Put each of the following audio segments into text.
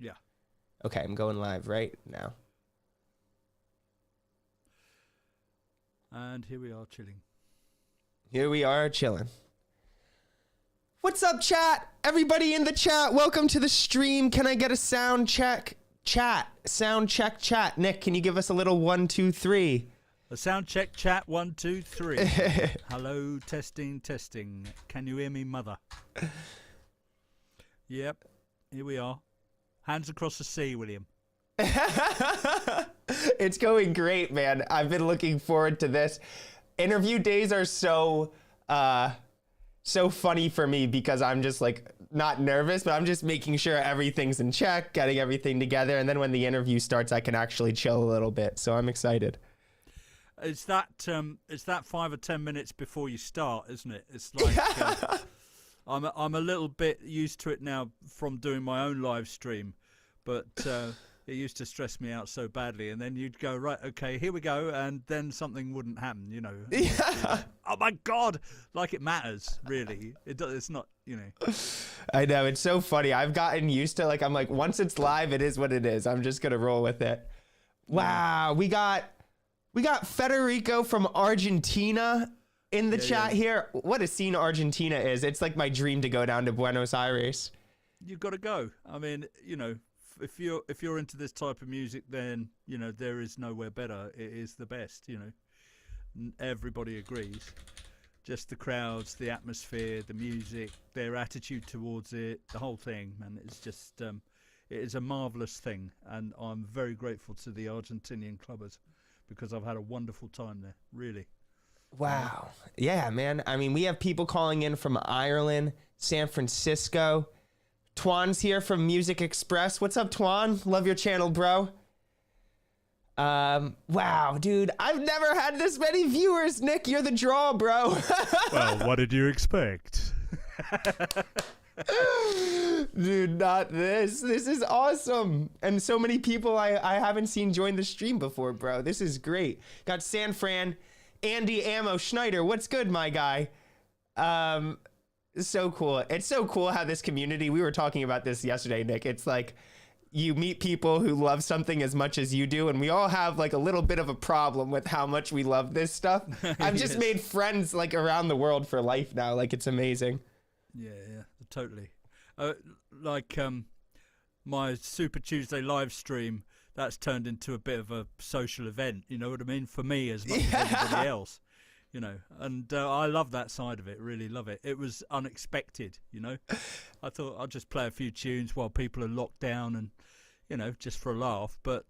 Yeah. Okay, I'm going live right now. And here we are chilling. Here we are chilling. What's up, chat? Everybody in the chat, welcome to the stream. Can I get a sound check? Chat. Sound check, chat. Nick, can you give us a little 1, 2, 3? A sound check, chat, 1, 2, 3. Hello, testing, testing. Can you hear me, mother? Yep, here we are. Hands across the sea, William. It's going great, man. I've been looking forward to this. Interview days are so funny for me because I'm just like not nervous, but I'm just making sure everything's in check, getting everything together, and then when the interview starts, I can actually chill a little bit. So I'm excited. It's that 5 or 10 minutes before you start, isn't it? It's like I'm a little bit used to it now from doing my own live stream, but it used to stress me out so badly. And then you'd go, right, okay, here we go, and then something wouldn't happen, you know. Yeah. Oh my God, like it matters, really. It's not, you know. I know, it's so funny. I've gotten used to, like, I'm like, once it's live, it is what it is. I'm just gonna roll with it. Wow, we got Federico from Argentina in the chat here. What a scene Argentina is. It's like my dream to go down to Buenos Aires. You've got to go. I mean, you know, if you're into this type of music, then, you know, there is nowhere better. It is the best, you know. Everybody agrees. Just the crowds, the atmosphere, the music, their attitude towards it, the whole thing, man. It's just, it is a marvelous thing. And I'm very grateful to the Argentinian clubbers because I've had a wonderful time there, really. Wow. Yeah, man. I mean, we have people calling in from Ireland, San Francisco. Twan's here from Music Express. What's up, Twan? Love your channel, bro. Wow, dude. I've never had this many viewers. Nick, you're the draw, bro. Well, what did you expect? Dude, not this. This is awesome. And so many people I haven't seen join the stream before, bro. This is great. Got San Fran. Andy Ammo Schneider, what's good, my guy? So cool. It's so cool how this community, we were talking about this yesterday, Nick. It's like you meet people who love something as much as you do, and we all have like a little bit of a problem with how much we love this stuff. I've just made friends like around the world for life now. Like, it's amazing. Yeah, totally. My Super Tuesday live stream, that's turned into a bit of a social event, you know what I mean? For me as much as everybody else, you know. And I love that side of it, really love it. It was unexpected, you know. I thought I'd just play a few tunes while people are locked down and, you know, just for a laugh. But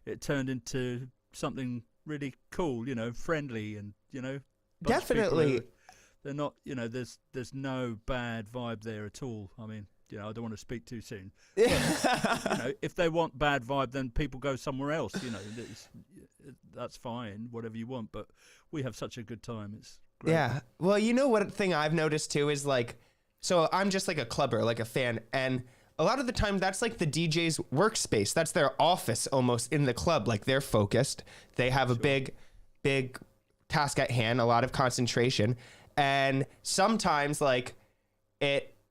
it turned into something really cool, you know, friendly and, you know. Definitely. They're not, you know, there's no bad vibe there at all. I mean, you know, I don't want to speak too soon. But, you know, if they want bad vibe, then people go somewhere else. You know, that's fine, whatever you want. But we have such a good time. It's great. Yeah. Well, you know what thing I've noticed too is like, so I'm just like a clubber, like a fan, and a lot of the time that's like the DJ's workspace. That's their office almost in the club. Like, they're focused. They have a big task at hand, a lot of concentration, and sometimes like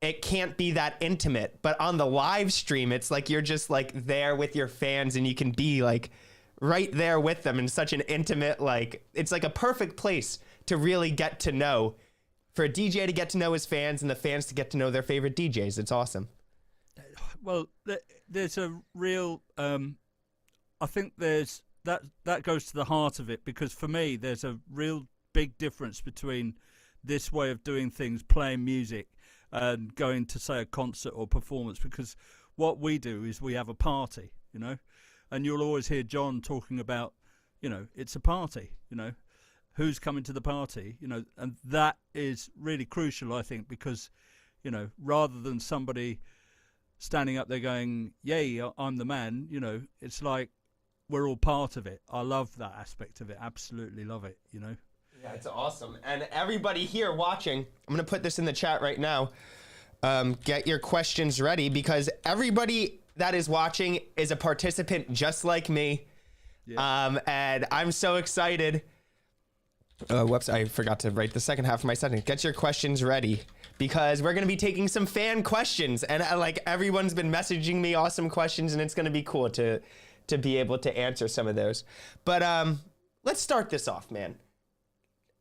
it can't be that intimate, but on the live stream, it's like you're just like there with your fans and you can be like right there with them in such an intimate, like, it's like a perfect place to really get to know, for a DJ to get to know his fans and the fans to get to know their favorite DJs. It's awesome. Well, there's a real, I think there's, that goes to the heart of it, because for me, there's a real big difference between this way of doing things, playing music, and going to, say, a concert or performance, because what we do is we have a party, you know, and you'll always hear John talking about, you know, it's a party, you know, who's coming to the party, you know, and that is really crucial, I think, because, you know, rather than somebody standing up there going, yay, I'm the man, you know, it's like we're all part of it. I love that aspect of it, absolutely love it, you know. Yeah, it's awesome. And everybody here watching, I'm going to put this in the chat right now. Get your questions ready, because everybody that is watching is a participant just like me. Yeah. And I'm so excited. Whoops, I forgot to write the second half of my sentence. Get your questions ready, because we're going to be taking some fan questions, and like everyone's been messaging me awesome questions, and it's going to be cool to be able to answer some of those. But let's start this off, man.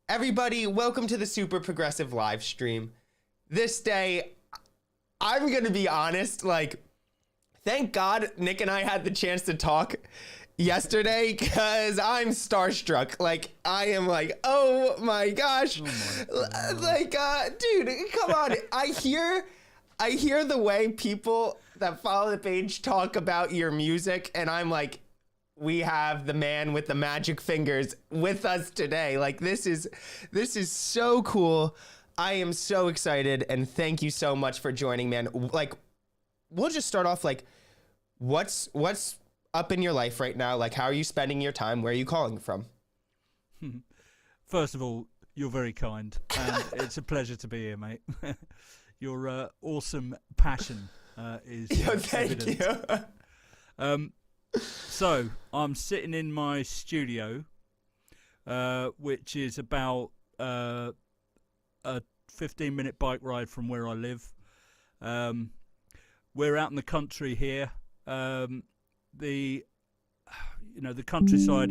Everybody, welcome to the Super Progressive Livestream. This day, I'm going to be honest, like, thank God Nick and I had the chance to talk yesterday, because I'm starstruck. Like, I am like, oh my gosh. Oh my God. Like, dude, come on. I hear the way people that follow the page talk about your music, and I'm like, we have the man with the magic fingers with us today. Like, this is so cool. I am so excited, and thank you so much for joining, man. Like, we'll just start off, like, what's up in your life right now? Like, how are you spending your time? Where are you calling from? First of all, you're very kind, and it's a pleasure to be here, mate. Your awesome passion is thank evident. You. So I'm sitting in my studio, which is about a 15-minute bike ride from where I live. We're out in the country here. The countryside.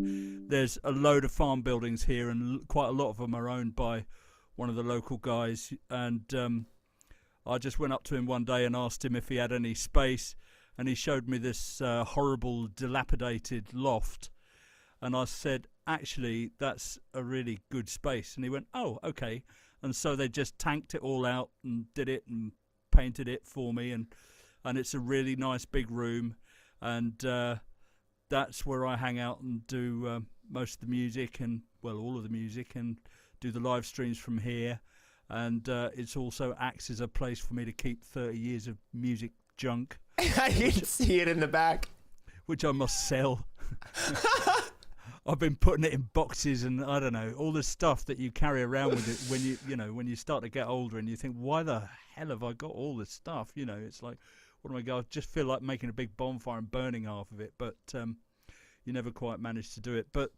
There's a load of farm buildings here, and quite a lot of them are owned by one of the local guys. And I just went up to him one day and asked him if he had any space. And he showed me this horrible, dilapidated loft. And I said, actually, that's a really good space. And he went, oh, okay. And so they just tanked it all out and did it and painted it for me. And it's a really nice big room. And that's where I hang out and do most of the music and, well, all of the music, and do the live streams from here. And it's also acts as a place for me to keep 30 years of music junk. I can see it in the back. Which I must sell. I've been putting it in boxes, and I don't know, all the stuff that you carry around with it when you start to get older, and you think, why the hell have I got all this stuff? You know, it's like, what am I going? I just feel like making a big bonfire and burning half of it, but you never quite manage to do it. But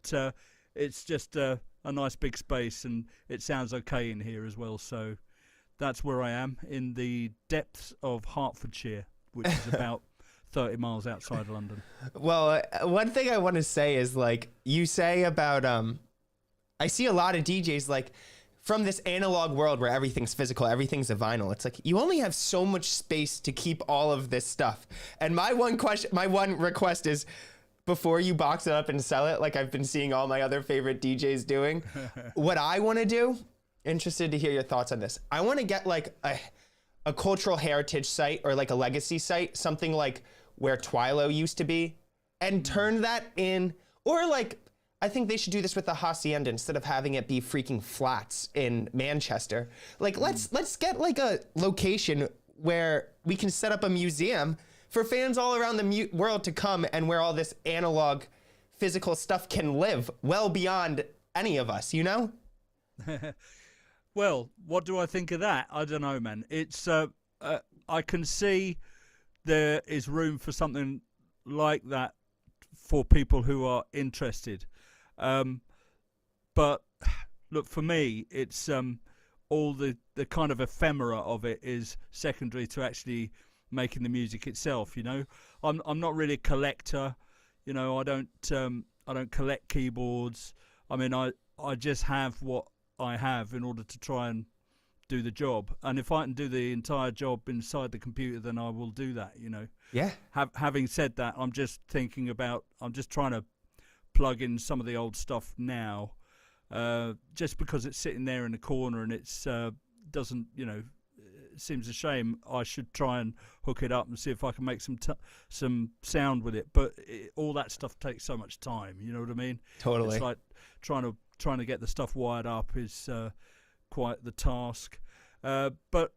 it's just a nice big space, and it sounds okay in here as well. So that's where I am, in the depths of Hertfordshire, which is about 30 miles outside of London. Well, one thing I want to say is, like, you say about, I see a lot of DJs, like, from this analog world where everything's physical, everything's a vinyl. It's like, you only have so much space to keep all of this stuff. And my one request is, before you box it up and sell it, like I've been seeing all my other favorite DJs doing, what I want to do, interested to hear your thoughts on this. I want to get like a cultural heritage site, or like a legacy site, something like where Twilo used to be, and turn that in, or like, I think they should do this with the Hacienda instead of having it be freaking flats in Manchester. Like, let's get like a location where we can set up a museum for fans all around the world to come, and where all this analog physical stuff can live well beyond any of us, you know? Well, what do I think of that? I don't know, man. It's I can see there is room for something like that for people who are interested. But look, for me, it's all the kind of ephemera of it is secondary to actually making the music itself. You know, I'm not really a collector. You know, I don't collect keyboards. I mean, I just have what I have in order to try and do the job. And if I can do the entire job inside the computer, then I will do that. You know. Yeah. Having said that, I'm just trying to plug in some of the old stuff now, just because it's sitting there in the corner and it's doesn't, you know, it seems a shame. I should try and hook it up and see if I can make some sound with it, but all that stuff takes so much time, you know what I mean? Totally. It's like trying to get the stuff wired up is quite the task. But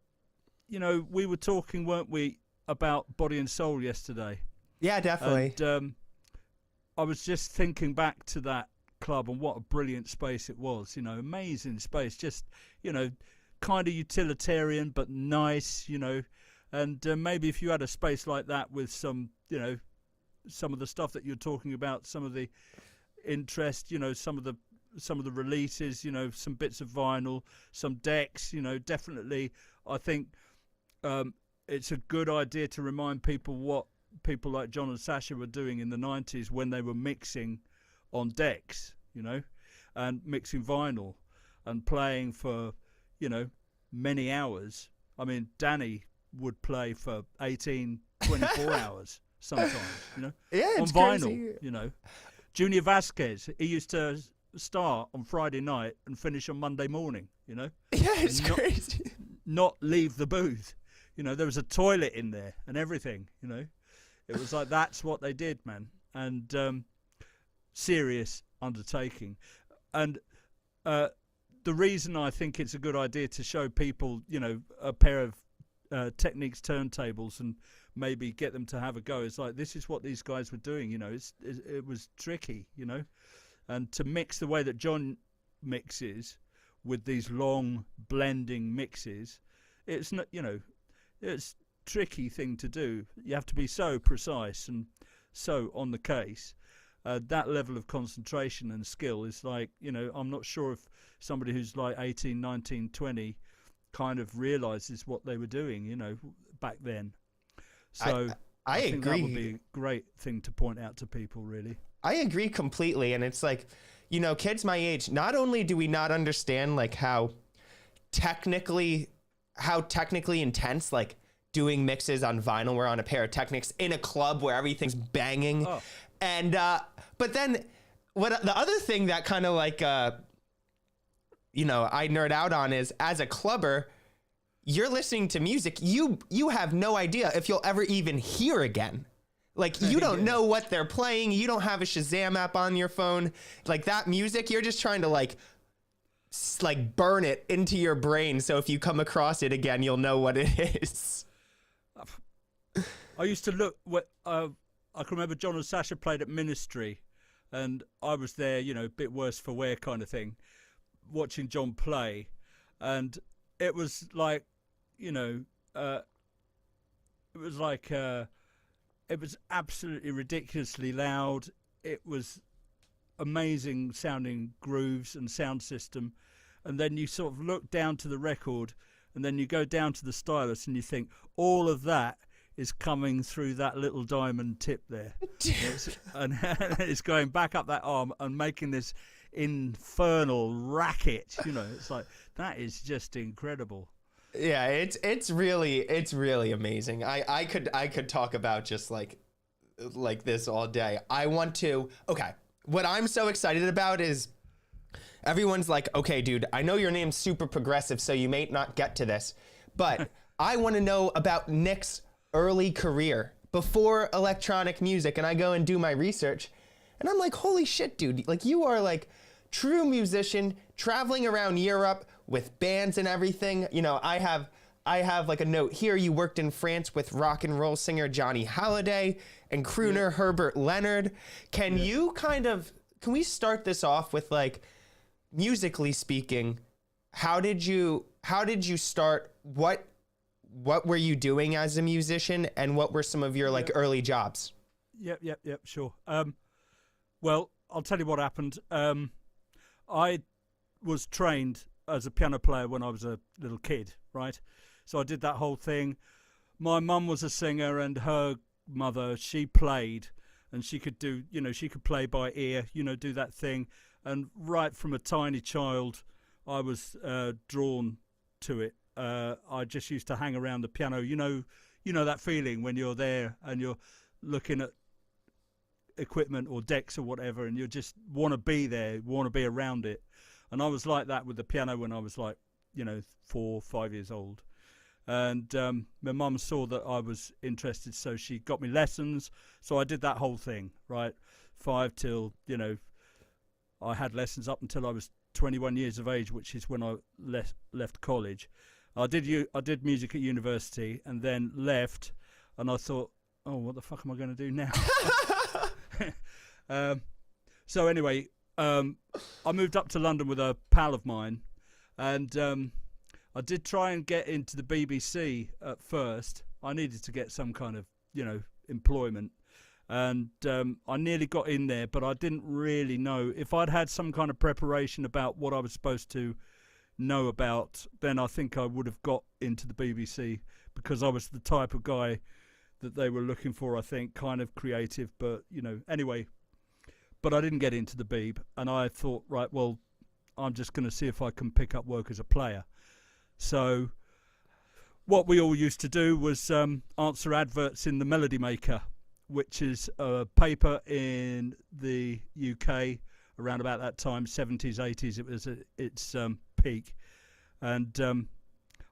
you know, we were talking, weren't we, about Body and Soul yesterday? Yeah, definitely. And I was just thinking back to that club and what a brilliant space it was. You know, amazing space. Just, you know, kind of utilitarian but nice. You know, and maybe if you had a space like that with some, you know, some of the stuff that you're talking about, some of the interest, you know, some of the some of the releases, some bits of vinyl, some decks, definitely. I think it's a good idea to remind people what people like John and Sasha were doing in the 90s when they were mixing on decks, and mixing vinyl and playing for, many hours. I mean, Danny would play for 18, 24 hours sometimes, Yeah, on it's vinyl, crazy. Junior Vasquez, he used to start on Friday night and finish on Monday morning, Yeah, it's and crazy. not leave the booth. There was a toilet in there and everything, It was like, that's what they did, man. And serious undertaking. And the reason I think it's a good idea to show people, a pair of Technics turntables and maybe get them to have a go is like, this is what these guys were doing, it was tricky, and to mix the way that John mixes with these long blending mixes, it's not, it's tricky thing to do. You have to be so precise and so on the case. That level of concentration and skill is like, I'm not sure if somebody who's like 18, 19, 20 kind of realizes what they were doing, back then. So I think agree. that would be a great thing to point out to people, really. I agree completely. And it's like, kids my age, not only do we not understand like how technically intense, like doing mixes on vinyl, we're on a pair of Technics in a club where everything's banging. Oh. And, but then the other thing that kind of like, I nerd out on is, as a clubber, you're listening to music. You have no idea if you'll ever even hear again. Like, you don't know what they're playing. You don't have a Shazam app on your phone. Like, that music, you're just trying to like burn it into your brain. So if you come across it again, you'll know what it is. I used to look, I can remember John and Sasha played at Ministry, and I was there, a bit worse for wear kind of thing, watching John play. And it was like, it was absolutely ridiculously loud. It was amazing sounding grooves and sound system. And then you sort of look down to the record, and then you go down to the stylus, and you think all of that is coming through that little diamond tip there. And it's going back up that arm and making this infernal racket. It's like, that is just incredible. Yeah, it's really amazing. I could talk about just like this all day. Okay, what I'm so excited about is everyone's like, okay, dude, I know your name's Super Progressive, so you may not get to this, but I want to know about Nick's early career before electronic music. And I go and do my research, and I'm like, holy shit, dude, like, you are like true musician traveling around Europe with bands and everything. I have like a note here. You worked in France with rock and roll singer Johnny Halliday and crooner Herbert Leonard. Can we start this off with, like, musically speaking, how did you start? What were you doing as a musician, and what were some of your like early jobs? Yep, sure. Well, I'll tell you what happened. I was trained as a piano player when I was a little kid, right? So I did that whole thing. My mum was a singer, and her mother, she played, and she could do, she could play by ear, do that thing. And right from a tiny child, I was drawn to it. I just used to hang around the piano. You know that feeling when you're there and you're looking at equipment or decks or whatever, and you just want to be there, want to be around it. And I was like that with the piano when I was like, 4 or 5 years old. And my mum saw that I was interested, so she got me lessons. So I did that whole thing, right? 5 till, I had lessons up until I was 21 years of age, which is when I left college. I did music at university and then left, and I thought, oh, what the fuck am I going to do now? So anyway, I moved up to London with a pal of mine, and I did try and get into the BBC at first. I needed to get some kind of, employment. And I nearly got in there, but I didn't really know. If I'd had some kind of preparation about what I was supposed to know about, then I think I would have got into the BBC, because I was the type of guy that they were looking for, I think, kind of creative, but, anyway. But I didn't get into the Beeb, and I thought, right, well, I'm just going to see if I can pick up work as a player. So what we all used to do was answer adverts in the Melody Maker, which is a paper in the UK around about that time, 70s, 80s. It was at its peak. And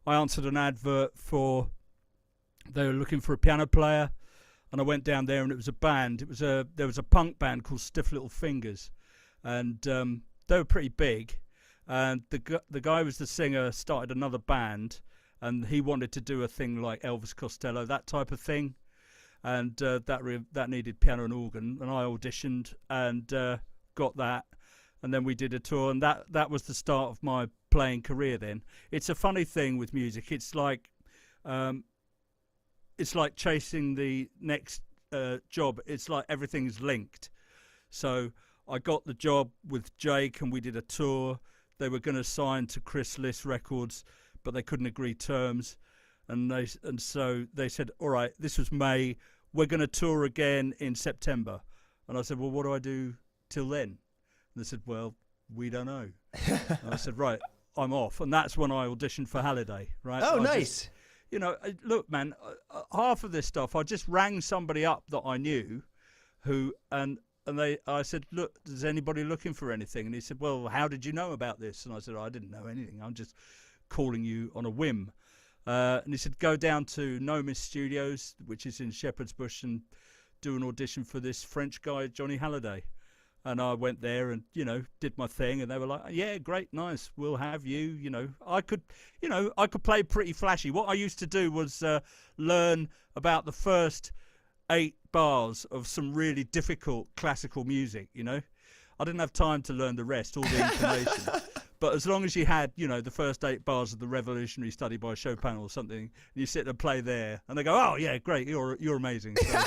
I answered an advert they were looking for a piano player, and I went down there, and it was a band. There was a punk band called Stiff Little Fingers, and they were pretty big. And the guy was the singer, started another band, and he wanted to do a thing like Elvis Costello, that type of thing. And that needed piano and organ, and I auditioned and got that, and then we did a tour, and that was the start of my playing career. Then it's a funny thing with music. It's like chasing the next job. It's like everything's linked. So I got the job with Jake, and we did a tour. They were going to sign to Chris Liss Records, but they couldn't agree terms. And so they said, all right, this was May, we're going to tour again in September. And I said, well, what do I do till then? And they said, well, we don't know. And I said, right, I'm off. And that's when I auditioned for Halliday, right? Oh, nice. Look, man, half of this stuff, I just rang somebody up that I knew I said, look, is anybody looking for anything? And he said, well, how did you know about this? And I said, I didn't know anything. I'm just calling you on a whim. And he said, go down to Nomis Studios, which is in Shepherd's Bush, and do an audition for this French guy, Johnny Halliday. And I went there and, did my thing, and they were like, yeah, great, nice, we'll have you. I could play pretty flashy. What I used to do was learn about the first 8 bars of some really difficult classical music, I didn't have time to learn the rest, all the information. But as long as you had, the first 8 bars of the Revolutionary Study by Chopin or something, and you sit and play there, and they go, oh, yeah, great, you're amazing. So,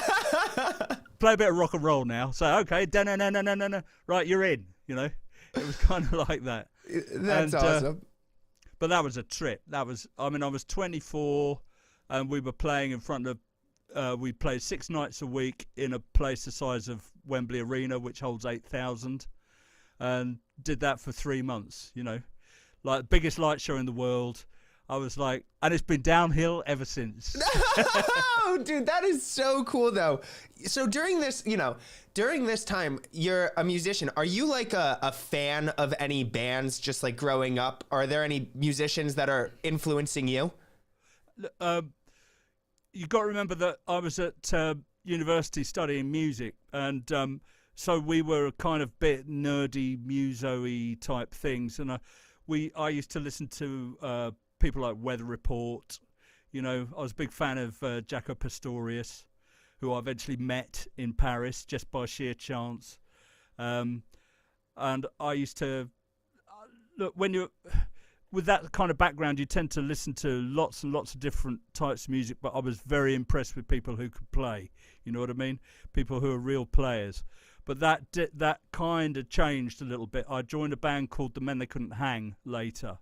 play a bit of rock and roll now. So, okay, no, right, you're in, It was kind of like that. That's awesome. But that was a trip. I was 24, and we were playing in front of, we played 6 nights a week in a place the size of Wembley Arena, which holds 8,000. And did that for 3 months, like biggest light show in the world. I was like, and it's been downhill ever since. Oh, dude, that is so cool though. So during this time, you're a musician. Are you like a fan of any bands just like growing up? Are there any musicians that are influencing you? You got to remember that I was at university studying music, and so we were kind of bit nerdy, muso-y type things, and I used to listen to people like Weather Report. I was a big fan of Jaco Pastorius, who I eventually met in Paris just by sheer chance. And I used to look, when you're with that kind of background, you tend to listen to lots and lots of different types of music. But I was very impressed with people who could play. You know what I mean? People who are real players. But that kind of changed a little bit. I joined a band called The Men They Couldn't Hang later,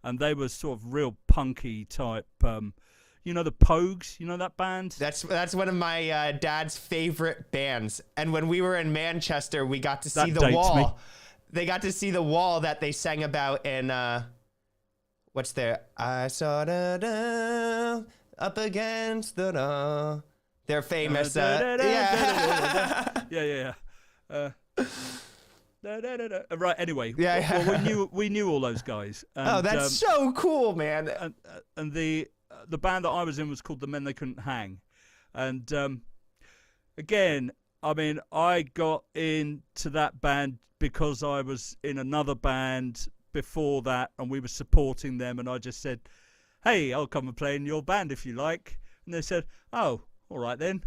and they were sort of real punky type. The Pogues, that band? That's one of my dad's favorite bands. And when we were in Manchester, we got to see The Wall. Me. They got to see The Wall that they sang about in what's their I saw the up against the They're famous. Yeah. Right. Anyway, well, we knew all those guys. And, that's so cool, man. And the band that I was in was called The Men They Couldn't Hang, and again, I got into that band because I was in another band before that, and we were supporting them, and I just said, "Hey, I'll come and play in your band if you like," and they said, "Oh, all right then."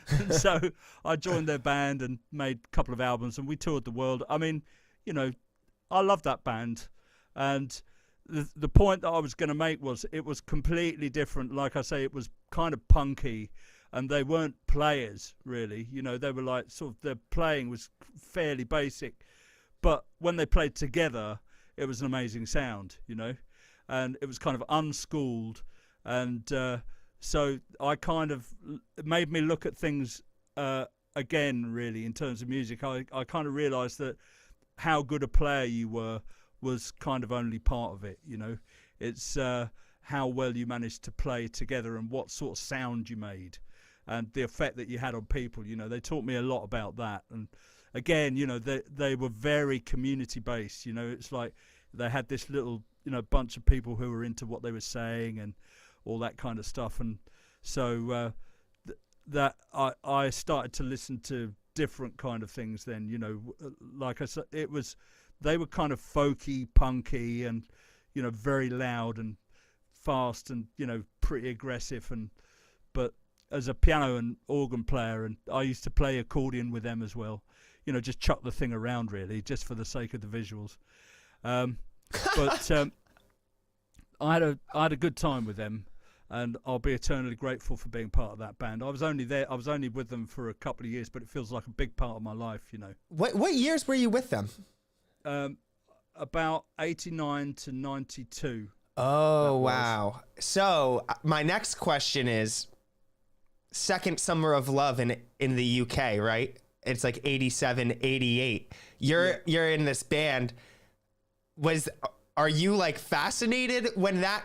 And so I joined their band and made a couple of albums, and we toured the world. I love that band, and the point that I was going to make was it was completely different. Like I say, it was kind of punky, and they weren't players really. You know, they were like sort of their playing was fairly basic, but when they played together, it was an amazing sound. You know, and it was kind of unschooled, and so I kind of it made me look at things again, really, in terms of music. I kind of realised that how good a player you were was kind of only part of it. You know, it's how well you managed to play together and what sort of sound you made and the effect that you had on people. You know, they taught me a lot about that. And again, you know, they were very community based. You know, it's like they had this little, you know, bunch of people who were into what they were saying and all that kind of stuff. And so that I started to listen to different kind of things then. You know, like I said, they were kind of folky, punky, and, you know, very loud and fast and, you know, pretty aggressive. But as a piano and organ player, and I used to play accordion with them as well, you know, just chuck the thing around really, just for the sake of the visuals. But I had a good time with them, and I'll be eternally grateful for being part of that band. I was only with them for a couple of years, but it feels like a big part of my life, you know. What years were you with them? About 89 to 92. Oh, wow. So my next question is second summer of love in the UK, right? It's like 87, 88. You're in this band. Are you like fascinated when that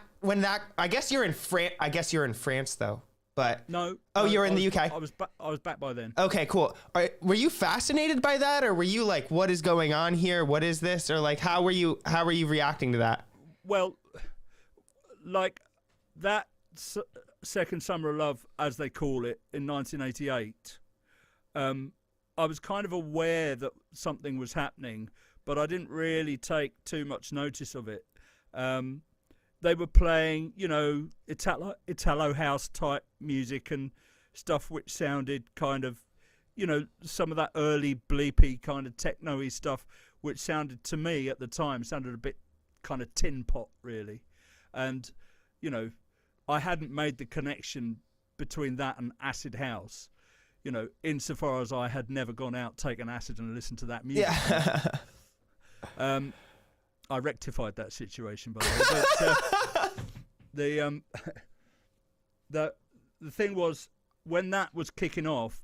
I guess you're in France though. But no. You're in the UK. I was back by then. Okay, cool. Were you fascinated by that, or were you like, what is going on here? What is this? Or like, how were you reacting to that? Well, like that second summer of love, as they call it, in 1988, I was kind of aware that something was happening, but I didn't really take too much notice of it. They were playing, you know, Italo house type music and stuff which sounded kind of, you know, some of that early bleepy kind of techno-y stuff, which sounded to me at the time sounded a bit kind of tin pot really. And, you know, I hadn't made the connection between that and acid house, you know, insofar as I had never gone out, taken acid and listened to that music. Yeah. I rectified that situation, by the way. But the thing was, when that was kicking off,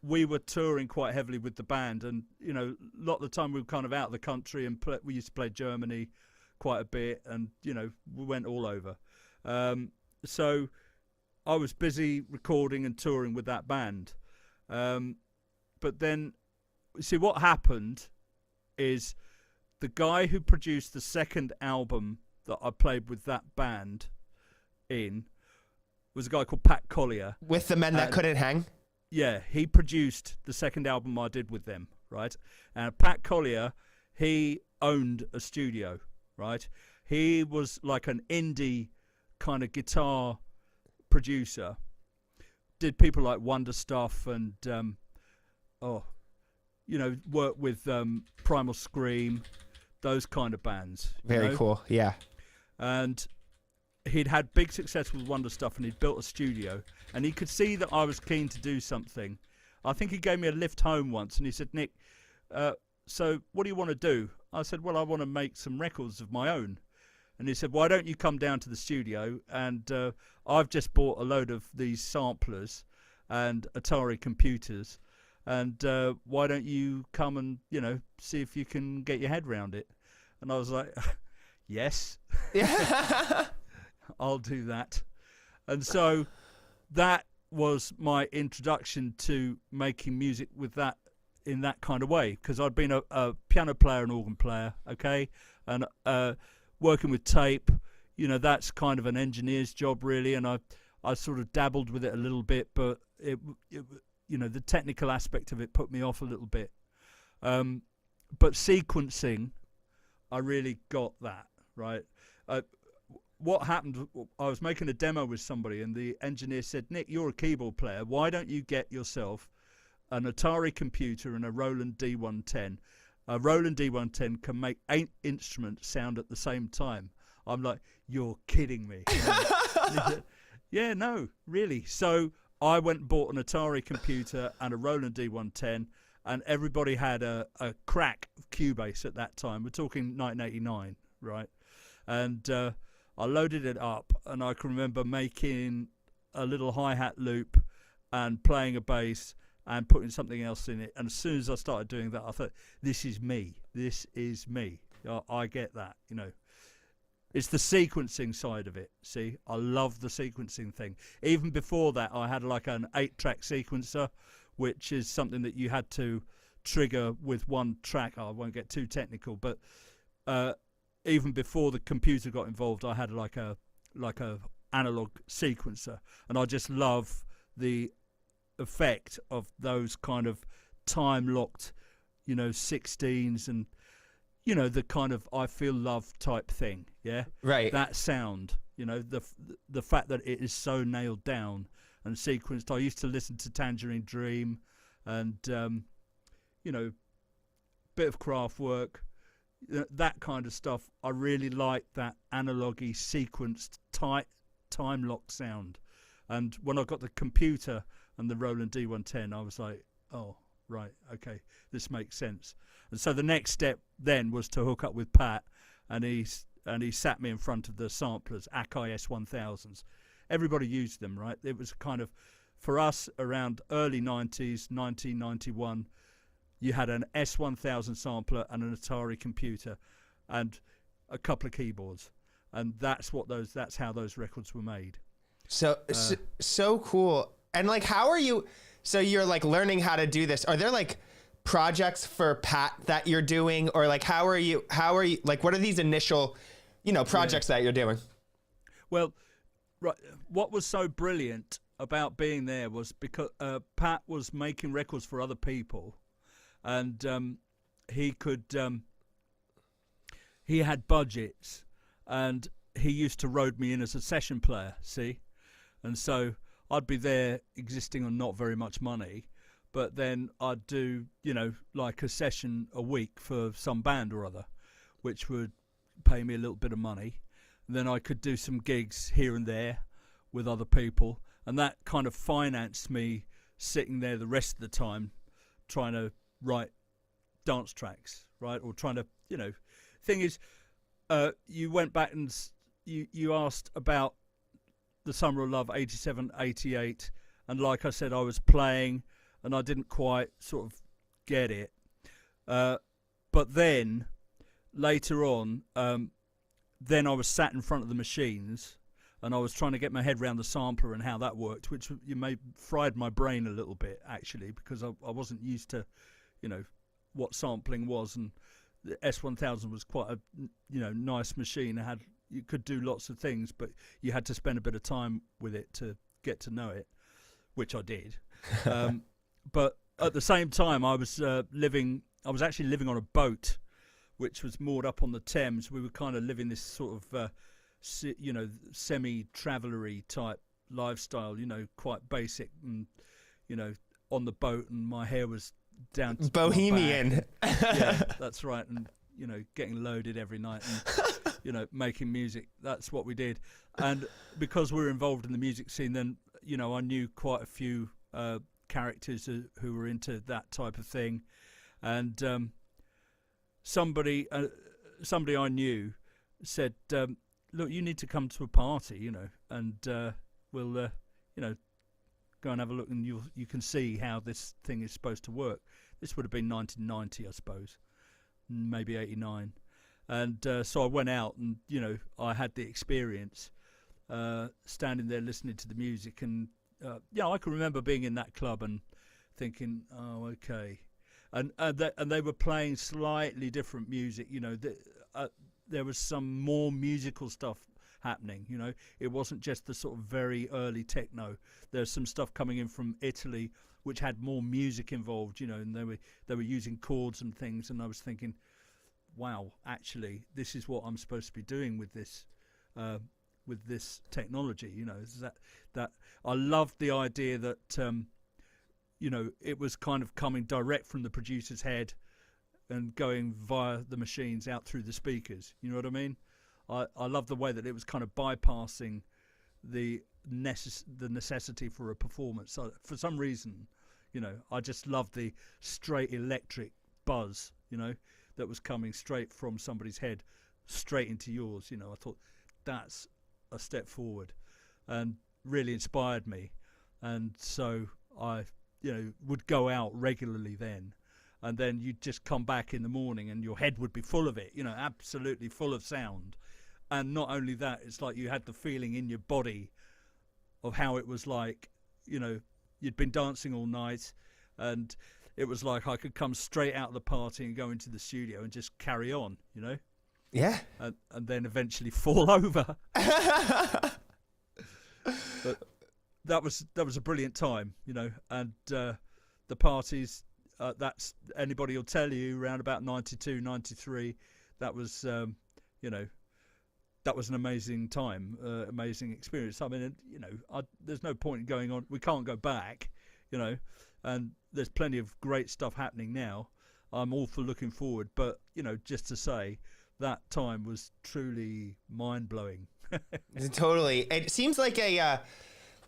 we were touring quite heavily with the band, and, you know, a lot of the time we were kind of out of the country, and we used to play Germany quite a bit, and, you know, we went all over. So I was busy recording and touring with that band. But then, see, what happened is the guy who produced the second album that I played with that band in was a guy called Pat Collier. With the Men That Couldn't Hang? Yeah, he produced the second album I did with them, right? And Pat Collier, he owned a studio, right? He was like an indie kind of guitar producer. Did people like Wonder Stuff and, you know, worked with Primal Scream, those kind of bands. Very cool, yeah. And he'd had big success with Wonder Stuff, and he'd built a studio, and he could see that I was keen to do something. I think he gave me a lift home once, and he said, Nick, so what do you want to do? I said, well, I want to make some records of my own. And he said, why don't you come down to the studio, and I've just bought a load of these samplers and Atari computers, and why don't you come and, you know, see if you can get your head around it? And I was like, yes, I'll do that. And so that was my introduction to making music with that, in that kind of way, because I'd been a piano player and organ player, okay, and working with tape, you know, that's kind of an engineer's job really, and I sort of dabbled with it a little bit, but it you know, the technical aspect of it put me off a little bit. But sequencing, I really got that, right? What happened, I was making a demo with somebody, and the engineer said, Nick, you're a keyboard player. Why don't you get yourself an Atari computer and a Roland D110? A Roland D110 can make 8 instruments sound at the same time. I'm like, you're kidding me. Said, yeah, no, really. So I went and bought an Atari computer and a Roland D110, and everybody had a crack Cubase at that time. We're talking 1989, right? And I loaded it up, and I can remember making a little hi-hat loop and playing a bass and putting something else in it. And as soon as I started doing that, I thought, this is me. This is me. I get that, you know. It's the sequencing side of it, see? I love the sequencing thing. Even before that, I had like an 8-track sequencer, which is something that you had to trigger with one track. I won't get too technical, but even before the computer got involved, I had like a analog sequencer, and I just love the effect of those kind of time-locked, you know, 16s and, you know, the kind of I Feel Love type thing, yeah? Right. That sound, you know, the fact that it is so nailed down and sequenced. I used to listen to Tangerine Dream and, you know, bit of Kraftwerk, that kind of stuff. I really like that analogy sequenced tight time-locked sound. And when I got the computer and the Roland D110, I was like, oh, right, okay, this makes sense. And so the next step then was to hook up with Pat, and he sat me in front of the samplers, Akai S1000s. Everybody used them, right? It was kind of, for us, around early 90s, 1991, you had an S1000 sampler and an Atari computer and a couple of keyboards. And that's how those records were made. So cool. And like, how are you, so you're like learning how to do this. Are there like projects for Pat that you're doing, or like, how are you, like, what are these initial, you know, projects that you're doing? Well, right. What was so brilliant about being there was because Pat was making records for other people, and he had budgets, and he used to road me in as a session player, see? And so I'd be there existing on not very much money, but then I'd do, you know, like a session a week for some band or other, which would pay me a little bit of money. And then I could do some gigs here and there with other people, and that kind of financed me sitting there the rest of the time trying to write dance tracks, right? Or trying to, you know, thing is, you went back and you asked about the Summer of Love 87, 88, and like I said, I was playing and I didn't quite sort of get it. But then later on, then I was sat in front of the machines and I was trying to get my head around the sampler and how that worked, which fried my brain a little bit, actually, because I wasn't used to, you know, what sampling was. And the S1000 was quite a, you know, nice machine. You could do lots of things, but you had to spend a bit of time with it to get to know it, which I did. But at the same time, I was actually living on a boat, which was moored up on the Thames. We were kind of living this sort of, you know, semi-travellery type lifestyle, you know, quite basic, and, you know, on the boat, and my hair was down to bohemian. Yeah, that's right. And, you know, getting loaded every night and, you know, making music. That's what we did. And because we were involved in the music scene, then, you know, I knew quite a few characters who were into that type of thing. And somebody I knew said, look, you need to come to a party, you know, and we'll, you know, go and have a look, and you can see how this thing is supposed to work. This would have been 1990, I suppose, maybe 89. And so I went out, and, you know, I had the experience standing there listening to the music. And, yeah, I can remember being in that club and thinking, oh, okay. And they were playing slightly different music, you know. There was some more musical stuff happening, you know. It wasn't just the sort of very early techno. There's some stuff coming in from Italy which had more music involved, you know, and they were using chords and things, and I was thinking, wow, actually this is what I'm supposed to be doing with this technology, you know. Is that I loved the idea that you know, it was kind of coming direct from the producer's head and going via the machines out through the speakers. You know what I mean? I love the way that it was kind of bypassing the the necessity for a performance. So for some reason, I just loved the straight electric buzz, that was coming straight from somebody's head, straight into yours. I thought that's a step forward, and really inspired me. And so I, would go out regularly then. And then you'd just come back in the morning and your head would be full of it, absolutely full of sound. And not only that, it's like you had the feeling in your body of how it was like, you'd been dancing all night, and it was like I could come straight out of the party and go into the studio and just carry on, Yeah. And then eventually fall over. But that was a brilliant time, and the parties, that's, anybody will tell you, around about 92, 93, that was, that was an amazing time, amazing experience. I mean, there's no point in going on. We can't go back, and there's plenty of great stuff happening now. I'm all for looking forward, but, just to say that time was truly mind-blowing. Totally. It seems like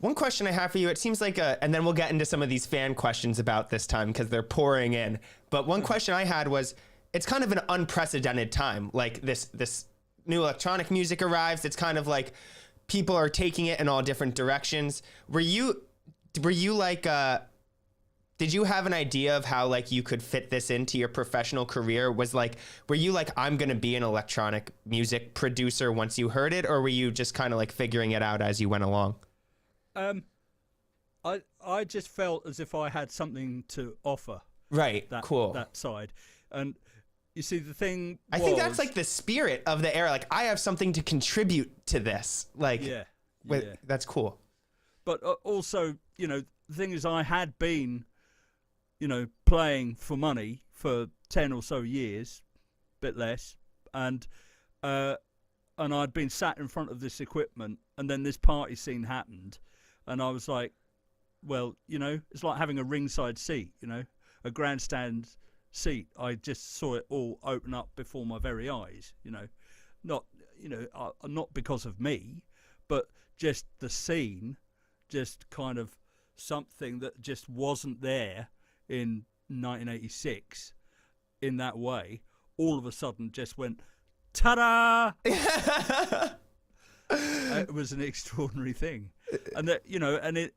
one question I have for you, it seems like and then we'll get into some of these fan questions about this time because they're pouring in. But one question I had was, it's kind of an unprecedented time. Like this new electronic music arrives. It's kind of like people are taking it in all different directions. Were you like, did you have an idea of how like you could fit this into your professional career? Were you like, I'm going to be an electronic music producer once you heard it? Or were you just kind of like figuring it out as you went along? I just felt as if I had something to offer. Right. Cool. That side. And you see, the thing I think that's like the spirit of the era. Like, I have something to contribute to this. Like, yeah. That's cool. But also, the thing is, I had been, playing for money for 10 or so years, bit less, and I'd been sat in front of this equipment, and then this party scene happened, and I was like, well, it's like having a ringside seat, a grandstand seat. I just saw it all open up before my very eyes, not because of me, but just the scene, just kind of something that just wasn't there in 1986 in that way, all of a sudden just went, ta-da! It was an extraordinary thing. And that,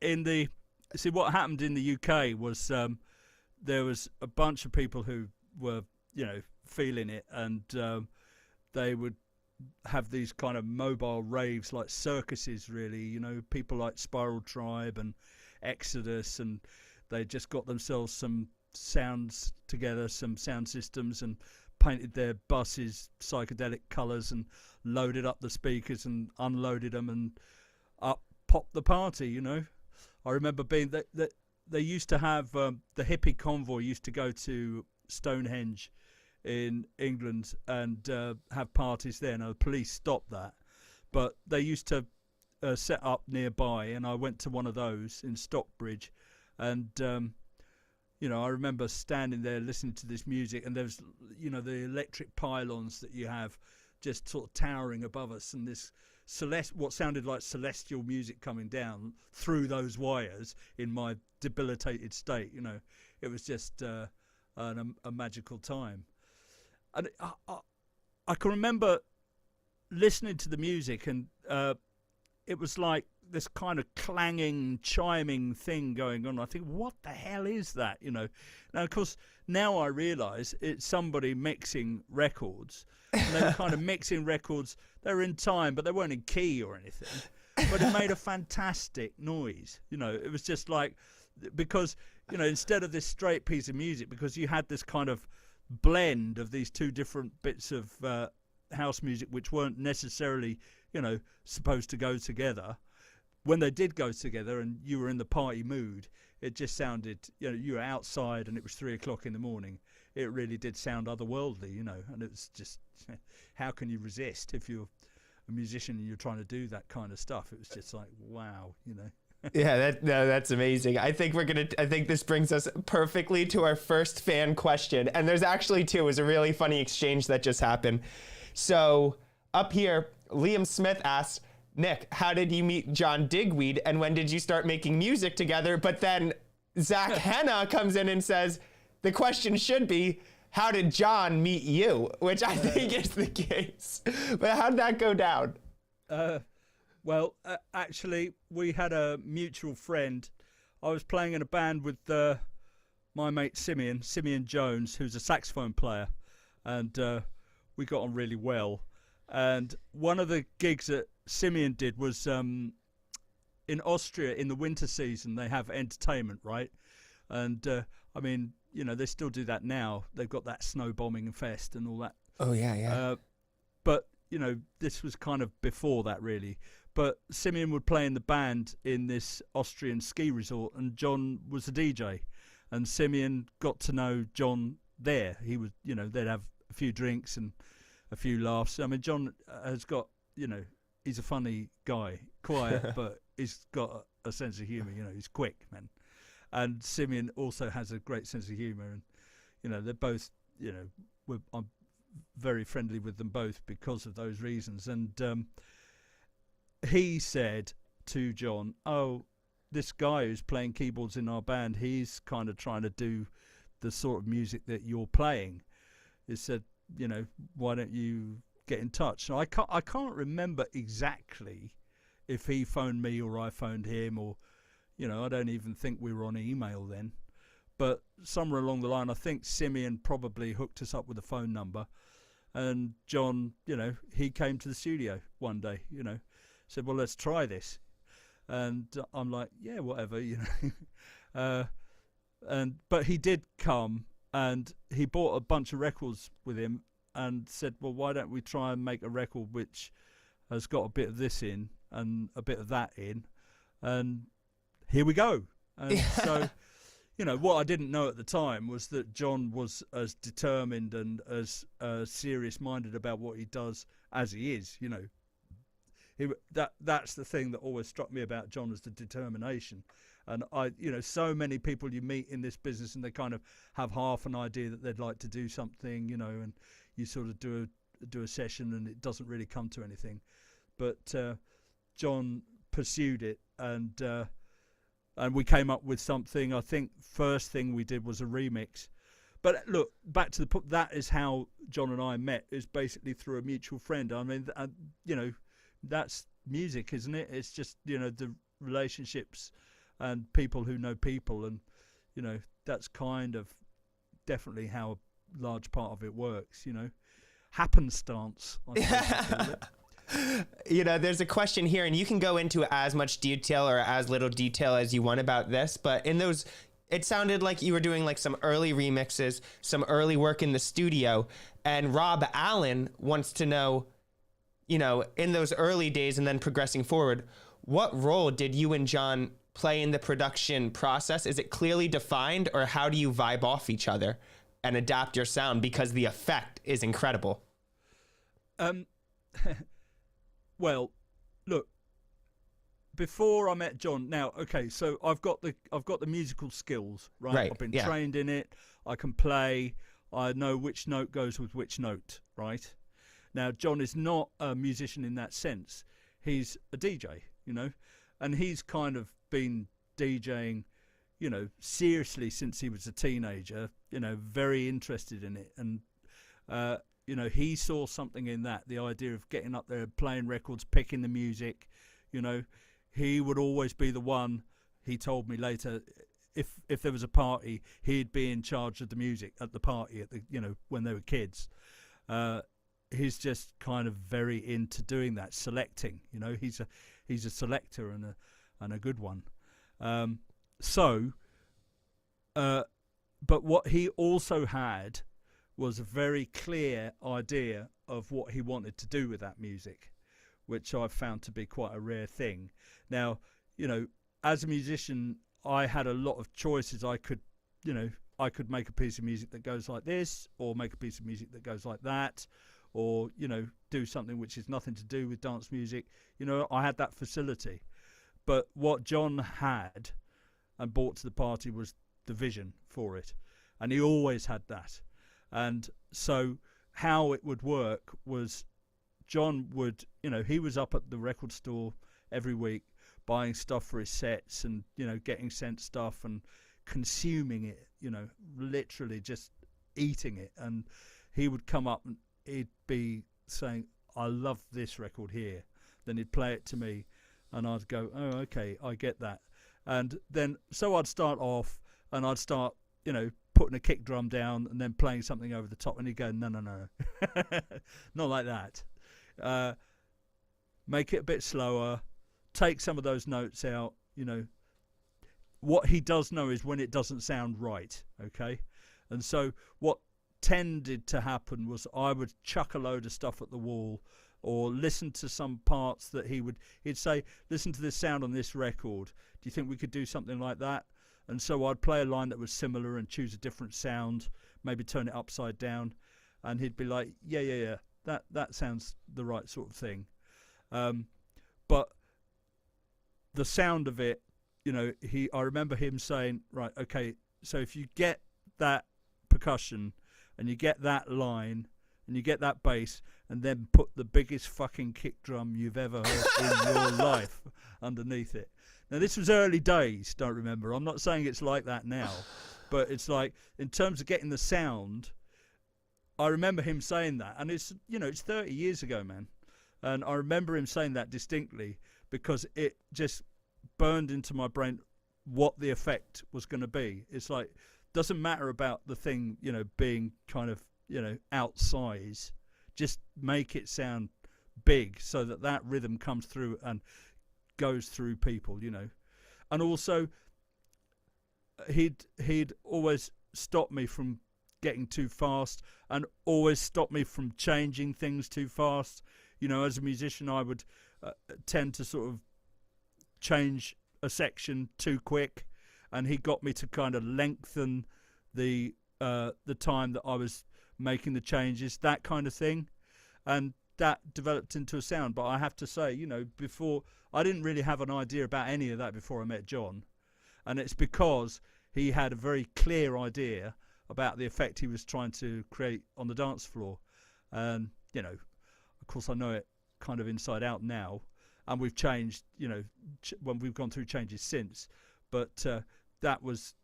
and see what happened in the UK was there was a bunch of people who were, feeling it, and they would have these kind of mobile raves, like circuses, really, people like Spiral Tribe and Exodus, and they just got themselves some sounds together, some sound systems, and painted their buses psychedelic colours and loaded up the speakers and unloaded them, and up popped the party, I remember being that they used to have the hippie convoy used to go to Stonehenge in England and have parties there. Now the police stopped that, but they used to set up nearby, and I went to one of those in Stockbridge, and I remember standing there listening to this music, and there's the electric pylons that you have just sort of towering above us, and this what sounded like celestial music coming down through those wires in my debilitated state. It was just a magical time. And I can remember listening to the music, and it was like this kind of clanging, chiming thing going on. I think, what the hell is that? Now, of course, now I realise it's somebody mixing records. And they were kind of mixing records. They were in time, but they weren't in key or anything. But it made a fantastic noise. It was just like, because, instead of this straight piece of music, because you had this kind of blend of these two different bits of house music, which weren't necessarily, supposed to go together. When they did go together and you were in the party mood, it just sounded, you were outside and it was 3 o'clock in the morning. It really did sound otherworldly, and it was just, how can you resist if you're a musician and you're trying to do that kind of stuff? It was just like, wow, Yeah, that's amazing. I think this brings us perfectly to our first fan question. And there's actually two. It was a really funny exchange that just happened. So up here, Liam Smith asked, Nick, how did you meet John Digweed, and when did you start making music together? But then Zach Henna comes in and says, the question should be, how did John meet you? Which I think is the case. But how'd that go down? Well, actually, we had a mutual friend. I was playing in a band with my mate Simeon Jones, who's a saxophone player, and we got on really well. And one of the gigs that Simeon did was in Austria in the winter season. They have entertainment, right? And I mean, you know, they still do that now. They've got that snow bombing fest and all that. Oh, yeah. But, you know, this was kind of before that, really. But Simeon would play in the band in this Austrian ski resort, and John was a DJ. And Simeon got to know John there. He was, you know, they'd have a few drinks and a few laughs. I mean, John has got, you know, he's a funny guy, quiet, but he's got a sense of humour. You know, he's quick, man. And Simeon also has a great sense of humour, and you know, they're both, you know, I'm very friendly with them both because of those reasons. And he said to John, "Oh, this guy who's playing keyboards in our band, he's kind of trying to do the sort of music that you're playing." He said, "You know, why don't you get in touch?" And I can't remember exactly if he phoned me or I phoned him, or, you know, I don't even think we were on email then. But somewhere along the line, I think Simeon probably hooked us up with a phone number. And John, you know, he came to the studio one day, you know, said, "Well, let's try this." And I'm like, "Yeah, whatever," you know. But he did come, and he bought a bunch of records with him and said, "Well, why don't we try and make a record which has got a bit of this in and a bit of that in?" And here we go. And so, you know, what I didn't know at the time was that John was as determined and as serious-minded about what he does as he is. You know, that's the thing that always struck me about John, is the determination. And you know, so many people you meet in this business, and they kind of have half an idea that they'd like to do something, you know, and you sort of do a session and it doesn't really come to anything. But John pursued it, and we came up with something. I think first thing we did was a remix. But look, back to the that is how John and I met, is basically through a mutual friend. I mean, you know, that's music, isn't it? It's just, you know, the relationships and people who know people, and, you know, that's kind of definitely how a large part of it works, you know. Happenstance, I suppose you call it. You know, there's a question here, and you can go into as much detail or as little detail as you want about this, but in those, it sounded like you were doing like some early remixes, some early work in the studio, and Rob Allen wants to know, you know, in those early days and then progressing forward, what role did you and John play in the production process? Is it clearly defined, or how do you vibe off each other and adapt your sound, because the effect is incredible? Well, look, before I met John, now, okay, so I've got the musical skills, right? I've been trained in it. I can play. I know which note goes with which note, right? Now, John is not a musician in that sense. He's a DJ, you know, and he's kind of been DJing, you know, seriously since he was a teenager, you know, very interested in it. And, you know, he saw something in that, the idea of getting up there, playing records, picking the music. You know, he would always be the one. He told me later, if there was a party, he'd be in charge of the music at the party, at the, you know, when they were kids. He's just kind of very into doing that, selecting. You know, he's a selector and a good one. But what he also had was a very clear idea of what he wanted to do with that music, which I've found to be quite a rare thing. Now, you know, as a musician, I had a lot of choices. I could make a piece of music that goes like this, or make a piece of music that goes like that, or, you know, do something which is nothing to do with dance music. You know, I had that facility. But what John had and brought to the party was the vision for it. And he always had that. And so how it would work was John would, he was up at the record store every week buying stuff for his sets and, getting sent stuff and consuming it, literally just eating it. And he would come up and he'd be saying, I love this record here. Then he'd play it to me and I'd go, oh, okay, I get that. And then, so I'd start off and I'd start, putting a kick drum down and then playing something over the top. And he'd go, no, not like that. Make it a bit slower, take some of those notes out, What he does know is when it doesn't sound right, okay? And so what tended to happen was I would chuck a load of stuff at the wall or listen to some parts that he'd say, listen to this sound on this record. Do you think we could do something like that? And so I'd play a line that was similar and choose a different sound, maybe turn it upside down. And he'd be like, yeah, that sounds the right sort of thing. But the sound of it, I remember him saying, right, okay, so if you get that percussion and you get that line and you get that bass and then put the biggest fucking kick drum you've ever heard in your life underneath it. Now, this was early days, don't remember. I'm not saying it's like that now, but it's like, in terms of getting the sound, I remember him saying that. And it's 30 years ago, man. And I remember him saying that distinctly because it just burned into my brain what the effect was going to be. It's like, doesn't matter about the thing, being kind of, outsize. Just make it sound big so that rhythm comes through and goes through people, And also, he'd always stop me from getting too fast and always stop me from changing things too fast. As a musician, I would tend to sort of change a section too quick, and he got me to kind of lengthen the time that I was making the changes, that kind of thing, and that developed into a sound. But I have to say, before, I didn't really have an idea about any of that before I met John, and it's because he had a very clear idea about the effect he was trying to create on the dance floor. And of course I know it kind of inside out now, and we've changed, when we've gone through changes since, but that was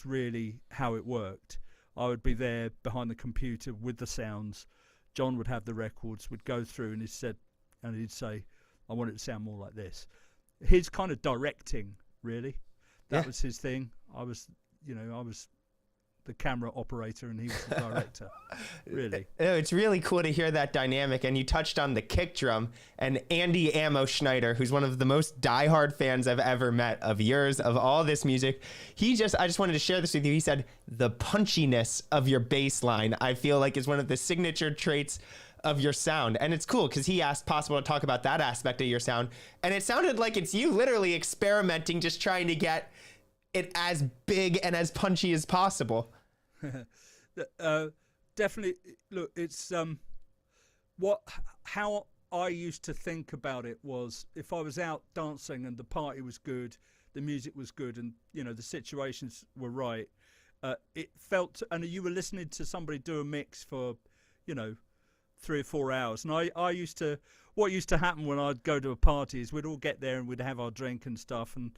really how it worked. I would be there behind the computer with the sounds. John would have the records, would go through, and he'd say, I want it to sound more like this. His kind of directing, really. That was his thing. I was the camera operator and he was the director. Really. It's really cool to hear that dynamic. And you touched on the kick drum, and Andy Ammo Schneider, who's one of the most diehard fans I've ever met of yours, of all this music. I just wanted to share this with you. He said, the punchiness of your bass line, I feel like, is one of the signature traits of your sound. And it's cool because he asked Possible to talk about that aspect of your sound. And it sounded like it's you literally experimenting, just trying to get it as big and as punchy as possible. Definitely. Look, it's how I used to think about it was, if I was out dancing and the party was good, the music was good, and the situations were right, it felt, and you were listening to somebody do a mix for 3 or 4 hours. And what used to happen when I'd go to a party is we'd all get there and we'd have our drink and stuff, and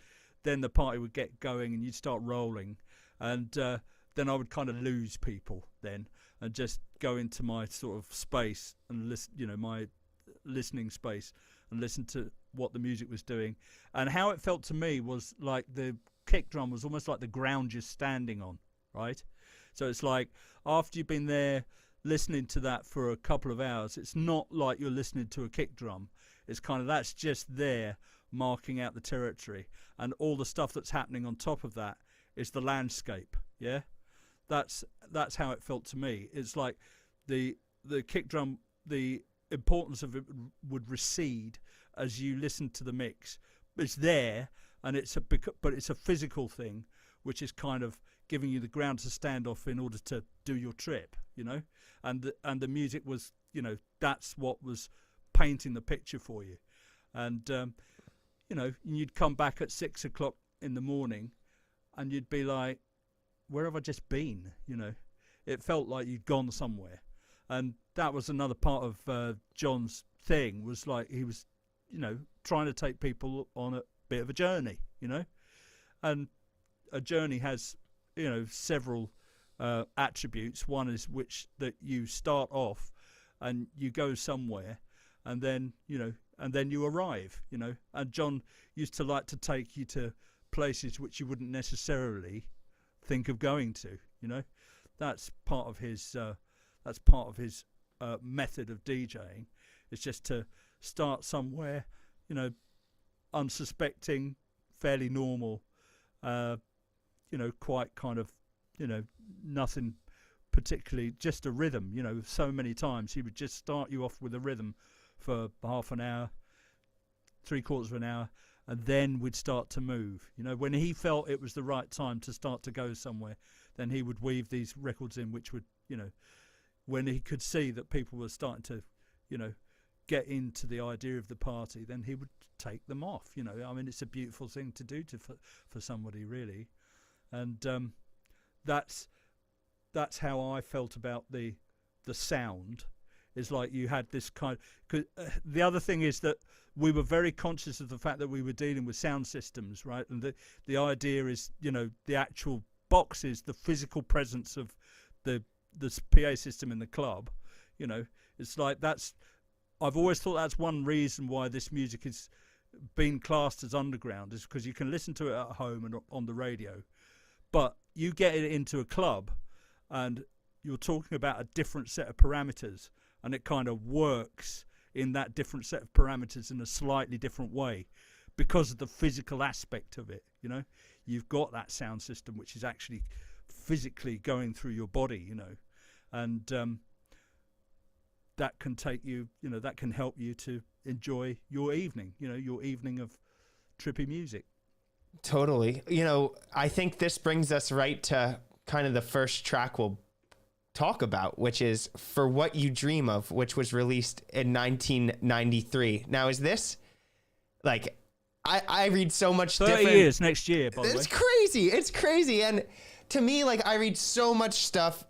then the party would get going and you'd start rolling, and then I would kind of lose people then and just go into my sort of space and listen, my listening space, and listen to what the music was doing. And how it felt to me was like the kick drum was almost like the ground you're standing on, right? So it's like after you've been there listening to that for a couple of hours, it's not like you're listening to a kick drum. It's kind of, that's just there marking out the territory, and all the stuff that's happening on top of that is the landscape. Yeah, that's how it felt to me. It's like the kick drum, the importance of it would recede as you listen to the mix. It's there, and but it's a physical thing, which is kind of giving you the ground to stand off in order to do your trip, and the music was, that's what was painting the picture for you. And you'd come back at 6 o'clock in the morning and you'd be like, where have I just been? It felt like you'd gone somewhere. And that was another part of John's thing was like he was, trying to take people on a bit of a journey, and a journey has, several attributes. One is which that you start off and you go somewhere, and then you arrive, and John used to like to take you to places which you wouldn't necessarily think of going to. That's part of his method of DJing. It's just to start somewhere, unsuspecting, fairly normal, quite kind of, nothing particularly, just a rhythm. So many times he would just start you off with a rhythm for half an hour, 3/4 of an hour, and then we'd start to move. When he felt it was the right time to start to go somewhere, then he would weave these records in, which would, when he could see that people were starting to, get into the idea of the party, then he would take them off. It's a beautiful thing to do for somebody, really. And that's how I felt about the sound. Is like you had this kind of, 'cause, the other thing is that we were very conscious of the fact that we were dealing with sound systems, right? And the idea is, the actual boxes, the physical presence of the PA system in the club, it's like I've always thought that's one reason why this music is being classed as underground, is because you can listen to it at home and on the radio, but you get it into a club and you're talking about a different set of parameters, and it kind of works in that different set of parameters in a slightly different way because of the physical aspect of it. You've got that sound system which is actually physically going through your body, and that can take you, that can help you to enjoy your evening, your evening of trippy music. Totally. I think this brings us right to kind of the first track we'll talk about, which is For What You Dream Of, which was released in 1993. Now, is this like, I read so much 30 different years next year, by the way. It's crazy. And to me, like, I read so much stuff.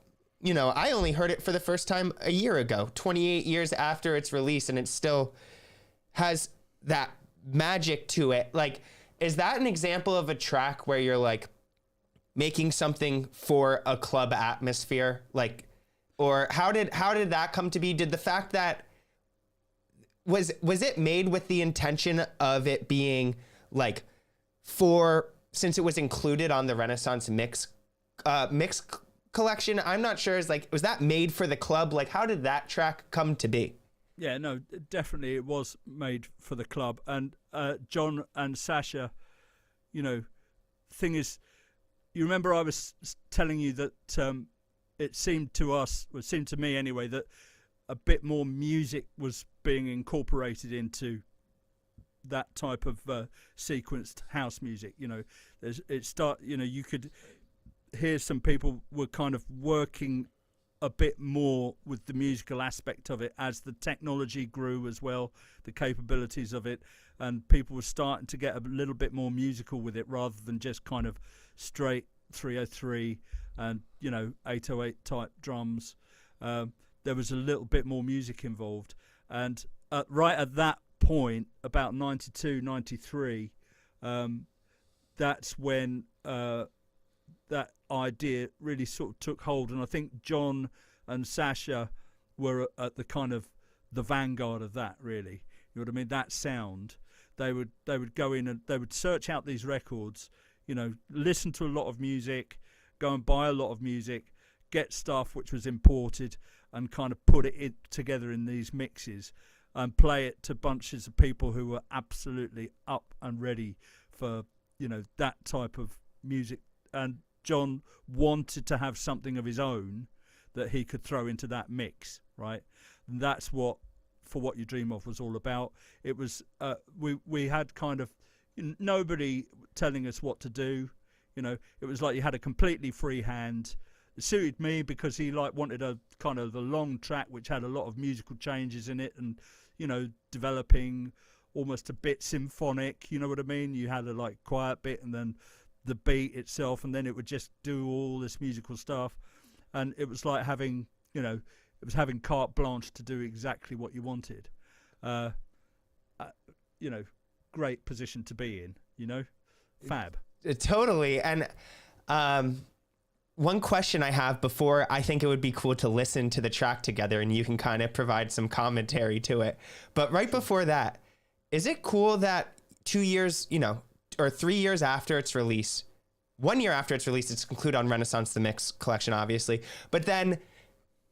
I only heard it for the first time a year ago, 28 years after its release, and it still has that magic to it. Like, is that an example of a track where you're like making something for a club atmosphere? Like, or how did that come to be? Did the fact that was it made with the intention of it being like since it was included on the Renaissance mix collection? I'm not sure. Was that made for the club? Like, how did that track come to be? Yeah, no, definitely it was made for the club. And John and Sasha, thing is, you remember I was telling you that it seemed to me anyway, that a bit more music was being incorporated into that type of sequenced house music. You could hear some people were kind of working a bit more with the musical aspect of it as the technology grew as well, the capabilities of it, and people were starting to get a little bit more musical with it rather than just kind of straight 303 and 808 type drums. There was a little bit more music involved, and right at that point, about 92, 93, that's when that idea really sort of took hold. And I think John and Sasha were at the kind of the vanguard of that, really. You know what I mean? That sound. They would go in and they would search out these records, listen to a lot of music, go and buy a lot of music, get stuff which was imported, and kind of put it together in these mixes and play it to bunches of people who were absolutely up and ready for, that type of music. And John wanted to have something of his own that he could throw into that mix, right? And that's what For What You Dream Of was all about. It was we had kind of nobody telling us what to do. It was like you had a completely free hand. It suited me because he wanted a kind of a long track which had a lot of musical changes in it, and developing almost a bit symphonic. You know what I mean? You had a quiet bit and then the beat itself, and then it would just do all this musical stuff, and it was like having having carte blanche to do exactly what you wanted. uh, you know, great position to be in. You know, fab. Totally. And one question I have before, I think it would be cool to listen to the track together and you can kind of provide some commentary to it. But right before that, is it cool that 2 years, you know, or 3 years after its release, 1 year after its release, it's included on Renaissance The Mix collection, obviously. But then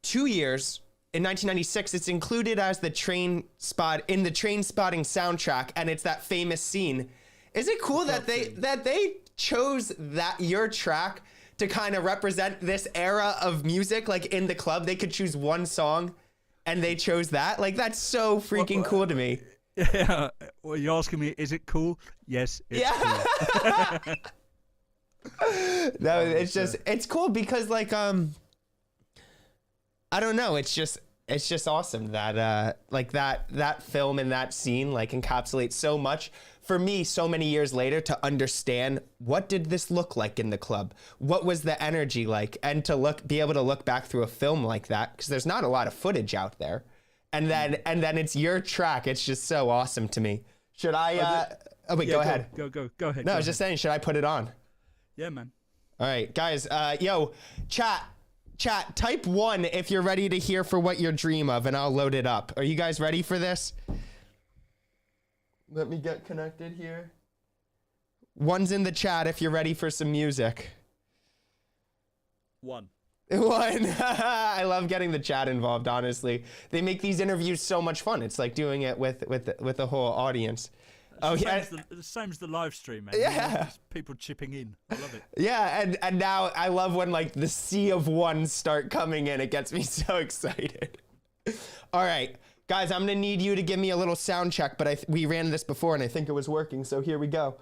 2 years, in 1996, it's included as the train spot in the Train Spotting soundtrack, and it's that famous scene. Is it cool that they chose that your track to kind of represent this era of music? Like in the club, they could choose one song, and they chose that. Like that's so freaking cool to me. Yeah. Well, you're asking me, is it cool? Yes. It's cool. No, it's just it's cool because like I don't know, it's just awesome that like that film and that scene like encapsulates so much for me so many years later to understand what did this look like in the club, what was the energy like, and to be able to look back through a film like that because there's not a lot of footage out there, and then it's your track. It's just so awesome to me. Should I go ahead. Go ahead. No, I was just saying, should I put it on? Yeah, man. All right, guys. Yo, chat, type 1 if you're ready to hear For What You Dream Of, and I'll load it up. Are you guys ready for this? Let me get connected here. 1's in the chat if you're ready for some music. 1. 1. I love getting the chat involved, honestly. They make these interviews so much fun. It's like doing it with the whole audience. The same as the live stream, man. Yeah. Just people chipping in. I love it. Yeah, and now I love when like the sea of ones start coming in. It gets me so excited. All right, guys, I'm gonna need you to give me a little sound check, but we ran this before and I think it was working, so here we go.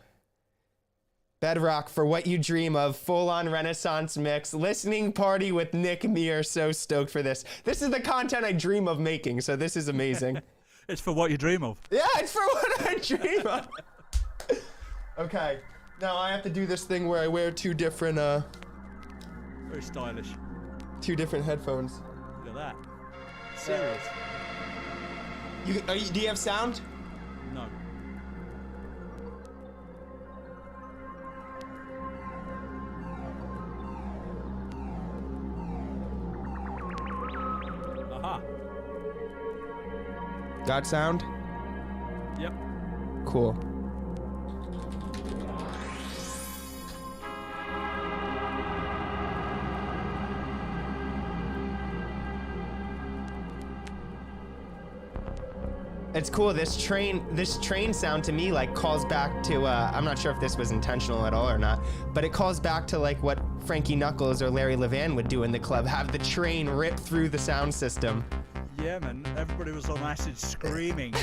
Bedrock, For What You Dream Of, full-on Renaissance mix, listening party with Nick Muir. So stoked for this. This is the content I dream of making, so this is amazing. It's for what you dream of. Yeah, it's for what I dream of. Okay, now I have to do this thing where I wear two different Very stylish. headphones. Look at that. Serious. Do you have sound? No. Aha. Got sound? Yep. Cool. It's cool. This train sound to me like calls back to I'm not sure if this was intentional at all or not, but it calls back to like what Frankie Knuckles or Larry Levan would do in the club, have the train rip through the sound system. Yeah, man. Everybody was on acid screaming.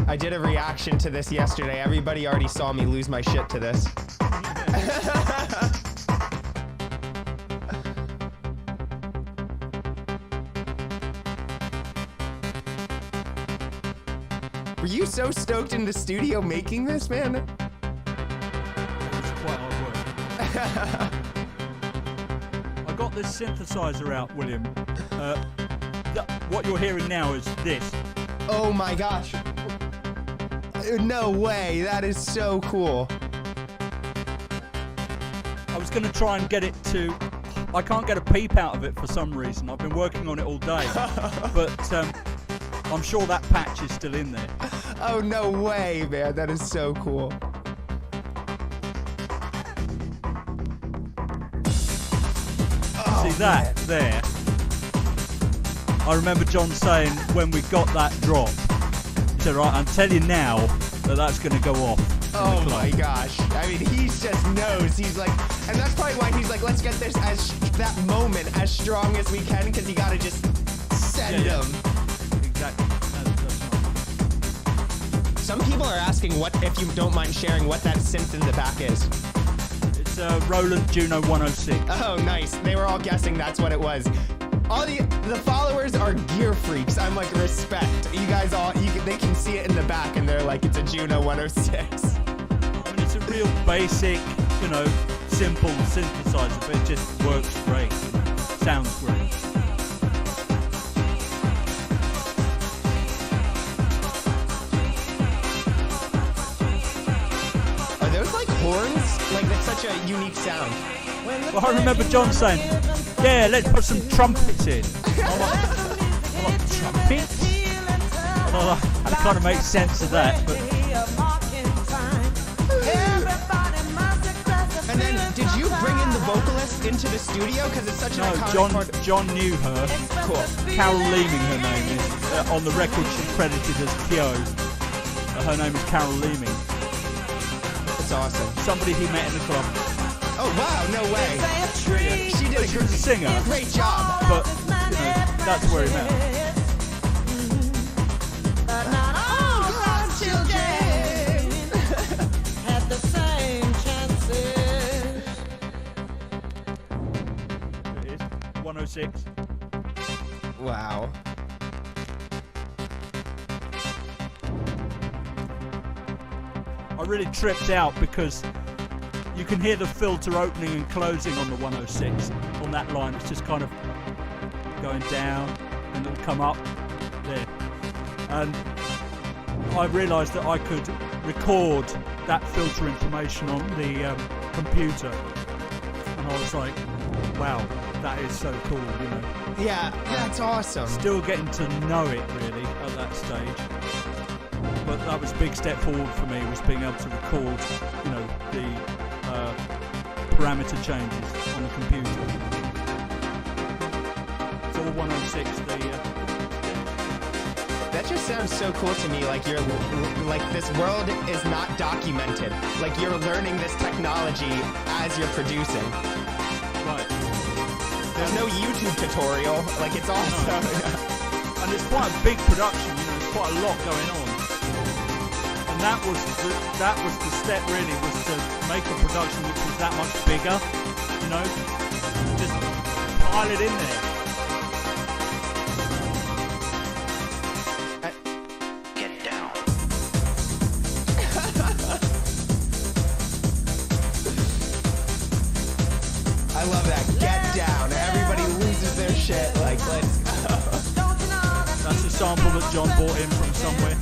I did a reaction to this yesterday. Everybody already saw me lose my shit to this. Were you so stoked in the studio making this, man? It's quite hard work. I got this synthesizer out, William. What you're hearing now is this. Oh my gosh. No way. That is so cool. I was going to try and get it to... I can't get a peep out of it for some reason. I've been working on it all day. But I'm sure that patch is still in there. Oh, no way, man. That is so cool. See that there? I remember John saying when we got that drop, he said, right, I'm telling you now that that's going to go off. Oh my gosh. I mean, he just knows. He's like, and that's probably why he's like, let's get this that moment as strong as we can, because you got to just send him. Exactly. That's right. Some people are asking, what, if you don't mind sharing, what that synth in the back is. It's a Roland Juno 106. Oh, nice. They were all guessing that's what it was. All the followers are gear freaks. I'm like, respect. You guys they can see it in the back, and they're like, it's a Juno 106. I mean, it's a real basic, simple synthesizer, but it just works great. Sounds great. Are those like horns? Like, that's such a unique sound. Well, I remember John saying, yeah, let's put some trumpets in. I like trumpets? And I kind of make sense of that, but... And then, did you bring in the vocalist into the studio? Because it's such an iconic part. John knew her. Cool. Carol Leeming, her name is. On the record, she's credited as Kyo. Her name is Carol Leeming. That's awesome. Somebody he met in the club. Oh, wow, no way. She did a She was a singer. Great job. But, that's where he met her. It is 106. Wow. I really tripped out because you can hear the filter opening and closing on the 106 on that line. It's just kind of going down and it'll come up there. And I realised that I could record that filter information on the computer. And I was like, wow, that is so cool, Yeah, that's awesome. Still getting to know it really at that stage. But that was a big step forward for me, was being able to record, the parameter changes on the computer. It's all 106. That just sounds so cool to me. Like, you're like, this world is not documented. Like, you're learning this technology as you're producing. Right. There's no YouTube tutorial. Like, it's all And it's quite a big production. There's quite a lot going on. And that was the step really, was to make a production which was that much bigger, just pile it in there. Get down. I love that. Get down. Everybody loses their shit. Like, let's go. That's a sample that John bought in from somewhere.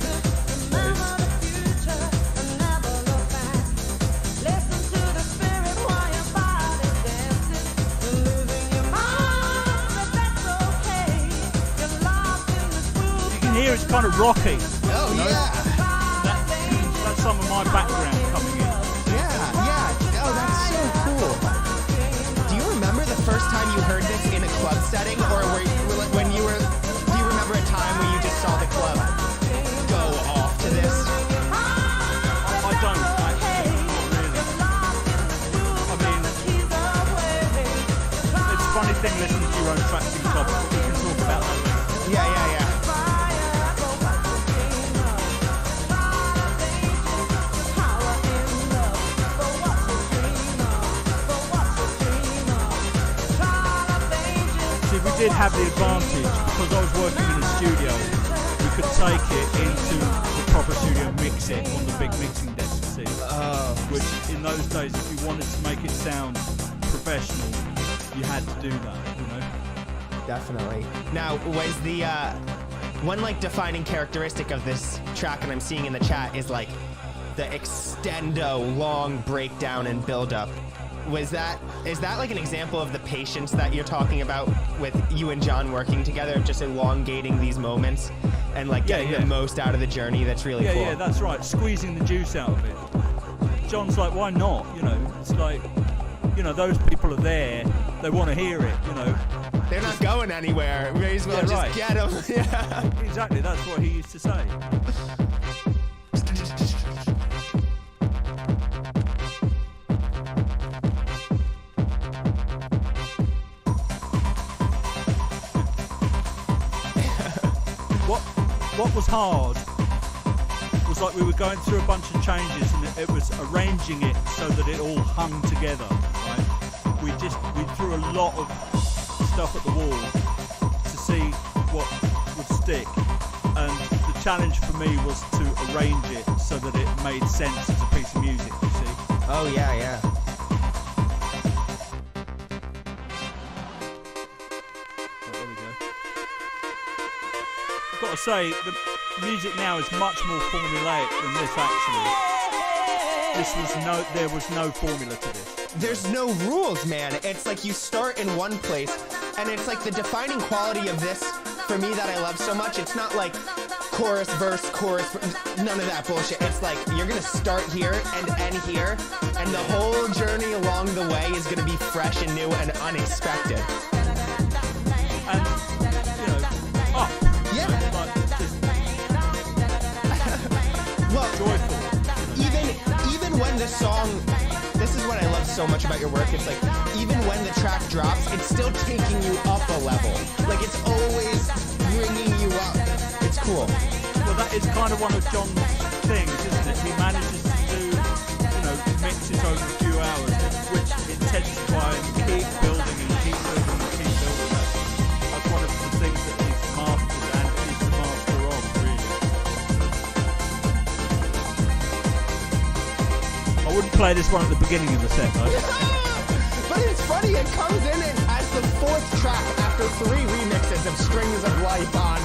Here it's kind of rocky. Oh, yeah. That's some of my background coming in. Yeah. Oh, that's so cool. Do you remember the first time you heard this in a club setting? Or do you remember a time when you just saw the club go off to this? I don't, actually. Not really. I mean, it's a funny thing listening to your own tracks in clubs, but we can talk about that later. Yeah. We did have the advantage, because I was working in a studio, we could take it into the proper studio and mix it on the big mixing desk, see? Which in those days, if you wanted to make it sound professional, you had to do that, Definitely. Now, was the one defining characteristic of this track, and I'm seeing in the chat, is like the extendo long breakdown and build up. Is that like an example of the patience that you're talking about with you and John working together, just elongating these moments and getting the most out of the journey? That's really cool. Yeah, that's right. Squeezing the juice out of it. John's like, why not? It's like, those people are there. They want to hear it. They're not going anywhere. We may as well just get them. Yeah. Exactly, that's what he used to say. What was hard was like we were going through a bunch of changes and it was arranging it so that it all hung together, right? We threw a lot of stuff at the wall to see what would stick, and the challenge for me was to arrange it so that it made sense as a piece of music, you see? Oh yeah. There we go. I've got to say, the music now is much more formulaic than this actually. There was no formula to this. There's no rules, man. It's like you start in one place, and it's like the defining quality of this, for me, that I love so much. It's not like chorus, verse, none of that bullshit. It's like you're gonna start here and end here, and the whole journey along the way is gonna be fresh and new and unexpected. And, up. Yeah. Like, just Well, joyful. Even when the song, this is what I love so much about your work. It's like, even when the track drops, it's still taking you up a level. Like, it's always bringing you up. It's cool. Well, that is kind of one of John's things, isn't it? He manages to do, mixes over a few hours, which intensify and keep building and keep building and keep building. That's one of the things that he's mastered and is the master of, really. I wouldn't play this one at the beginning of the set, though. But it's funny, it comes in as the fourth track after 3 remixes of Strings of Life on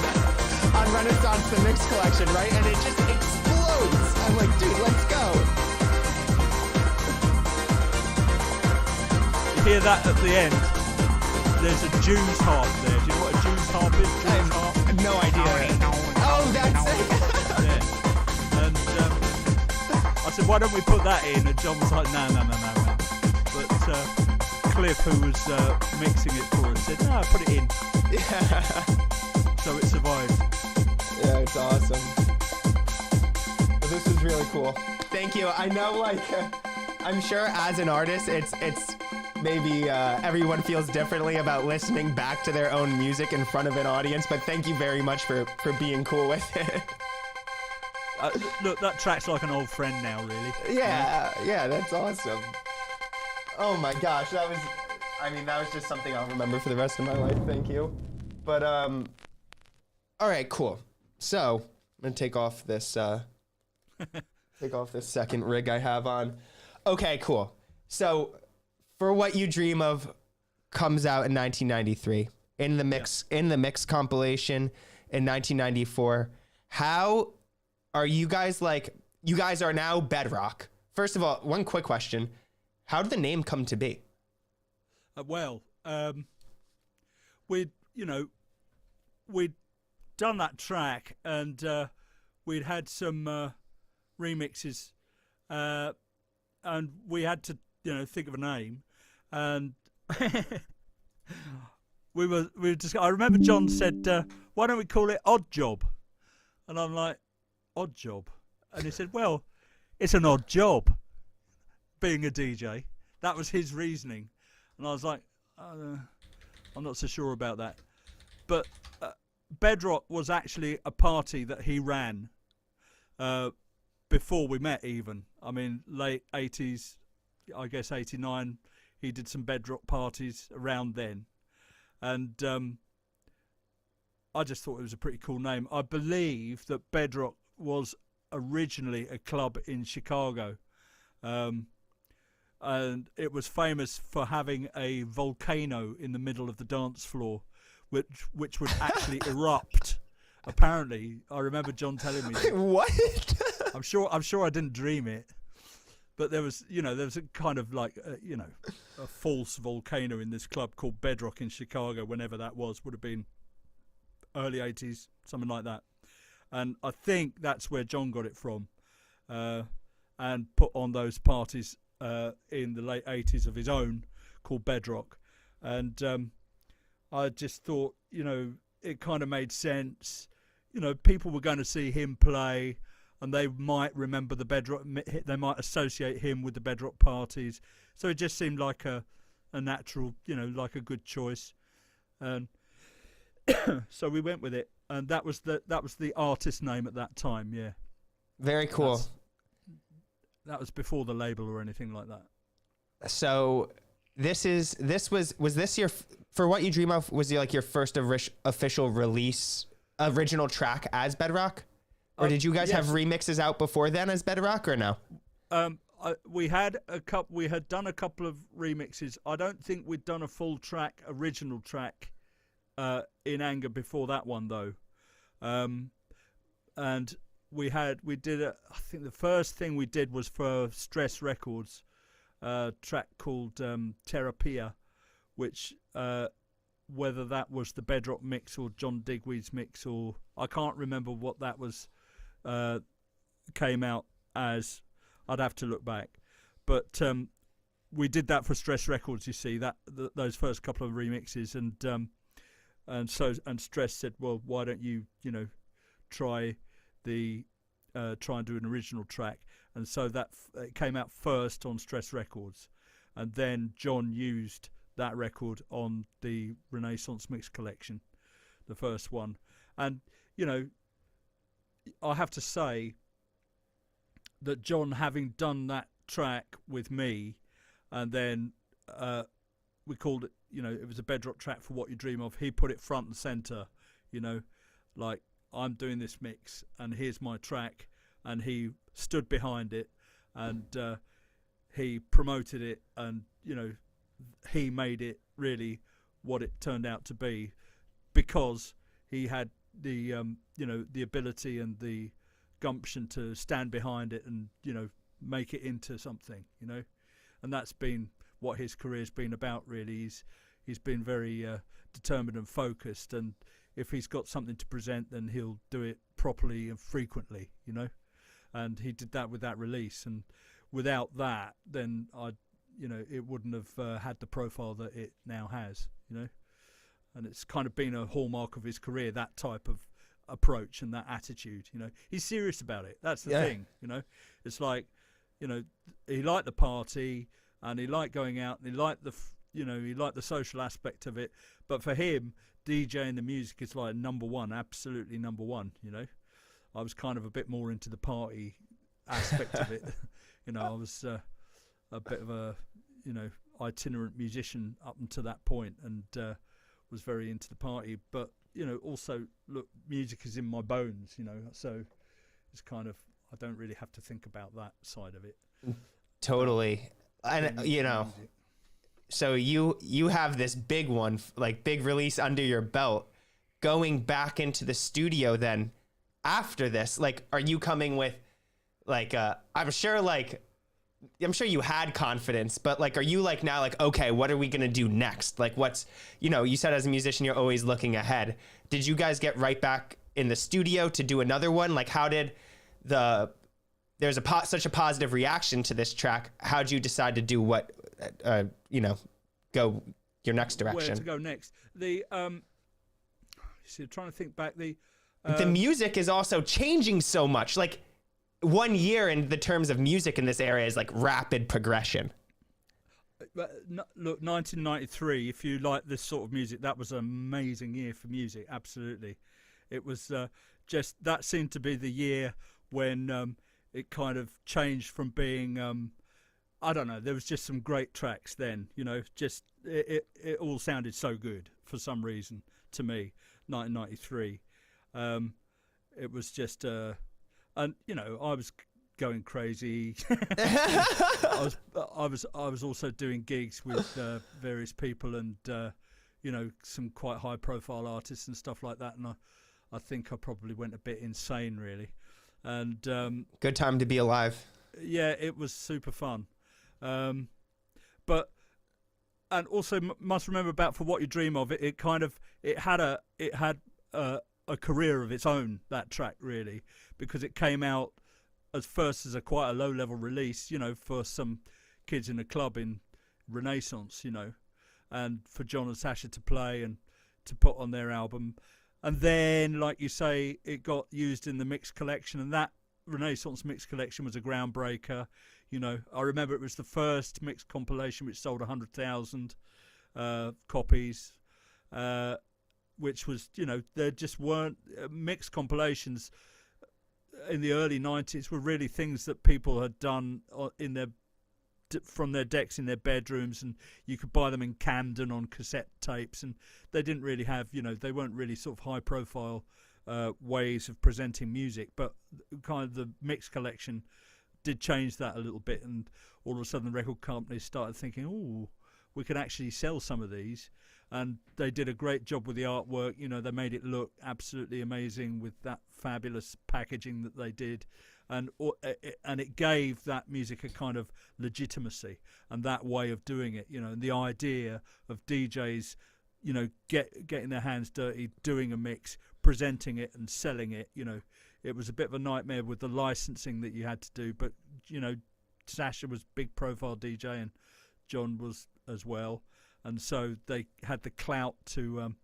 Renaissance The Mix Collection, right? And it just explodes. I'm like, dude, let's go. You hear that at the end? There's a Jew's harp there. Do you know what a Jew's harp is? Jew's harp? No idea. Oh, that's it. Yeah. And I said, why don't we put that in? And John was like, no. But Cliff, who was mixing it for us, said, no, put it in. Yeah. So it survived. Yeah, it's awesome. Well, this is really cool. Thank you. I know, I'm sure as an artist, it's maybe everyone feels differently about listening back to their own music in front of an audience, but thank you very much for being cool with it. Look, that track's like an old friend now, really. Yeah, that's awesome. Oh my gosh, that was just something I'll remember for the rest of my life. Thank you. But all right, cool. So I'm gonna take off this second rig I have on. Okay, cool. So For What You Dream Of comes out in 1993 in the mix compilation in 1994. How are you guys you guys are now Bedrock. First of all, one quick question. How did the name come to be? We'd done that track and we'd had some remixes and we had to, think of a name. And we were just. I remember John said, "Why don't we call it Odd Job?" And I'm like, "Odd Job," and he said, "Well, it's an odd job being a DJ." That was his reasoning, and I was like, "I'm not so sure about that." But Bedrock was actually a party that he ran before we met. Even late '80s, I guess '89. He did some Bedrock parties around then. And I just thought it was a pretty cool name. I believe that Bedrock was originally a club in Chicago. And it was famous for having a volcano in the middle of the dance floor, which would actually erupt. Apparently, I remember John telling me. What? I'm sure I didn't dream it. But there was a kind of a false volcano in this club called Bedrock in Chicago, whenever that was, would have been early 80s, something like that. And I think that's where John got it from and put on those parties in the late 80s of his own called Bedrock. And I just thought, it kind of made sense. People were going to see him play, and they might remember the Bedrock. They might associate him with the Bedrock parties. So it just seemed like a natural, like a good choice. And so we went with it, and that was the artist name at that time. Yeah, Very cool. That was before the label or anything like that. So was this your For What You Dream Of? Was it like your first official release, original track as Bedrock, or did you guys have remixes out before then as Bedrock, or no? We had done a couple of remixes. I don't think we'd done a full track, original track, in Anger before that one though. And I think the first thing we did was for Stress Records, a track called Terapia, which whether that was the Bedrock mix or John Digweed's mix, or I can't remember what that was, came out as. I'd have to look back, but we did that for Stress Records. You see those first couple of remixes, and Stress said, "Well, why don't you, try and do an original track?" And so that it came out first on Stress Records, and then John used that record on the Renaissance Mix Collection, the first one. And I have to say that John, having done that track with me, and then we called it, it was a Bedrock track for What You Dream Of. He put it front and center, like, I'm doing this mix and here's my track, and he stood behind it, and he promoted it, and he made it really what it turned out to be, because he had the the ability and the gumption to stand behind it and make it into something, and that's been what his career's been about, really. He's been very determined and focused, and if he's got something to present, then he'll do it properly and frequently, and he did that with that release. And without that, then it wouldn't have had the profile that it now has, and it's kind of been a hallmark of his career, that type of approach and that attitude. He's serious about it. That's the thing. It's like, he liked the party, and he liked going out, and he liked the social aspect of it. But for him, DJing the music is like number one, absolutely number one. I was kind of a bit more into the party aspect of it. I was a bit of a itinerant musician up until that point, and was very into the party. But also, look, music is in my bones, so it's kind of, I don't really have to think about that side of it. Totally. And so you have this big one, like big release under your belt, going back into the studio then after this. Like, are you coming with like I'm sure you had confidence, but like, are you like now like, okay, what are we going to do next? Like, what's, you said as a musician, you're always looking ahead. Did you guys get right back in the studio to do another one? Like, how did there's such a positive reaction to this track. How'd you decide to do what, go your next direction? Where to go next? Trying to think back, the music is also changing so much. Like, 1 year in the terms of music in this area is like rapid progression. But look, 1993, if you like this sort of music, that was an amazing year for music. Absolutely. It was just, that seemed to be the year when it kind of changed from being, I don't know, there was just some great tracks then, just it all sounded so good for some reason to me, 1993. It was just, and I was going crazy. I was also doing gigs with various people, and some quite high profile artists and stuff like that, and I think I probably went a bit insane, really. And good time to be alive. Yeah, it was super fun. But and also must remember about For What You Dream Of, it had a career of its own, that track, really, because it came out as a quite a low level release, for some kids in a club in Renaissance, and for John and Sasha to play, and to put on their album. And then, like you say, it got used in the mix collection, and that Renaissance mix collection was a groundbreaker. You know, I remember it was the first mix compilation which sold 100,000 copies, which was, you know, there just weren't mix compilations in the early 90s were really things that people had done in their from their decks in their bedrooms, and you could buy them in Camden on cassette tapes, and they didn't really have, you know, they weren't really sort of high profile ways of presenting music, but kind of the mix collection did change that a little bit, and all of a sudden the record companies started thinking, oh, we can actually sell some of these, and they did a great job with the artwork. You know, they made it look absolutely amazing with that fabulous packaging that they did, and it gave that music a kind of legitimacy and that way of doing it, you know, and the idea of DJs, you know, getting their hands dirty, doing a mix, presenting it and selling it. You know, it was a bit of a nightmare with the licensing that you had to do, but, you know, Sasha was big profile DJ and John was as well, and so they had the clout to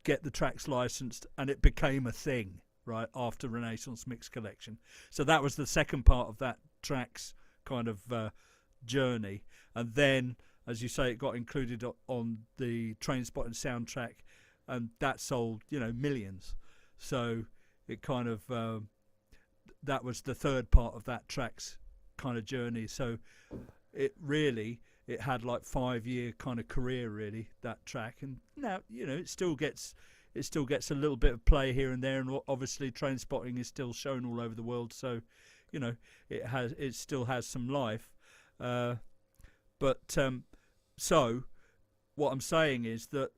get the tracks licensed, and it became a thing right after Renaissance Mix Collection. So that was the second part of that track's kind of journey, and then, as you say, it got included on the Trainspotting soundtrack, and that sold, you know, millions. So it kind of that was the third part of that track's kind of journey. So it had like 5-year kind of career, really, that track. And now, you know, it still gets a little bit of play here and there, and obviously Trainspotting is still shown all over the world, so, you know, it still has some life. So what I'm saying is that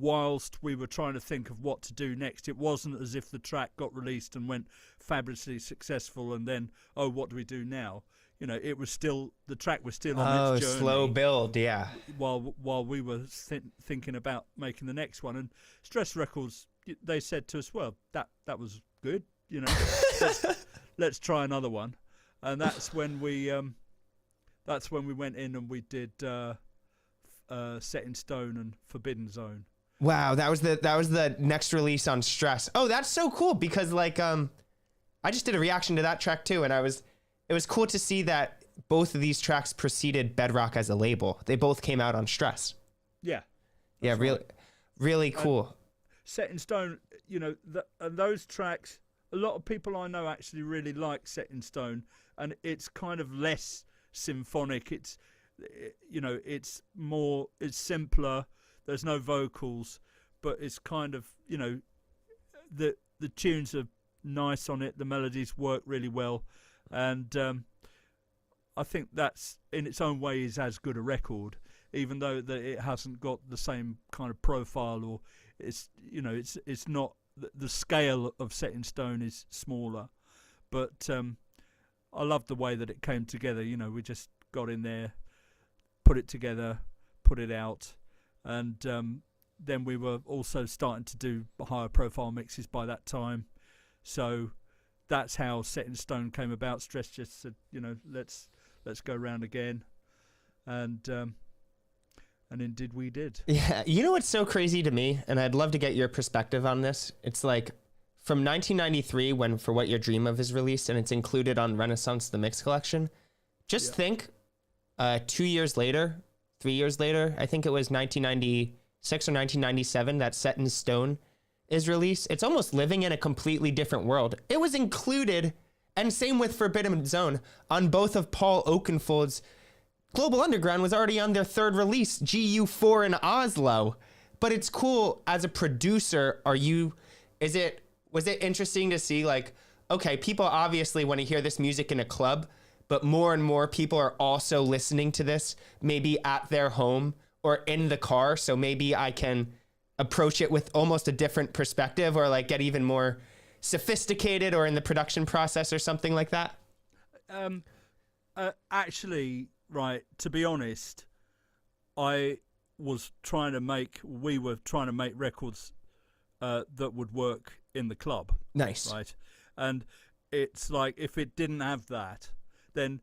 whilst we were trying to think of what to do next, it wasn't as if the track got released and went fabulously successful and then, oh, what do we do now? You know, it was still, the track was still on its journey. Slow build, yeah. While we were thinking about making the next one, and Stress Records, they said to us, well, that was good, you know, let's try another one, and that's when we went in and we did Set in Stone and Forbidden Zone. Wow, that was the next release on Stress. Oh, that's so cool, because like I just did a reaction to that track too, and it was cool to see that both of these tracks preceded Bedrock as a label. They both came out on Stress. Yeah. Yeah, really, right. really cool. Set in Stone, you know, and those tracks, a lot of people I know actually really like Set in Stone, and it's kind of less symphonic. It's, you know, it's simpler. There's no vocals, but it's kind of, you know, the tunes are nice on it. The melodies work really well. And I think that's in its own way is as good a record, even though that it hasn't got the same kind of profile, or it's, you know, it's not, the scale of Set in Stone is smaller, but I love the way that it came together. You know, we just got in there, put it together, put it out, and then we were also starting to do higher profile mixes by that time, so that's how Set in Stone came about. Stress just said, you know, let's go round again, and indeed we did. Yeah, you know what's so crazy to me, and I'd love to get your perspective on this. It's like from 1993, when For What You Dream Of is released, and it's included on Renaissance the Mix Collection. Just think, 2 years later, 3 years later, I think it was 1996 or 1997, that Set in Stone is released. It's almost living in a completely different world. It was included, and same with Forbidden Zone, on both of Paul Oakenfold's. Global Underground was already on their third release, GU4 in Oslo. But it's cool as a producer. Was it interesting to see, like, okay, people obviously want to hear this music in a club, but more and more people are also listening to this maybe at their home or in the car. So maybe I can approach it with almost a different perspective, or like get even more sophisticated, or in the production process or something like that? Actually, right, to be honest, we were trying to make records that would work in the club. Nice. Right. And it's like, if it didn't have that, then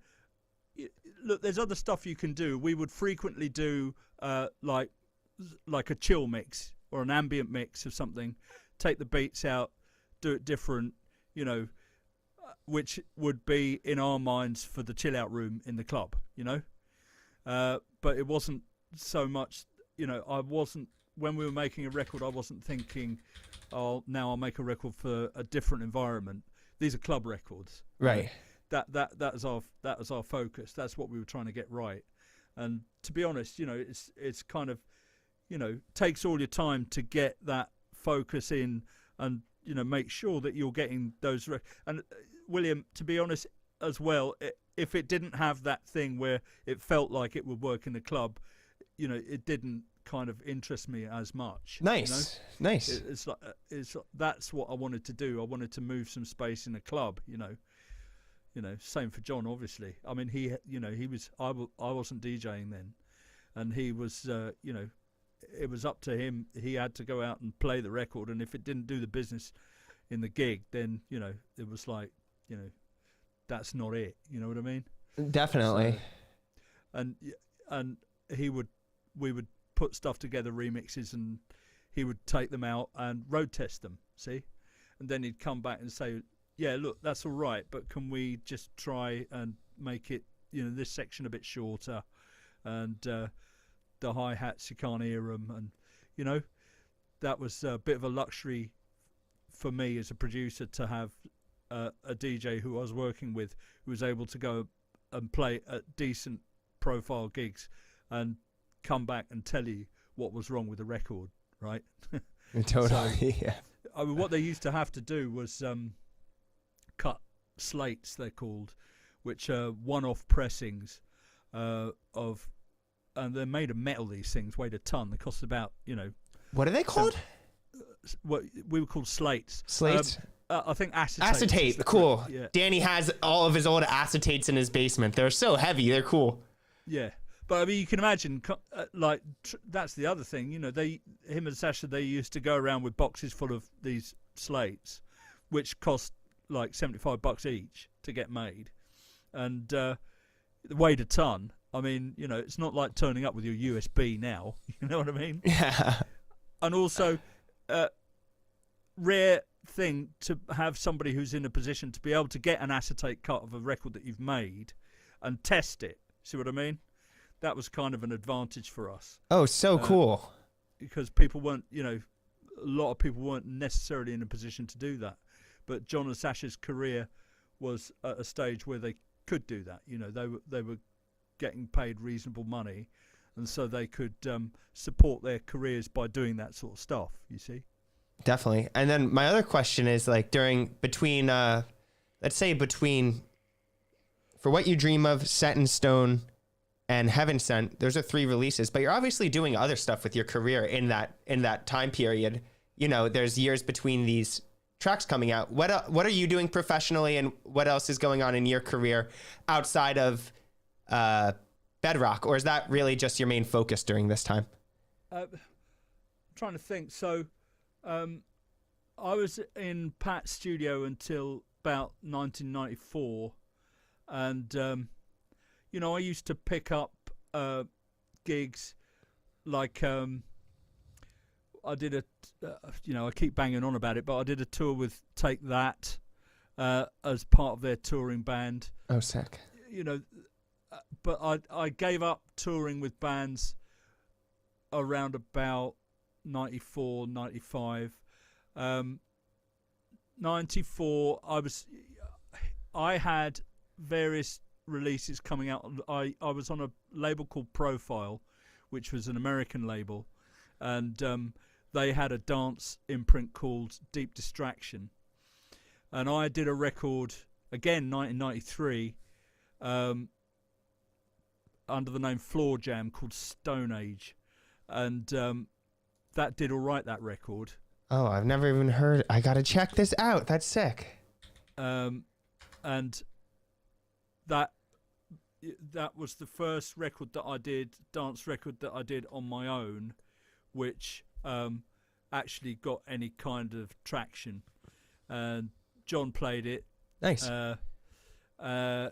look, there's other stuff you can do. We would frequently do like a chill mix, or an ambient mix of something, take the beats out, do it different, you know, which would be in our minds for the chill out room in the club, you know. But it wasn't so much, you know, when we were making a record, I wasn't thinking, oh, now I'll make a record for a different environment. These are club records. Right. That was our focus. That's what we were trying to get right. And to be honest, you know, it's kind of, you know, takes all your time to get that focus in and, you know, make sure that you're getting those. And William, to be honest as well, if it didn't have that thing where it felt like it would work in the club, you know, it didn't kind of interest me as much. Nice, you know? nice. It's like that's what I wanted to do. I wanted to move some space in the club, you know. You know, same for John, obviously. I mean, he was. I wasn't DJing then, and he was. You know, it was up to him. He had to go out and play the record, and if it didn't do the business in the gig, then, you know, it was like, you know, that's not it. You know what I mean? Definitely. So, and we would put stuff together, remixes, and he would take them out and road test them. See, and then he'd come back and say, yeah, look, that's all right, but can we just try and make it, you know, this section a bit shorter, and the hi-hats, you can't hear them, and, you know, that was a bit of a luxury for me as a producer to have a DJ who I was working with who was able to go and play at decent profile gigs and come back and tell you what was wrong with the record, right? Totally, So, yeah. I mean, what they used to have to do was cut slates, they're called, which are one-off pressings of, and they're made of metal. These things weighed a ton. They cost about, you know, What are they called? what we were called slates. Slates? I think acetate. Acetate, cool. Yeah. Danny has all of his old acetates in his basement. They're so heavy. They're cool. Yeah, but I mean, you can imagine, that's the other thing. You know, him and Sasha, they used to go around with boxes full of these slates, which cost like $75 each to get made, and weighed a ton. I mean, you know, it's not like turning up with your USB now. You know what I mean? Yeah. And also, rare thing to have somebody who's in a position to be able to get an acetate cut of a record that you've made and test it. See what I mean? That was kind of an advantage for us. Oh, so cool. Because people weren't, you know, a lot of people weren't necessarily in a position to do that. But John and Sasha's career was at a stage where they could do that. You know, they were getting paid reasonable money, and so they could support their careers by doing that sort of stuff, you see? Definitely. And then my other question is, like, between For What You Dream Of, Set in Stone, and Heaven Sent, those are 3 releases, but you're obviously doing other stuff with your career in that time period. You know, there's years between these tracks coming out. What are you doing professionally, and what else is going on in your career outside of Bedrock, or is that really just your main focus during this time? I'm trying to think. So I was in Pat's studio until about 1994, and you know, I used to pick up gigs like I did you know, I keep banging on about it, but I did a tour with Take That as part of their touring band. Oh, sick. You know, but I gave up touring with bands around about 94, 95. 94, I had various releases coming out. I was on a label called Profile, which was an American label, and they had a dance imprint called Deep Distraction, and I did a record again 1993 under the name Floor Jam called Stone Age, and that did all right, that record. Oh, I've never even heard. I gotta check this out. That's sick. And that was the first record that I did, dance record that I did on my own, which actually got any kind of traction. And John played it. Nice. And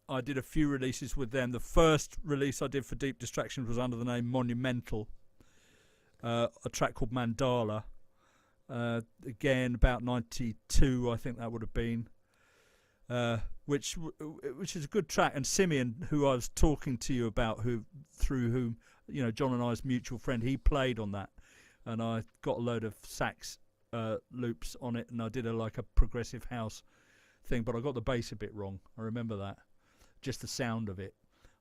I did a few releases with them. The first release I did for Deep Distraction was under the name Monumental. a track called Mandala. Again, about 92, I think that would have been. Which is a good track. And Simeon, who I was talking to you about, through whom John and I's mutual friend, he played on that, and I got a load of sax loops on it, and I did a progressive house thing, but I got the bass a bit wrong. I remember that, just the sound of it.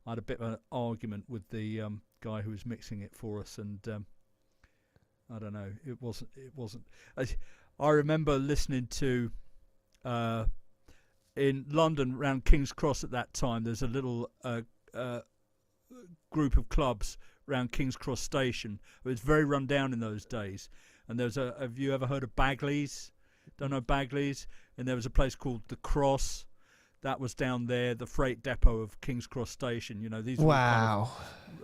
I had a bit of an argument with the guy who was mixing it for us, and I don't know. It wasn't. I remember listening to. In London, around King's Cross at that time, there's a little group of clubs around King's Cross Station. It was very run down in those days. And have you ever heard of Bagley's? Don't know Bagley's? And there was a place called The Cross. That was down there, the freight depot of King's Cross Station. These were kind of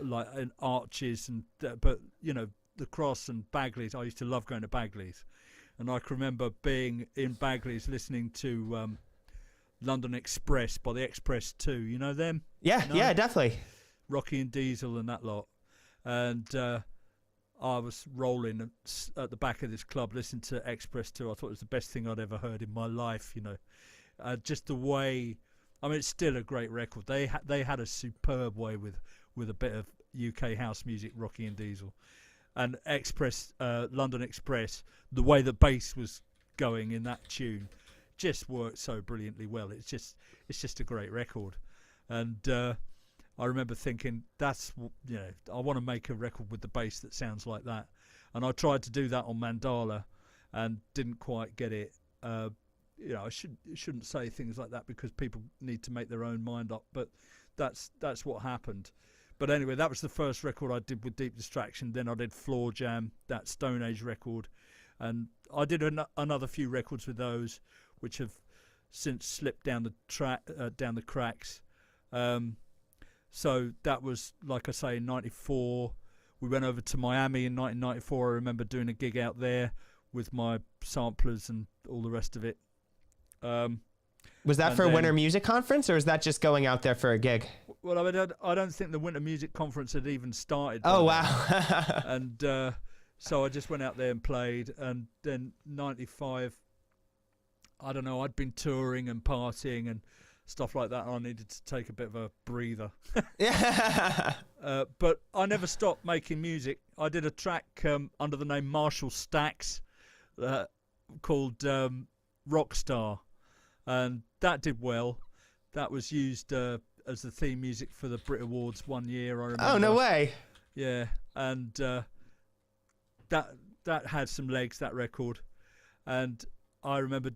like in arches, but The Cross and Bagley's. I used to love going to Bagley's. And I can remember being in Bagley's listening to London Express by the Express 2, you know them? Yeah, yeah, definitely. Rocky and Diesel and that lot. And I was rolling at the back of this club listening to Express 2. I thought it was the best thing I'd ever heard in my life, just the way, it's still a great record. They had a superb way with a bit of UK house music, Rocky and Diesel. And London Express, the way the bass was going in that tune, just worked so brilliantly well. It's just a great record, and I remember thinking I want to make a record with the bass that sounds like that, and I tried to do that on Mandala, and didn't quite get it. I shouldn't say things like that because people need to make their own mind up, but that's what happened. But anyway, that was the first record I did with Deep Distraction. Then I did Floor Jam, that Stone Age record, and I did another few records with those, which have since slipped down the cracks. So that was, like I say, in '94. We went over to Miami in 1994. I remember doing a gig out there with my samplers and all the rest of it. Was that for a Winter Music Conference, or is that just going out there for a gig? Well, I don't think the Winter Music Conference had even started. Oh, wow. And so I just went out there and played. And then 95, I don't know, I'd been touring and partying and stuff like that. And I needed to take a bit of a breather. Yeah. But I never stopped making music. I did a track under the name Marshall Stacks called Rockstar. And that did well. That was used as the theme music for the Brit Awards one year, I remember. Oh, no way. Yeah, and that had some legs, that record. And I remember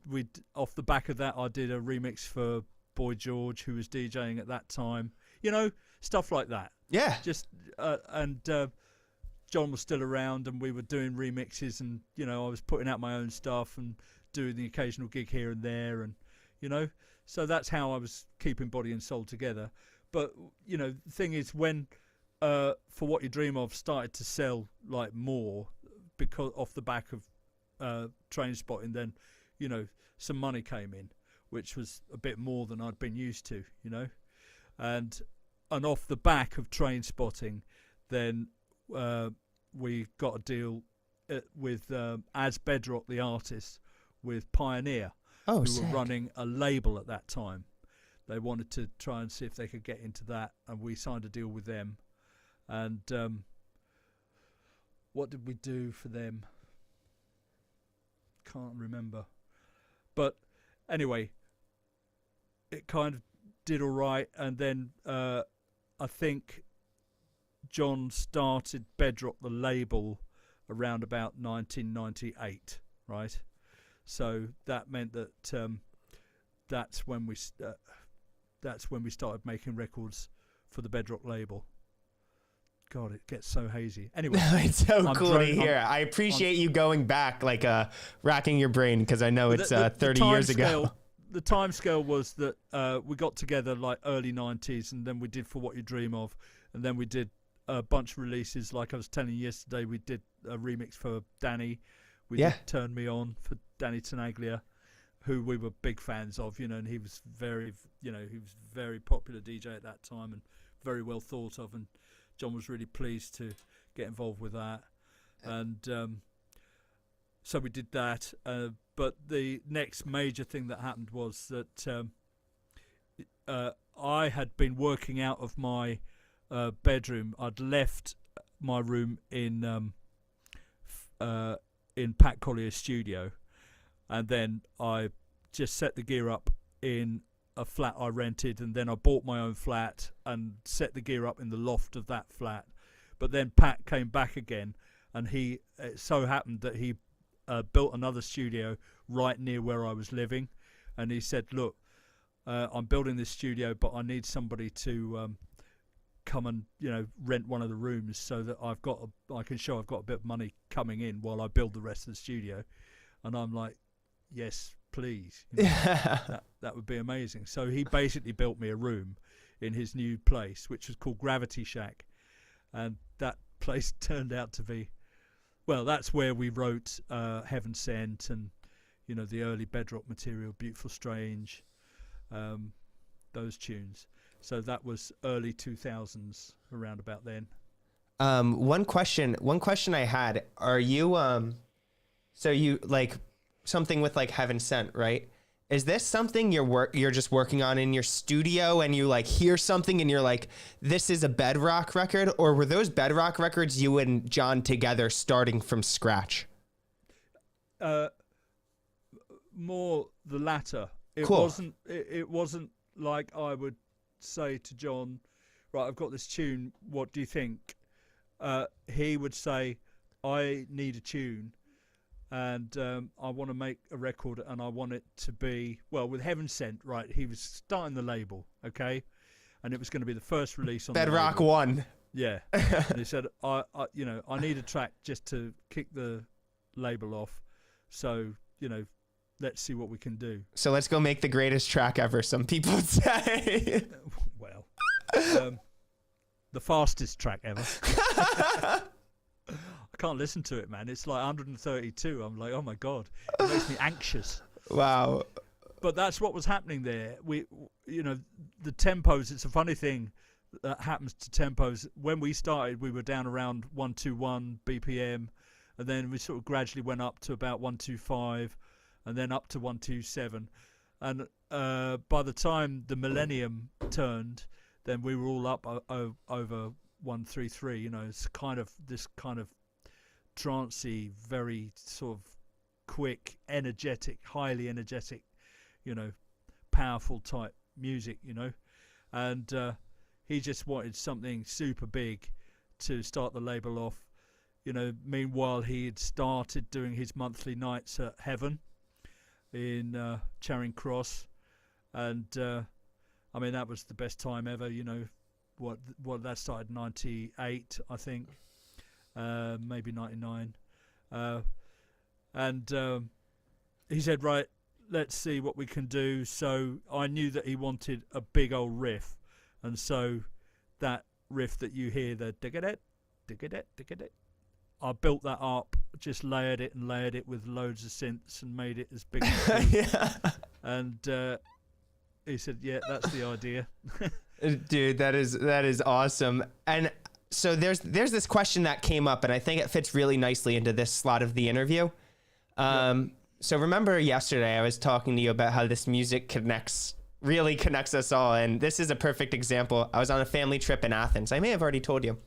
off the back of that, I did a remix for Boy George, who was DJing at that time. Stuff like that. Yeah. Just and John was still around, and we were doing remixes, and I was putting out my own stuff and doing the occasional gig here and there, and so that's how I was keeping Body and Soul together. But the thing is, when For What You Dream Of started to sell like more, because off the back of Train Spotting, then some money came in, which was a bit more than I'd been used to, and off the back of Train Spotting, then we got a deal with as Bedrock, the artist, with Pioneer. Who sick. Were running a label at that time. They wanted to try and see if they could get into that, and we signed a deal with them. And what did we do for them? Can't remember. But anyway, it kind of did all right, and then I think John started Bedrock, the label, around about 1998, right? So that meant that that's when we started making records for the Bedrock label. God, it gets so hazy. Anyway, it's so cool to hear. I appreciate you going back, racking your brain, because I know it's 30 years ago. The time scale was that we got together like early 90s, and then we did For What You Dream Of, and then we did a bunch of releases. Like I was telling you yesterday, we did a remix for Danny. We did Turn Me On for Danny Tenaglia, who we were big fans of, and he was very popular DJ at that time and very well thought of, and John was really pleased to get involved with that. And so we did that. But the next major thing that happened was that I had been working out of my bedroom. I'd left my room in Pat Collier's studio, and then I just set the gear up in a flat I rented, and then I bought my own flat and set the gear up in the loft of that flat. But then Pat came back again, and it so happened that he built another studio right near where I was living, and he said, look, I'm building this studio, but I need somebody to come and rent one of the rooms so that I can show I've got a bit of money coming in while I build the rest of the studio. And I'm like, yes, please. That would be amazing. So he basically built me a room in his new place, which was called Gravity Shack, and that place turned out to be, well, that's where we wrote Heaven Sent and the early Bedrock material, Beautiful Strange, those tunes. So that was early 2000s, around about then. One question I had: are you so you like something with like Heaven Sent, right? Is this something you're just working on in your studio, and you like hear something and you're like, this is a Bedrock record? Or were those Bedrock records you and John together starting from scratch? More the latter. It cool. It wasn't like I would say to John, right, I've got this tune, what do you think? He would say, I need a tune, and I want to make a record, and I want it to be, well, with Heaven Sent, right, he was starting the label, okay, and it was going to be the first release on Bedrock the label. 1. Yeah. And he said, I need a track just to kick the label off, so let's see what we can do. So let's go make the greatest track ever, some people would say. Well, the fastest track ever. I can't listen to it, man. It's like 132. I'm like, oh my God. It makes me anxious. Wow. But that's what was happening there. The tempos, it's a funny thing that happens to tempos. When we started, we were down around 121 BPM, and then we sort of gradually went up to about 125, and then up to 127. And by the time the millennium turned, then we were all up over 133. It's this kind of trancey, very sort of quick, energetic, highly energetic, powerful type music, and he just wanted something super big to start the label off. Meanwhile, he had started doing his monthly nights at Heaven in Charing Cross, and that was the best time ever. What that started in 98, I think, maybe 99, and he said, right, let's see what we can do. So I knew that he wanted a big old riff, and so that riff that you hear, the dig-a-det, dig-a-det, dig-a-det, I built that up, just layered it with loads of synths and made it as big as Yeah. And he said, yeah, that's the idea. Dude, that is awesome. And so there's this question that came up, and I think it fits really nicely into this slot of the interview. So remember yesterday I was talking to you about how this music really connects us all, and this is a perfect example. I was on a family trip in Athens. I may have already told you.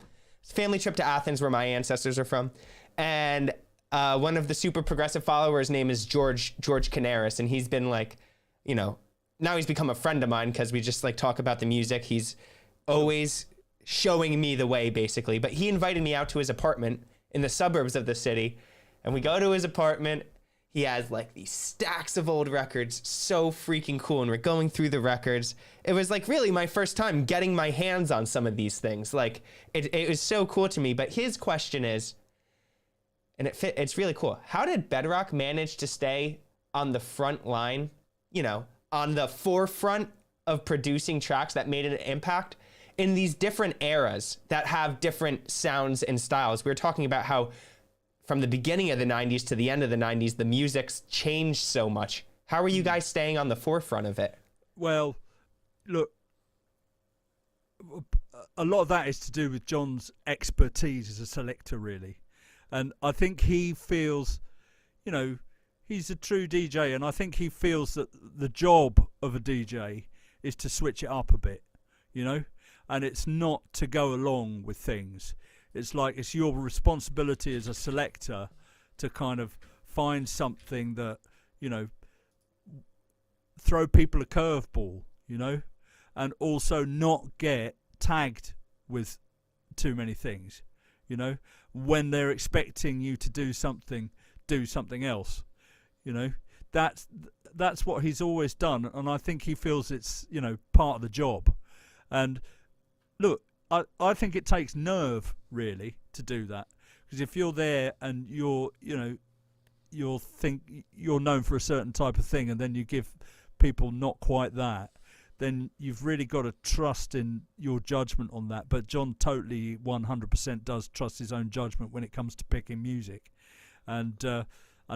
It's a family trip to Athens where my ancestors are from, and one of the Super Progressive followers' name is George Canaris, and he's been like, now he's become a friend of mine because we just like talk about the music. He's always showing me the way, basically. But he invited me out to his apartment in the suburbs of the city, and we go to his apartment. He has like these stacks of old records, so freaking cool. And we're going through the records. It was like really my first time getting my hands on some of these things. Like it was so cool to me. But his question is, and it's really cool. How did Bedrock manage to stay on the front line, on the forefront of producing tracks that made an impact in these different eras that have different sounds and styles? We were talking about how from the beginning of the 90s to the end of the 90s, the music's changed so much. How are you guys staying on the forefront of it? Well, look, a lot of that is to do with John's expertise as a selector, really. And I think he feels, you know, he's a true DJ, and I think he feels that the job of a DJ is to switch it up a bit, you know, and it's not to go along with things. It's like it's your responsibility as a selector to kind of find something that, you know, throw people a curveball, you know, and also not get tagged with too many things, you know, when they're expecting you to do something else, you know. That's what he's always done, and I think he feels it's, you know, part of the job. And look, I think it takes nerve really to do that, because if you're there and you're known for a certain type of thing, and then you give people not quite that, then you've really got to trust in your judgment on that. But John totally 100% does trust his own judgment when it comes to picking music, and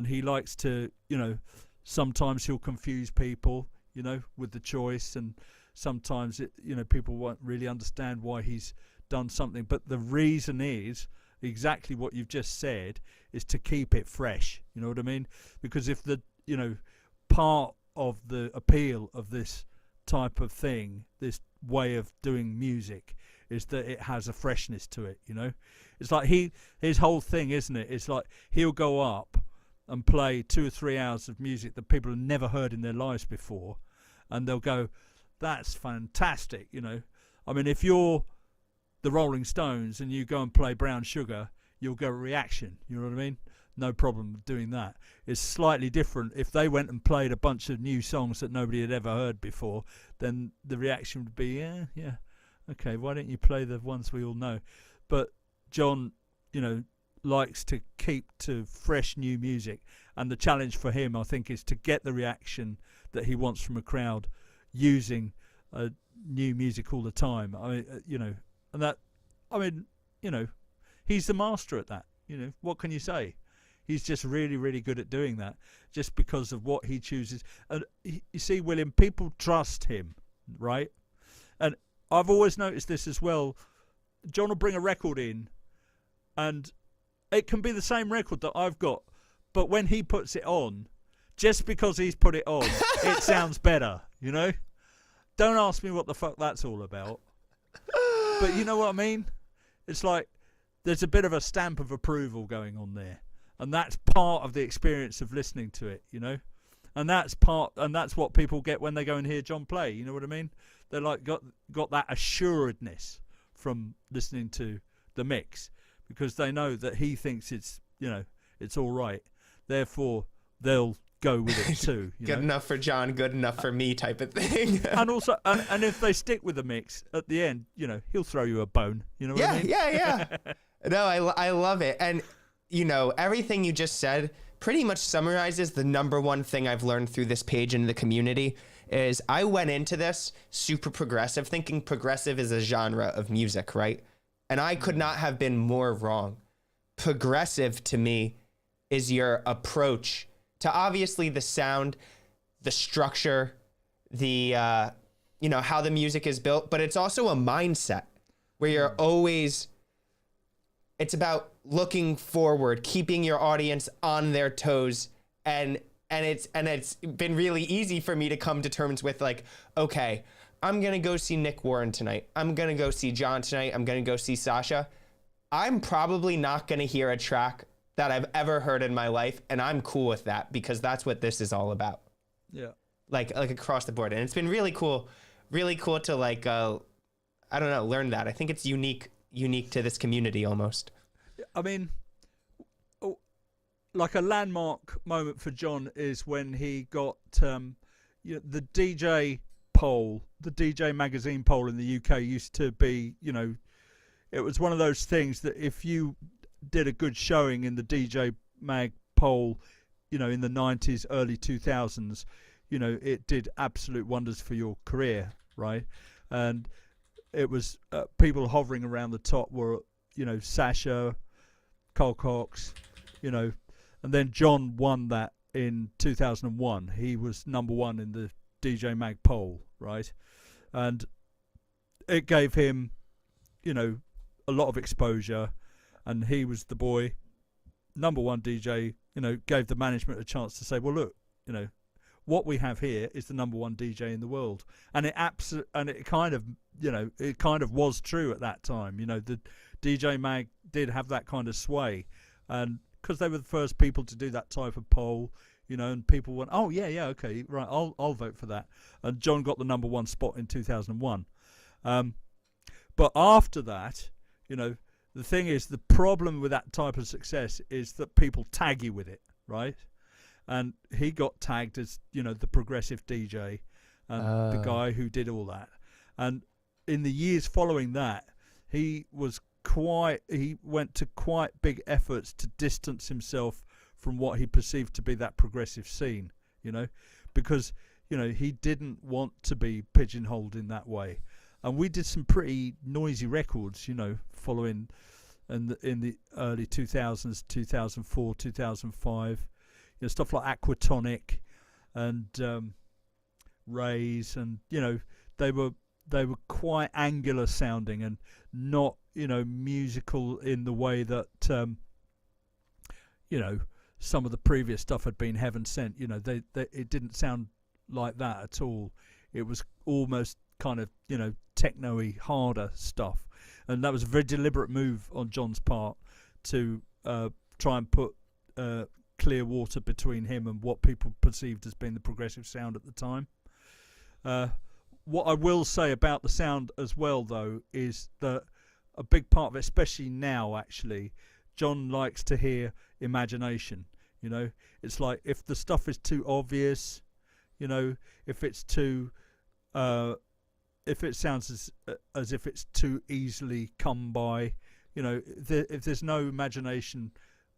he likes to, you know, sometimes he'll confuse people, you know, with the choice, and sometimes it, you know, people won't really understand why he's done something. But the reason is exactly what you've just said, is to keep it fresh. You know what I mean? Because if the, you know, part of the appeal of this type of thing, this way of doing music, is that it has a freshness to it, you know. It's like his whole thing, isn't it? It's like he'll go up and play 2 or 3 hours of music that people have never heard in their lives before, and they'll go, that's fantastic, you know. I mean, if you're the Rolling Stones and you go and play Brown Sugar, you'll get a reaction, you know what I mean? No problem doing that. It's slightly different if they went and played a bunch of new songs that nobody had ever heard before, then the reaction would be, yeah, okay, why don't you play the ones we all know? But John, you know, likes to keep to fresh new music, and the challenge for him, I think, is to get the reaction that he wants from a crowd using new music all the time. I mean, you know, and that, I mean, you know, he's the master at that. You know, what can you say? He's just really, really good at doing that, just because of what he chooses. And you see, William, people trust him, right? And I've always noticed this as well. John will bring a record in, and it can be the same record that I've got, but when he puts it on, just because he's put it on, it sounds better, you know? Don't ask me what the fuck that's all about. But you know what I mean? It's like there's a bit of a stamp of approval going on there. And that's part of the experience of listening to it, you know? And that's what people get when they go and hear John play, you know what I mean? They're like got that assuredness from listening to the mix, because they know that he thinks it's, you know, it's all right. Therefore, they'll go with it too. You Good know? enough for John, good enough for me type of thing. And also, and if they stick with the mix at the end, you know, he'll throw you a bone. You know what I mean? Yeah. No, I love it. And, you know, everything you just said pretty much summarizes the number one thing I've learned through this page in the community. Is I went into this super progressive, thinking progressive is a genre of music, right? And I could not have been more wrong. Progressive to me is your approach to obviously the sound, the structure, the, you know, how the music is built, but it's also a mindset where you're always, it's about looking forward, keeping your audience on their toes, and it's been really easy for me to come to terms with, like, okay, I'm going to go see Nick Warren tonight. I'm going to go see John tonight. I'm going to go see Sasha. I'm probably not going to hear a track that I've ever heard in my life, and I'm cool with that, because that's what this is all about. Yeah. Like across the board. And it's been really cool to, like, I don't know, learn that. I think it's unique to this community almost. I mean, like a landmark moment for John is when he got you know, the DJ poll, the DJ magazine poll in the UK used to be, you know, it was one of those things that if you did a good showing in the DJ mag poll, you know, in the 90s, early 2000s, you know, it did absolute wonders for your career, right? And it was people hovering around the top were, you know, Sasha, Cole Cox, you know, and then John won that in 2001. He was number one in the DJ Mag poll, right? And it gave him, you know, a lot of exposure, and he was the boy, number one DJ, gave the management a chance to say, well, look, what we have here is the number one DJ in the world, and it kind of was true at that time. The DJ Mag did have that kind of sway, and because they were the first people to do that type of poll, and people went, oh yeah, okay, right, I'll vote for that, and John got the number one spot in 2001. But after that, the thing is, the problem with that type of success is that people tag you with it, right? And he got tagged as, the progressive DJ, and the guy who did all that. And in the years following that, he went to quite big efforts to distance himself from what he perceived to be that progressive scene, because, he didn't want to be pigeonholed in that way. And we did some pretty noisy records, following in the early 2000s, 2004, 2005. Stuff like Aquatonic and Rays, and they were quite angular sounding and not musical in the way that some of the previous stuff had been heaven sent. It didn't sound like that at all. It was almost kind of techno-y, harder stuff, and that was a very deliberate move on John's part to try and put clear water between him and what people perceived as being the progressive sound at the time. What I will say about the sound as well, though, is that a big part of it, especially now, actually, John likes to hear imagination. It's like if the stuff is too obvious, if it's too if it sounds as if it's too easily come by, if there's no imagination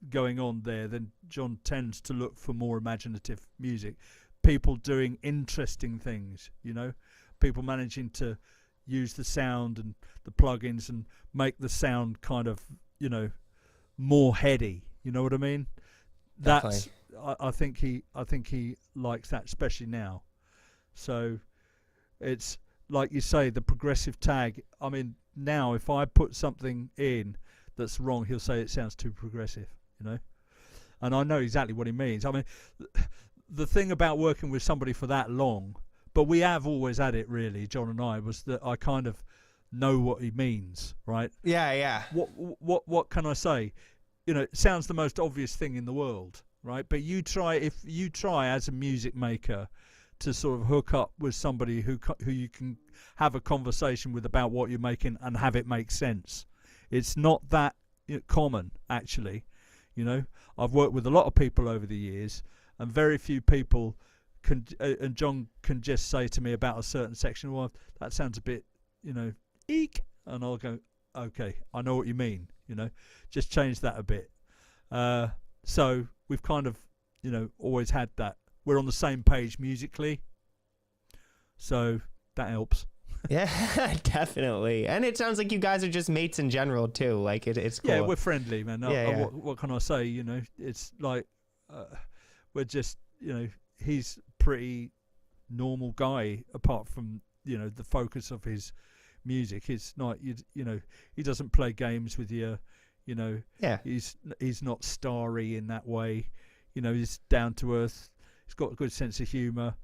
going on there, then John tends to look for more imaginative music. People doing interesting things, people managing to use the sound and the plugins and make the sound kind of, more heady. You know what I mean? Definitely. I think he likes that, especially now. So it's like you say, the progressive tag. I mean, now if I put something in that's wrong, he'll say it sounds too progressive. And I know exactly what he means. I mean, the thing about working with somebody for that long, but we have always had it, really, John and I, was that I kind of know what he means, right? Yeah. What can I say? It sounds the most obvious thing in the world, right? But if you try as a music maker to sort of hook up with somebody who you can have a conversation with about what you're making and have it make sense, it's not that common, actually. I've worked with a lot of people over the years, and very few people can, and John can just say to me about a certain section, well, that sounds a bit, eek, and I'll go, okay, I know what you mean, just change that a bit. So we've kind of, always had that. We're on the same page musically, so that helps. Yeah, definitely. And it sounds like you guys are just mates in general too. Like it's cool. Yeah, we're friendly, man. Yeah. What can I say? It's like we're just, he's pretty normal guy apart from the focus of his music. It's not he doesn't play games with you. Yeah. He's not starry in that way. He's down to earth. He's got a good sense of humour.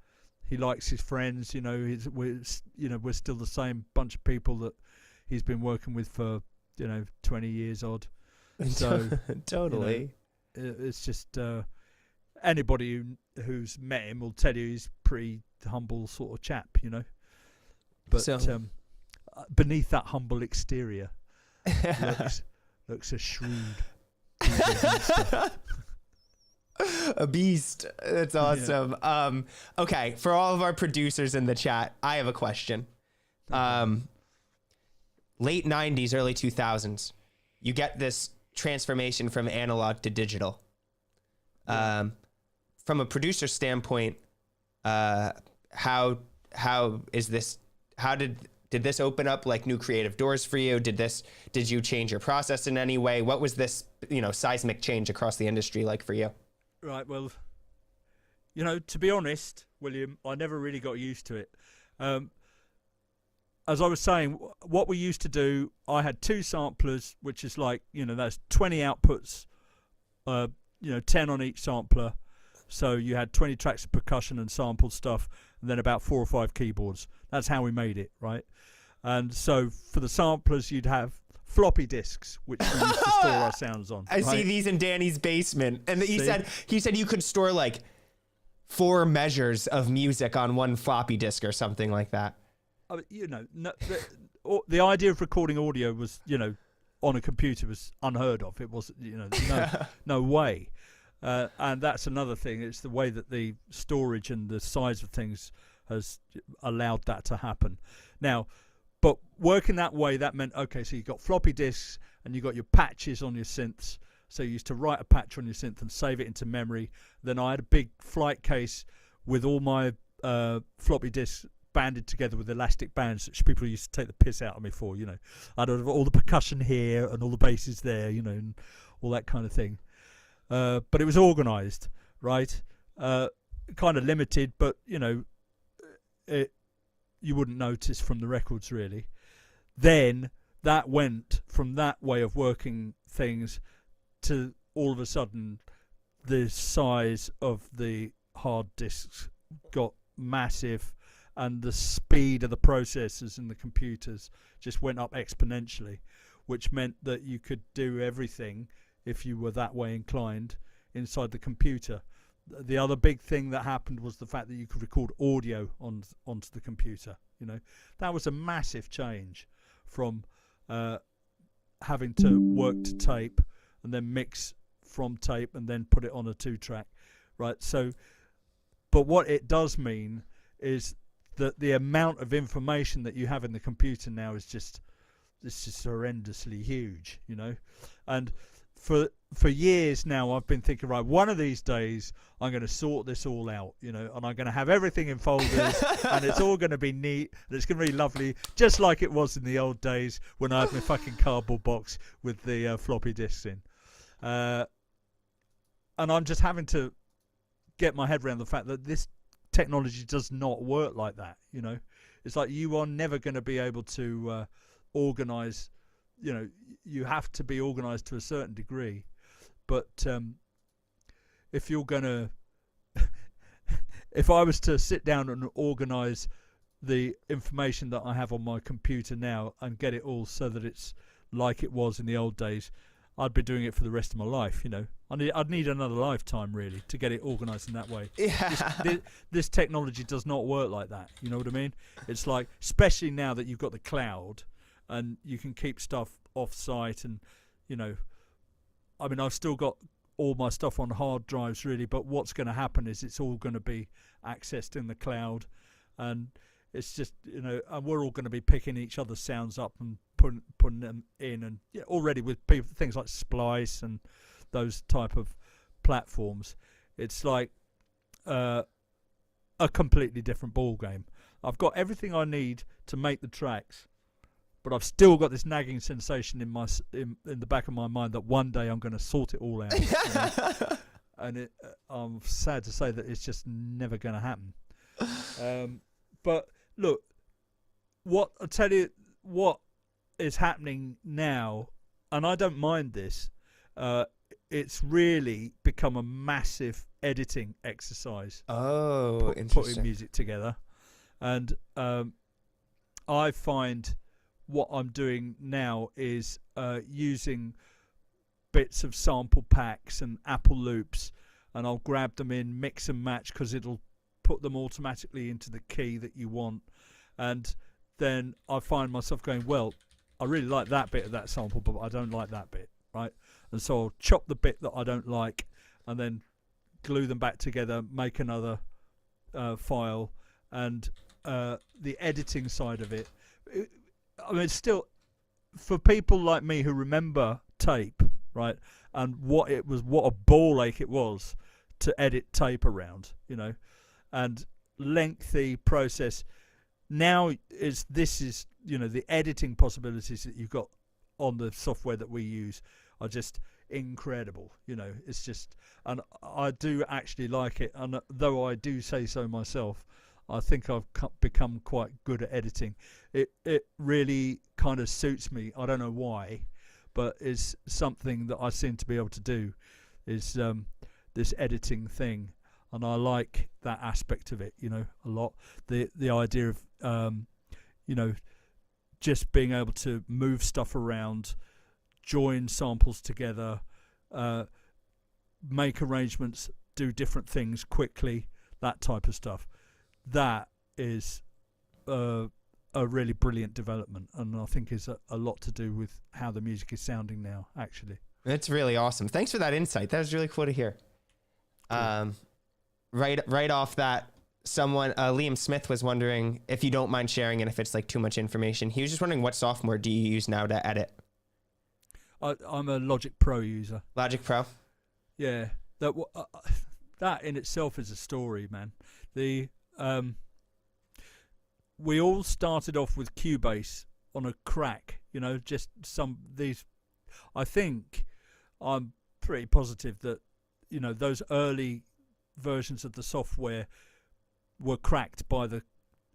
He likes his friends, we're still the same bunch of people that he's been working with for, 20 years odd. So totally. It's just anybody who's met him will tell you he's pretty humble sort of chap, But So- beneath that humble exterior looks a shrewd monster. A beast. That's awesome. Yeah. Okay, for all of our producers in the chat, I have a question. Late 90s, early 2000s, you get this transformation from analog to digital. From a producer standpoint, how did this open up like new creative doors for you? Did you change your process in any way? What was this, seismic change across the industry like for you? Right, well, to be honest, William, I never really got used to it. As I was saying, what we used to do, I had two samplers, which is like, that's 20 outputs 10 on each sampler. So you had 20 tracks of percussion and sample stuff, and then about 4 or 5 keyboards. That's how we made it, right? And so for the samplers, you'd have floppy disks, which we used to store our sounds on. I see these in Danny's basement. And he said you could store like 4 measures of music on one floppy disk or something like that. The idea of recording audio was, on a computer was unheard of. It was, no way. And that's another thing. It's the way that the storage and the size of things has allowed that to happen. Now, but working that way, that meant, okay, so you got floppy disks and you got your patches on your synths. So you used to write a patch on your synth and save it into memory. Then I had a big flight case with all my floppy disks banded together with elastic bands, which people used to take the piss out of me for, I'd have all the percussion here and all the basses there, and all that kind of thing. But it was organised, right? Kind of limited, but, you wouldn't notice from the records, really. Then that went from that way of working things to all of a sudden the size of the hard disks got massive, and the speed of the processors in the computers just went up exponentially, which meant that you could do everything, if you were that way inclined, inside the computer. The other big thing that happened was the fact that you could record audio onto the computer. That was a massive change from having to work to tape and then mix from tape and then put it on a 2-track, right? So, but what it does mean is that the amount of information that you have in the computer now is just horrendously huge, and for years now I've been thinking, right, one of these days I'm going to sort this all out, and I'm going to have everything in folders and it's all going to be neat and it's going to be lovely, just like it was in the old days when I had my fucking cardboard box with the floppy disks in. And I'm just having to get my head around the fact that this technology does not work like that. It's like you are never going to be able to organize. You have to be organized to a certain degree, but if you're gonna if I was to sit down and organize the information that I have on my computer now and get it all so that it's like it was in the old days, I'd be doing it for the rest of my life. I'd need another lifetime really to get it organized in that way. Yeah. This technology does not work like that. You know what I mean? It's like, especially now that you've got the cloud and you can keep stuff off site, and I've still got all my stuff on hard drives really, but what's going to happen is it's all going to be accessed in the cloud, and it's just and we're all going to be picking each other's sounds up and putting them in, and already with things like Splice and those type of platforms, it's like a completely different ball game. I've got everything I need to make the tracks, but I've still got this nagging sensation in the back of my mind that one day I'm going to sort it all out. And I'm sad to say that it's just never going to happen. But look, I'll tell you what is happening now, and I don't mind this. It's really become a massive editing exercise. Oh, interesting. Putting music together, and I find what I'm doing now is using bits of sample packs and Apple loops, and I'll grab them in, mix and match, because it'll put them automatically into the key that you want. And then I find myself going, well, I really like that bit of that sample, but I don't like that bit, right? And so I'll chop the bit that I don't like and then glue them back together, make another file. And the editing side of it, it's still, for people like me who remember tape, right, and what a ball ache it was to edit tape around, and lengthy process. Now this is the editing possibilities that you've got on the software that we use are just incredible. It's just, and I do actually like it, and though I do say so myself, I think I've become quite good at editing. It really kind of suits me. I don't know why, but it's something that I seem to be able to do. is this editing thing, and I like that aspect of it, a lot. The idea of just being able to move stuff around, join samples together, make arrangements, do different things quickly, that type of stuff. That is a really brilliant development, and I think is a lot to do with how the music is sounding now, actually. It's really awesome. Thanks for that insight. That was really cool to hear. Cool. Right off that, someone, Liam Smith, was wondering if you don't mind sharing and if it's like too much information. He was just wondering, what software do you use now to edit? I'm a Logic Pro user. Logic Pro? Yeah. That in itself is a story, man. We all started off with Cubase on a crack, just I think I'm pretty positive that, those early versions of the software were cracked by the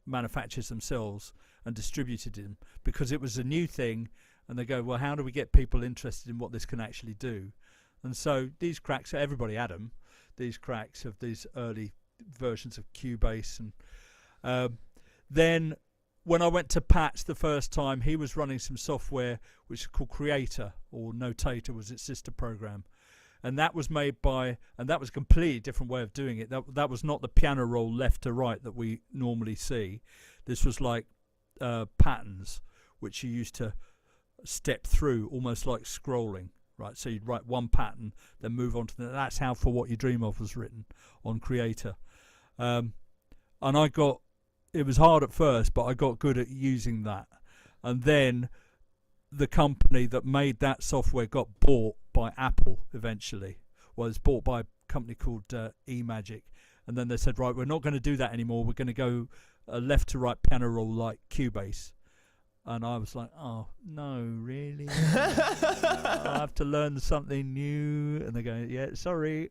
manufacturers themselves and distributed them because it was a new thing, and they go, well, how do we get people interested in what this can actually do? And so these cracks, everybody had them, these cracks of these early versions of Cubase. And then when I went to Pat's the first time, he was running some software which is called Creator, or Notator was its sister program. And that was made by, and that was a completely different way of doing it. That was not the piano roll left to right that we normally see. This was like patterns, which you used to step through, almost like scrolling, right? So you'd write one pattern, then move on to that's how For What You Dream Of was written on Creator. And it was hard at first, but I got good at using that. And then the company that made that software got bought by Apple eventually. Well, it was bought by a company called eMagic. And then they said, right, we're not going to do that anymore. We're going to go left to right piano roll like Cubase. And I was like, oh, no, really? I have to learn something new. And they go, yeah, sorry.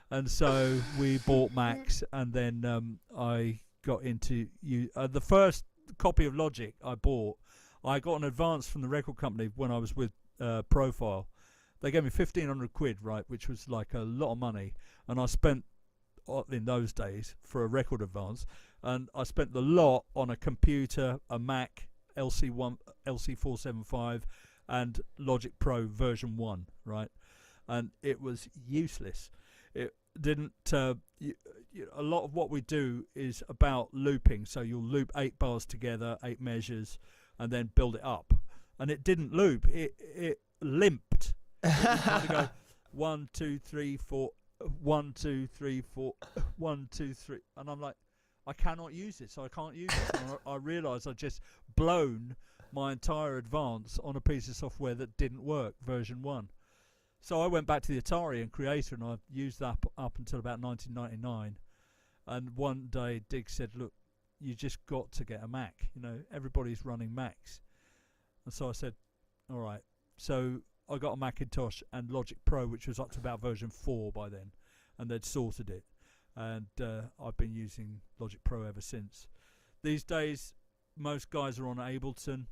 And so we bought Macs, and then I got into the first copy of Logic I bought. I got an advance from the record company when I was with Profile. They gave me 1,500 quid, right, which was like a lot of money. And I spent, in those days, for a record advance, and I spent the lot on a computer, a Mac, LC475, and Logic Pro version 1, right? And it was useless. It didn't. A lot of what we do is about looping. So you'll loop 8 bars together, 8 measures, and then build it up. And it didn't loop. It limped. It had to go 1, 2, 3, 4, 1, 2, 3, 4, 1, 2, 3, and I'm like, I cannot use this. I can't use it. And I realised I'd just blown my entire advance on a piece of software that didn't work, version 1. So I went back to the Atari and Creator, and I used that up until about 1999. And one day Dig said, look, you just got to get a Mac. Everybody's running Macs. And so I said, all right. So I got a Macintosh and Logic Pro, which was up to about version 4 by then. And they'd sorted it. And I've been using Logic Pro ever since. These days, most guys are on Ableton.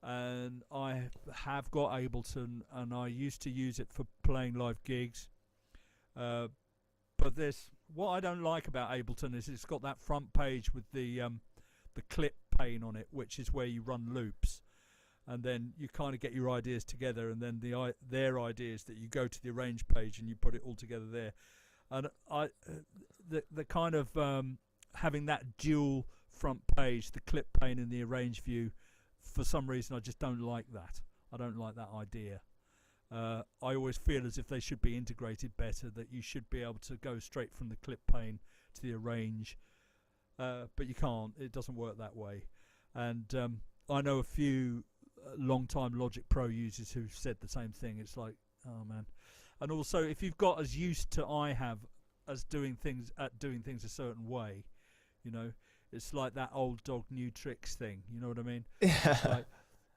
And I have got Ableton, and I used to use it for playing live gigs. But what I don't like about Ableton is it's got that front page with the clip pane on it, which is where you run loops, and then you kind of get your ideas together, and then their ideas that you go to the arrange page and you put it all together there. And the kind of having that dual front page, the clip pane and the arrange view, for some reason I just don't like that. I don't like that idea. I always feel as if they should be integrated better, that you should be able to go straight from the clip pane to the arrange, but you can't. It doesn't work that way. And I know a few long-time Logic Pro users who've said the same thing. It's like, oh man. And also, if you've got as used to I have as doing things a certain way, it's like that old dog new tricks thing. You know what I mean? Yeah.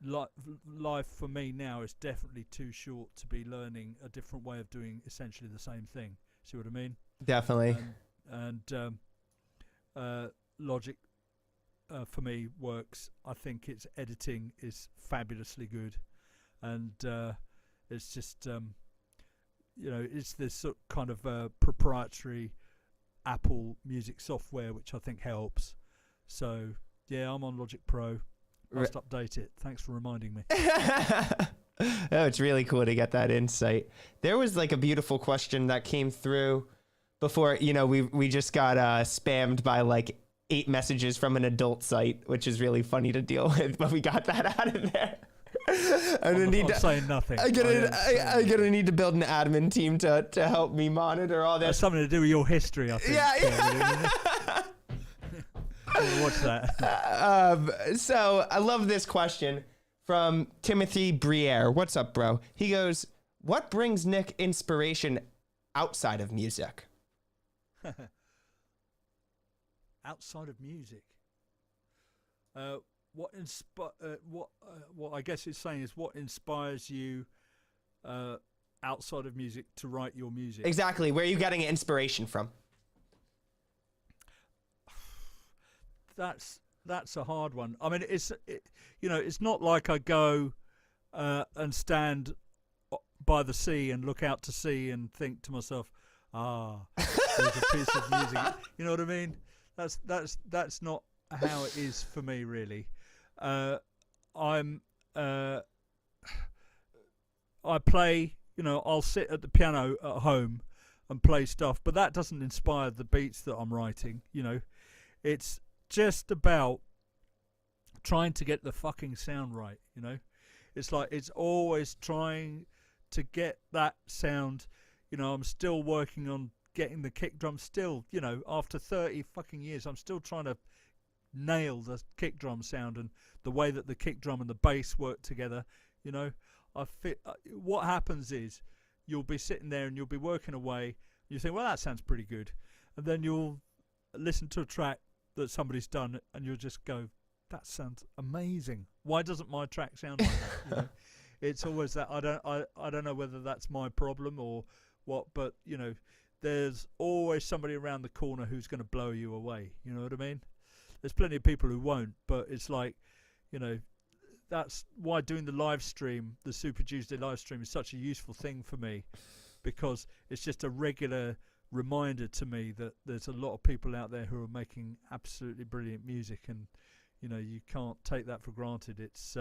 Life for me now is definitely too short to be learning a different way of doing essentially the same thing. See what I mean? Definitely. And Logic for me works. I think its editing is fabulously good, and it's just it's this sort of kind of proprietary Apple Music software, which I think helps. So yeah, I'm on Logic Pro. Must update it. Thanks for reminding me. Oh, it's really cool to get that insight. There was like a beautiful question that came through before. We just got spammed by like 8 messages from an adult site, which is really funny to deal with, but we got that out of there. I'm saying nothing. I'm gonna need to build an admin team to help me monitor all this. That's something to do with your history, I think. Yeah. What's that? So I love this question from Timothy Briere. What's up, bro? He goes, what brings Nick inspiration outside of music? Outside of music? What I guess it's saying is what inspires you outside of music to write your music? Exactly. Where are you getting inspiration from? That's a hard one. I mean, it's not like I go and stand by the sea and look out to sea and think to myself, there's a piece of music. You know what I mean? That's not how it is for me, really. I play. I'll sit at the piano at home and play stuff, but that doesn't inspire the beats that I'm writing. It's just about trying to get the fucking sound right. It's like it's always trying to get that sound. I'm still working on getting the kick drum. Still, after 30 fucking years, I'm still trying to nail the kick drum sound and the way that the kick drum and the bass work together. What happens is you'll be sitting there and you'll be working away. And you think, well, that sounds pretty good, and then you'll listen to a track that somebody's done, and you'll just go, that sounds amazing. Why doesn't my track sound like that? It's always that. I don't know whether that's my problem or what, but there's always somebody around the corner who's going to blow you away. You know what I mean? There's plenty of people who won't, but it's like, that's why doing the live stream, the Super Tuesday live stream, is such a useful thing for me, because it's just a regular reminder to me that there's a lot of people out there who are making absolutely brilliant music, and you can't take that for granted. It's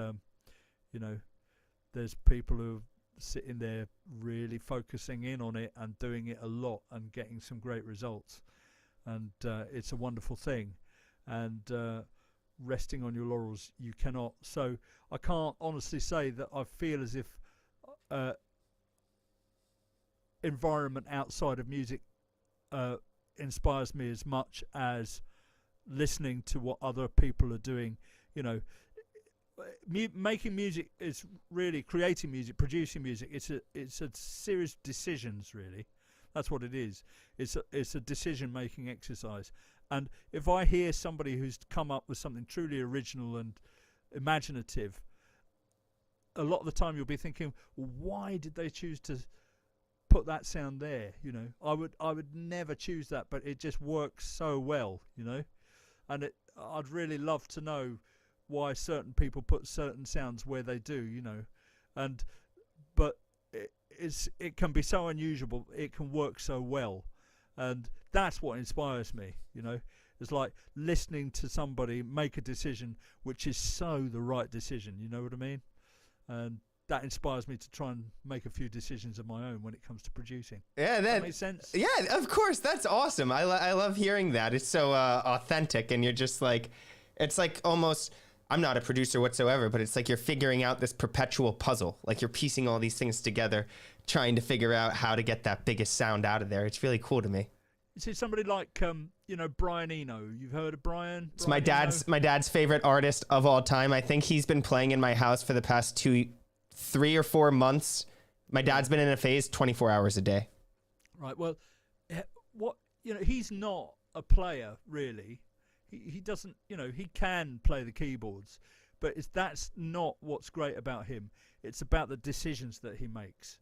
there's people who are sitting there really focusing in on it and doing it a lot and getting some great results, and it's a wonderful thing. And resting on your laurels, you cannot. So I can't honestly say that I feel as if environment outside of music inspires me as much as listening to what other people are doing. Making music is really creating music, producing music. It's a series of decisions, really. That's what it is. It's a decision making exercise. And if I hear somebody who's come up with something truly original and imaginative, a lot of the time you'll be thinking, why did they choose to put that sound there? I would never choose that, but it just works so well, and I'd really love to know why certain people put certain sounds where they do, but it can be so unusual, it can work so well, and that's what inspires me. It's like listening to somebody make a decision which is so the right decision, you know what I mean? And that inspires me to try and make a few decisions of my own when it comes to producing. Yeah, that makes sense. Yeah, of course. That's awesome. I love hearing that. It's so authentic, and you're just like, it's like almost, I'm not a producer whatsoever, but it's like you're figuring out this perpetual puzzle. Like you're piecing all these things together, trying to figure out how to get that biggest sound out of there. It's really cool to me. You see somebody like Brian Eno. You've heard of Brian? It's my dad's favorite artist of all time. I think he's been playing in my house for the past 3 or 4 months. My dad's been in a phase 24 hours a day. Right. Well, he's not a player really. He doesn't. He can play the keyboards, but that's not what's great about him. It's about the decisions that he makes.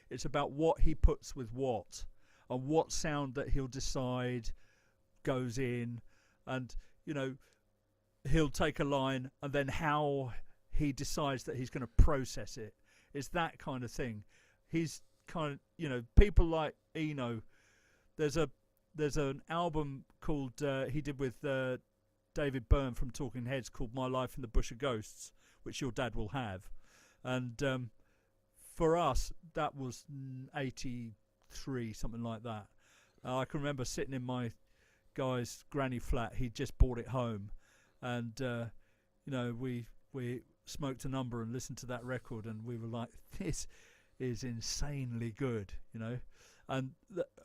It's about what he puts with what, and what sound that he'll decide goes in, and he'll take a line and then how he decides that he's going to process it. It's that kind of thing. He's kind of, people like Eno. There's an album called he did with David Byrne from Talking Heads called My Life in the Bush of Ghosts, which your dad will have. And for us, that was 83, something like that. I can remember sitting in my guy's granny flat. He'd just bought it home, and we smoked a number and listened to that record, and we were like, this is insanely good, And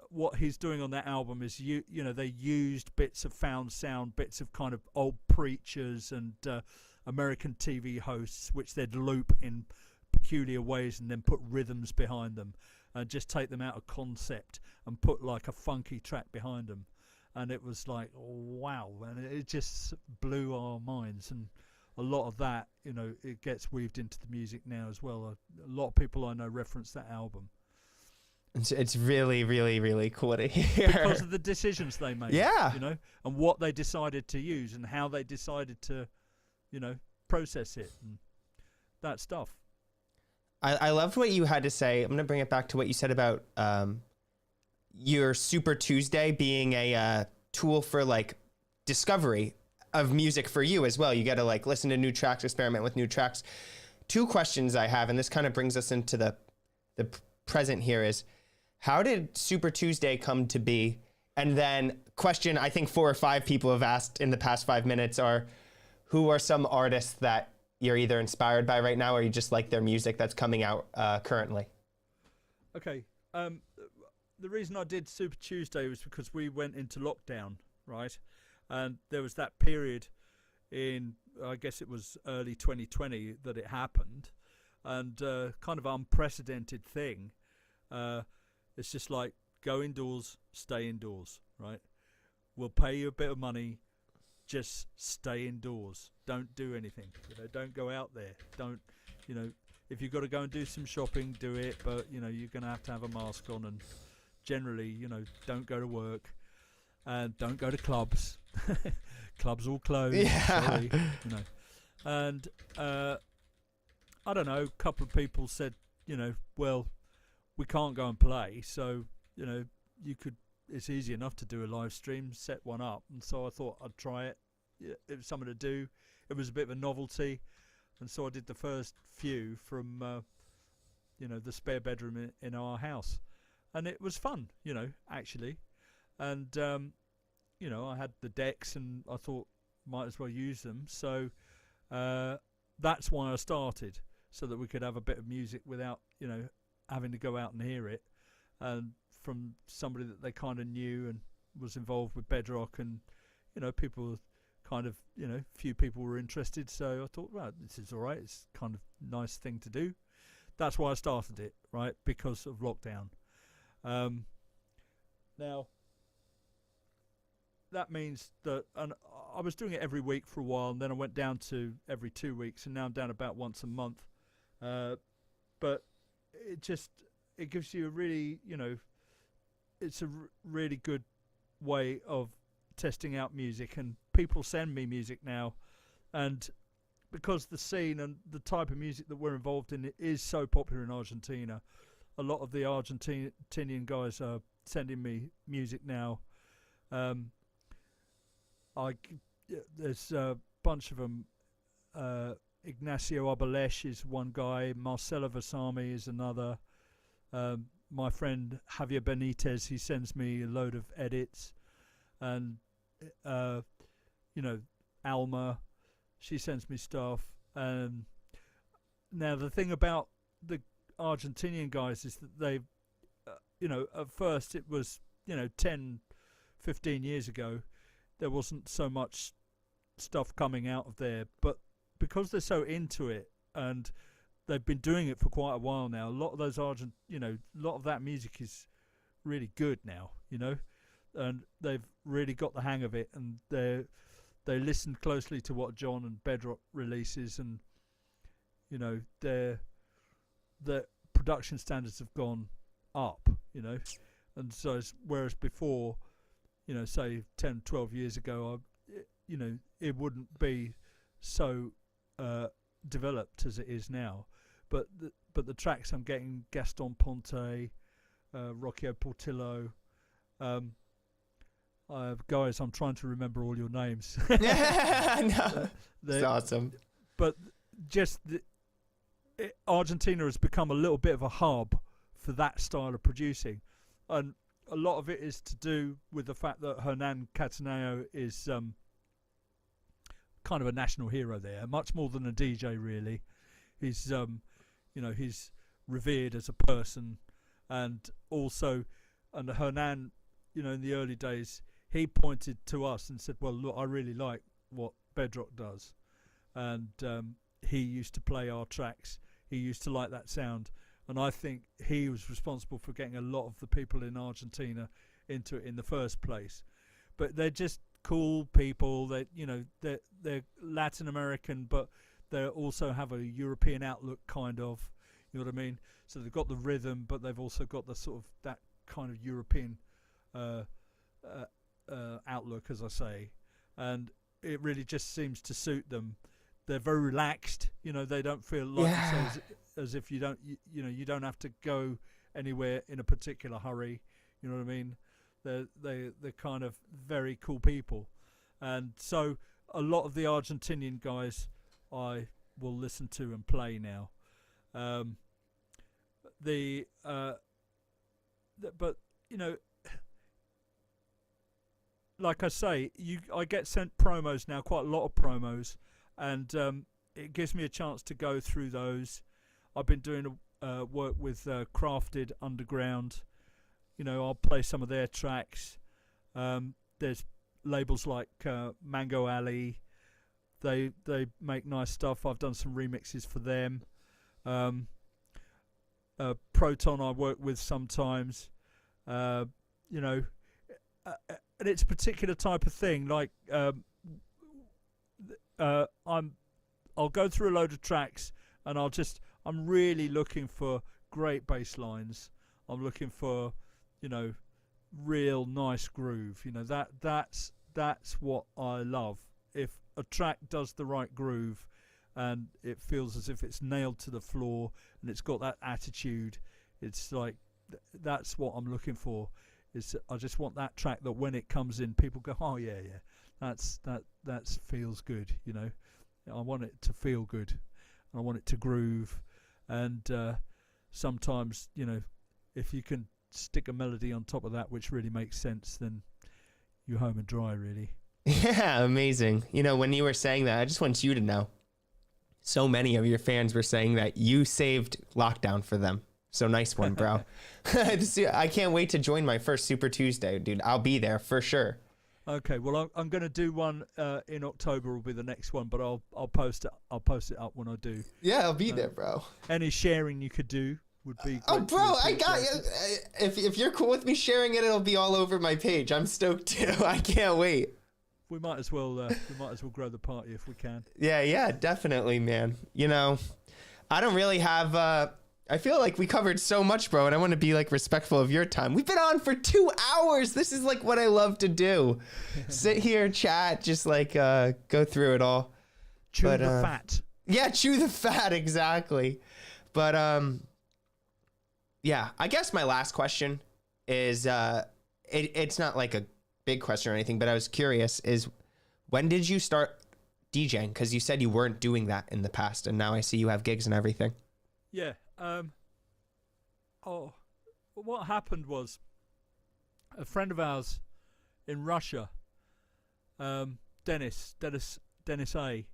what he's doing on that album is, they used bits of found sound, bits of kind of old preachers and American TV hosts, which they'd loop in peculiar ways and then put rhythms behind them and just take them out of concept and put like a funky track behind them. And it was like, wow, and it just blew our minds. And a lot of that, it gets weaved into the music now as well. A lot of people I know reference that album. It's really, really, really cool to hear. Because of the decisions they made. Yeah. And what they decided to use and how they decided to, process it and that stuff. I loved what you had to say. I'm going to bring it back to what you said about your Super Tuesday being a tool for like discovery of music for you as well. You got to like listen to new tracks, experiment with new tracks. Two questions I have, and this kind of brings us into the present here, is how did Super Tuesday come to be? And then question I think 4 or 5 people have asked in the past 5 minutes are, who are some artists that you're either inspired by right now or you just like their music that's coming out currently? Okay. The reason I did Super Tuesday was because we went into lockdown, right? And there was that period in, I guess it was early 2020 that it happened, and kind of unprecedented thing. It's just like, go indoors, stay indoors, right? We'll pay you a bit of money, just stay indoors. Don't do anything. Don't go out there. Don't, if you've got to go and do some shopping, do it. But you're going to have a mask on, and generally, don't go to work, and don't go to clubs. Clubs all closed. Yeah. Sorry, and I don't know. A couple of people said, well, we can't go and play, so you could. It's easy enough to do a live stream, set one up, and so I thought I'd try it. It was something to do. It was a bit of a novelty, and so I did the first few from the spare bedroom in our house, and it was fun, actually. And I had the decks, and I thought might as well use them. So that's why I started, so that we could have a bit of music without having to go out and hear it, and from somebody that they kind of knew and was involved with Bedrock, and people kind of few people were interested, so I thought, right, this is all right, it's kind of nice thing to do. That's why I started it, right, because of lockdown. Now that means that, and I was doing it every week for a while, and then I went down to every 2 weeks, and now I'm down about once a month. But it gives you a really, it's a really good way of testing out music, and people send me music now, and because the scene and the type of music that we're involved in is so popular in Argentina, a lot of the Argentinian guys are sending me music now. There's a bunch of them. Ignacio Abalesh is one guy, Marcelo Vasami is another. My friend Javier Benitez, he sends me a load of edits, and Alma, she sends me stuff. Now the thing about the Argentinian guys is that they, at first it was 10, 15 years ago, there wasn't so much stuff coming out of there, but because they're so into it and they've been doing it for quite a while now, a lot of those a lot of that music is really good now, and they've really got the hang of it, and they listen closely to what John and Bedrock releases, and their production standards have gone up, and so whereas before, say 10, 12 years ago, it wouldn't be so developed as it is now. But but the tracks I'm getting: Gaston Ponte, Rocchio Portillo. Guys, I'm trying to remember all your names. No, it's awesome. But just Argentina has become a little bit of a hub for that style of producing, and a lot of it is to do with the fact that Hernan Cattaneo is kind of a national hero there, much more than a DJ really. He's he's revered as a person, and also, and Hernan, in the early days, he pointed to us and said, well, look, I really like what Bedrock does, and he used to play our tracks. He used to like that sound, and I think he was responsible for getting a lot of the people in Argentina into it in the first place. But they're just cool people. They're Latin American, but they also have a European outlook, kind of. You know what I mean? So they've got the rhythm, but they've also got the sort of that kind of European outlook, as I say, and it really just seems to suit them. They're very relaxed. They don't feel like as if you don't have to go anywhere in a particular hurry. You know what I mean? They're kind of very cool people, and so a lot of the Argentinian guys I will listen to and play now. But like I say, I get sent promos now, quite a lot of promos, and it gives me a chance to go through those. I've been doing work with Crafted Underground. I'll play some of their tracks. There's labels like Mango Alley. They make nice stuff. I've done some remixes for them. Proton I work with sometimes. And it's a particular type of thing. Like I'll go through a load of tracks, and I'm really looking for great bass lines. I'm looking for real nice groove. That's what I love. If a track does the right groove and it feels as if it's nailed to the floor and it's got that attitude, it's like that's what I'm looking for. I just want that track that when it comes in, people go, oh yeah, that feels good. I want it to feel good. I want it to groove, and sometimes if you can stick a melody on top of that which really makes sense, then you're home and dry, really. Yeah, amazing. When you were saying that, I just want you to know, so many of your fans were saying that you saved lockdown for them. So nice one, bro. I can't wait to join my first Super Tuesday, dude. I'll be there for sure. Okay, well, I'm going to do one in October. Will be the next one, but I'll post it. I'll post it up when I do. Yeah, I'll be there, bro. Any sharing you could do would be great. Oh, bro, I got you. If you're cool with me sharing it, it'll be all over my page. I'm stoked too. I can't wait. We might as well grow the party if we can. Yeah, definitely, man. I don't really have. I feel like we covered so much, bro, and I want to be like respectful of your time. We've been on for 2 hours. This is like what I love to do. Sit here, chat, just like go through it all. Chew the fat. Yeah, chew the fat, exactly. But yeah, I guess my last question is it's not like a big question or anything, but I was curious, is when did you start DJing? Because you said you weren't doing that in the past, and now I see you have gigs and everything. Yeah. What happened was a friend of ours in Russia, Dennis A.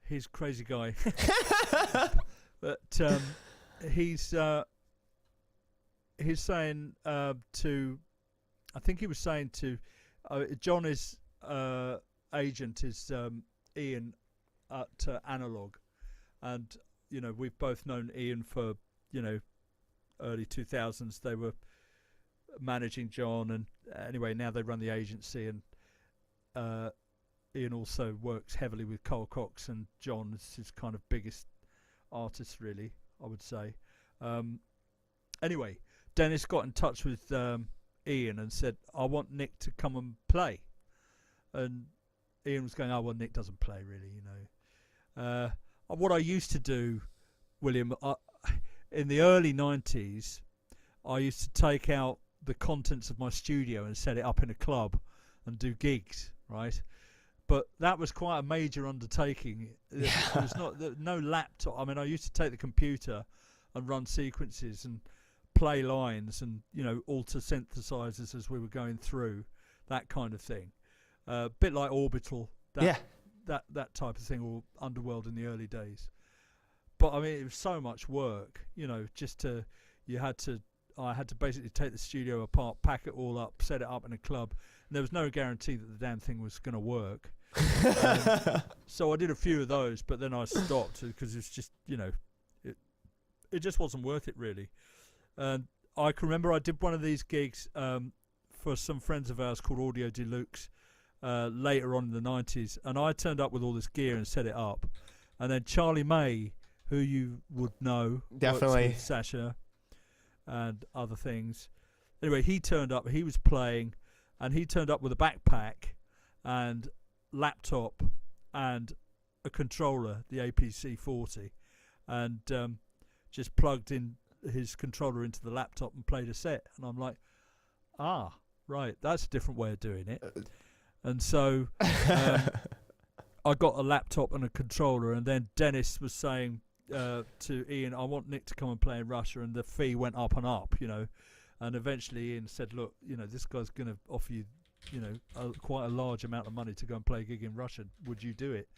He's a crazy guy, but he's saying to, I think he was saying to John's agent is Ian at Analog, and we've both known Ian for early 2000s. They were managing John, and anyway, now they run the agency, and Ian also works heavily with Cole Cox, and John is his kind of biggest artist, really, I would say. Anyway, Dennis got in touch with Ian and said, I want Nick to come and play. And Ian was going, oh, well, Nick doesn't play, really, What I used to do, William, in the early 90s, I used to take out the contents of my studio and set it up in a club and do gigs, right? But that was quite a major undertaking. It was no laptop. I mean, I used to take the computer and run sequences and play lines and, alter synthesizers as we were going through, that kind of thing. A bit like Orbital, that type of thing, or Underworld in the early days. But I mean, it was so much work, I had to basically take the studio apart, pack it all up, set it up in a club. And there was no guarantee that the damn thing was going to work. So I did a few of those, but then I stopped because it's just, it just wasn't worth it really. And I can remember I did one of these gigs for some friends of ours called Audio Deluxe later on in the 90s, and I turned up with all this gear and set it up. And then Charlie May, who you would know, definitely, with Sasha and other things. Anyway, he turned up. He was playing, and he turned up with a backpack and laptop and a controller, the APC-40, and just plugged in his controller into the laptop and played a set. And I'm like, right, that's a different way of doing it. And so I got a laptop and a controller, and then Dennis was saying to Ian, I want Nick to come and play in Russia, and the fee went up and up, and eventually Ian said, look, this guy's going to offer you, quite a large amount of money to go and play a gig in Russia. Would you do it?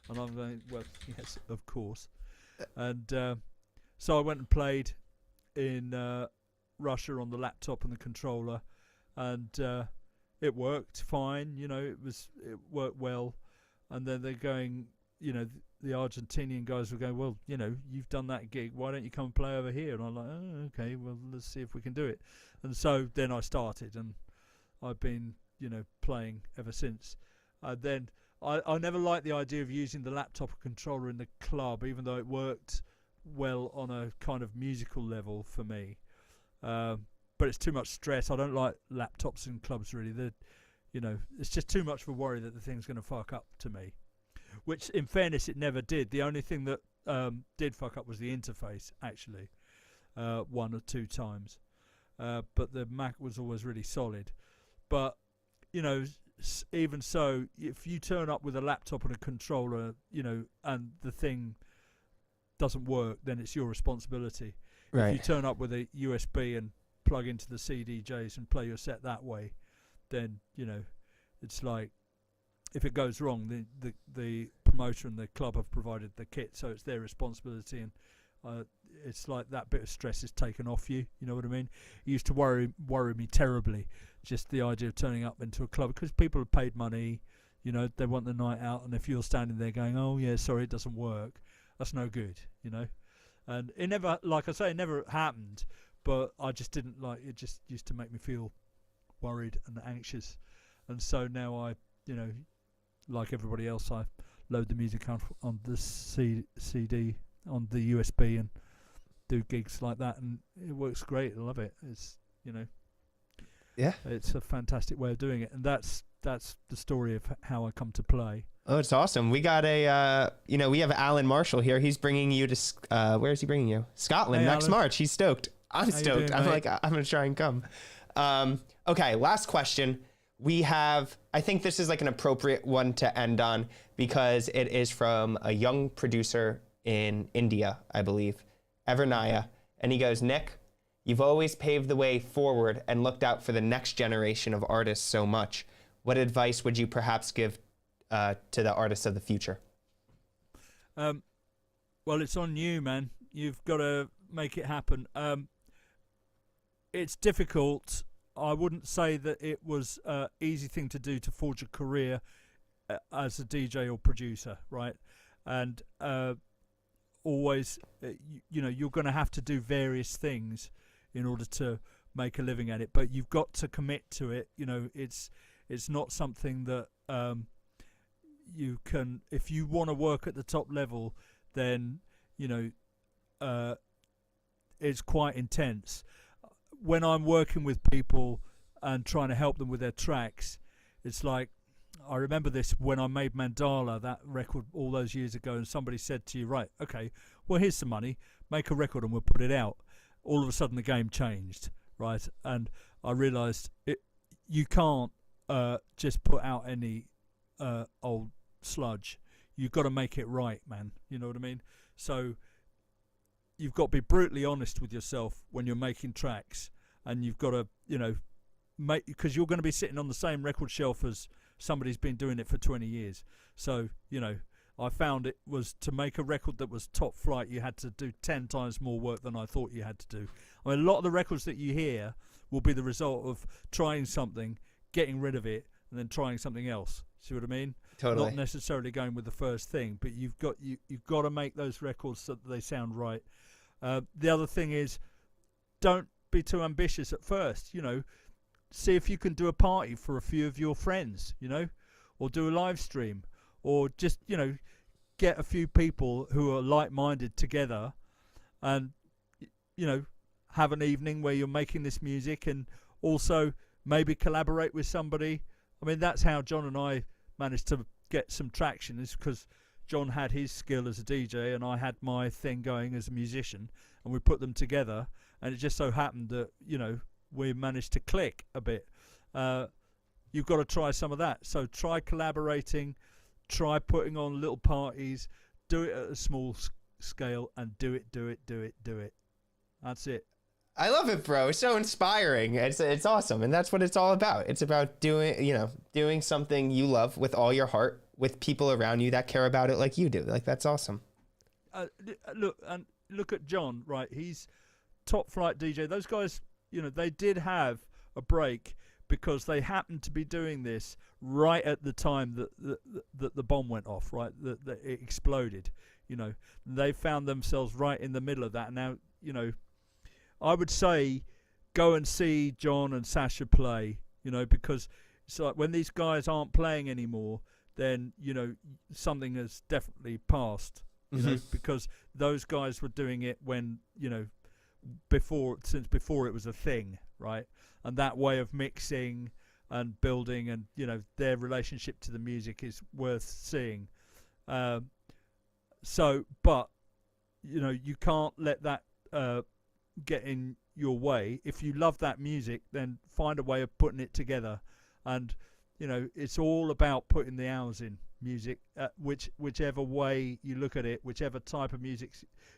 And I'm going, well, yes, of course. And so I went and played in Russia on the laptop and the controller, and it worked fine. It worked well. And then they're going, the Argentinian guys were going, well, you've done that gig, why don't you come and play over here? And I'm like, oh, okay, well, let's see if we can do it. And so then I started, and I've been, playing ever since. Then I never liked the idea of using the laptop controller in the club, even though it worked well on a kind of musical level for me. But it's too much stress. I don't like laptops in clubs, really. It's just too much of a worry that the thing's going to fuck up to me. Which, in fairness, it never did. The only thing that did fuck up was the interface, actually, 1 or 2 times. But the Mac was always really solid. But, even so, if you turn up with a laptop and a controller, and the thing doesn't work, then it's your responsibility. Right. If you turn up with a USB and plug into the CDJs and play your set that way, then, it's like, if it goes wrong, the promoter and the club have provided the kit, so it's their responsibility, and it's like that bit of stress is taken off you. You know what I mean? It used to worry me terribly, just the idea of turning up into a club, because people have paid money, they want the night out, and if you're standing there going, oh yeah, sorry, it doesn't work, that's no good, And it never, like I say, it never happened, but I just didn't like it. Just used to make me feel worried and anxious, and so now I, like everybody else, I load the music on the CD, on the USB, and do gigs like that, and it works great. I love it. It's it's a fantastic way of doing it, and that's the story of how I come to play. Oh, it's awesome. We got we have Alan Marshall here. He's bringing you to, where is he bringing you? Scotland next Alan. March. He's stoked. I'm stoked. I'm like, I'm going to try and come. Okay, last question. We have, I think this is like an appropriate one to end on, because it is from a young producer in India, I believe, Evernaya. And he goes, Nick, you've always paved the way forward and looked out for the next generation of artists so much. What advice would you perhaps give to the artists of the future? Well, it's on you, man. You've got to make it happen. It's difficult. I wouldn't say that it was an easy thing to do to forge a career as a DJ or producer, right? And always, you're going to have to do various things in order to make a living at it, but you've got to commit to it. It's not something that you can, if you want to work at the top level, then it's quite intense. When I'm working with people and trying to help them with their tracks, it's like, I remember this when I made Mandala, that record, all those years ago, and somebody said to you, right, okay, well, here's some money, make a record and we'll put it out. All of a sudden the game changed, right? And I realised you can't just put out any old sludge. You've got to make it right, man. You know what I mean? So you've got to be brutally honest with yourself when you're making tracks, and you've got to, make, because you're going to be sitting on the same record shelf as somebody's been doing it for 20 years. So, I found it was to make a record that was top flight, you had to do 10 times more work than I thought you had to do. I mean, a lot of the records that you hear will be the result of trying something, getting rid of it, and then trying something else. See what I mean? Totally. Not necessarily going with the first thing, but you've got to make those records so that they sound right. The other thing is, don't be too ambitious at first. See if you can do a party for a few of your friends, or do a live stream, or just get a few people who are like-minded together, and have an evening where you're making this music, and also maybe collaborate with somebody. I mean, that's how John and I managed to get some traction, is because John had his skill as a DJ and I had my thing going as a musician, and we put them together, and it just so happened that we managed to click a bit. You've got to try some of that. So try collaborating, try putting on little parties, do it at a small scale, and do it. That's it. I love it, bro. It's so inspiring. It's awesome, and that's what it's all about. It's about doing something you love with all your heart, with people around you that care about it like you do. Like, that's awesome. Look at John, right? He's top flight DJ. Those guys, they did have a break because they happened to be doing this right at the time that the bomb went off, right? That it exploded. They found themselves right in the middle of that. And now, I would say go and see John and Sasha play, because it's like when these guys aren't playing anymore, then, something has definitely passed, because those guys were doing it when, since before it was a thing, right? And that way of mixing and building and, their relationship to the music is worth seeing. But, you can't let that get in your way. If you love that music, then find a way of putting it together. And it's all about putting the hours in music, whichever way you look at it, whichever type of music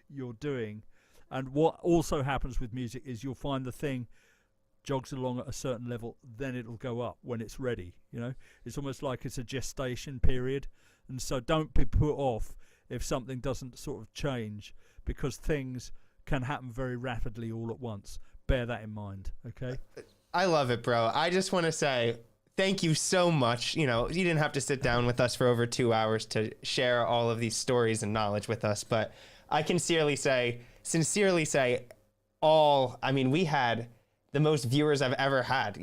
you're doing. And what also happens with music is you'll find the thing jogs along at a certain level, then it'll go up when it's ready. It's almost like it's a gestation period. And so don't be put off if something doesn't sort of change, because things can happen very rapidly all at once. Bear that in mind, okay? I love it, bro. I just want to say thank you so much. You didn't have to sit down with us for over 2 hours to share all of these stories and knowledge with us, but I can sincerely say we had the most viewers I've ever had,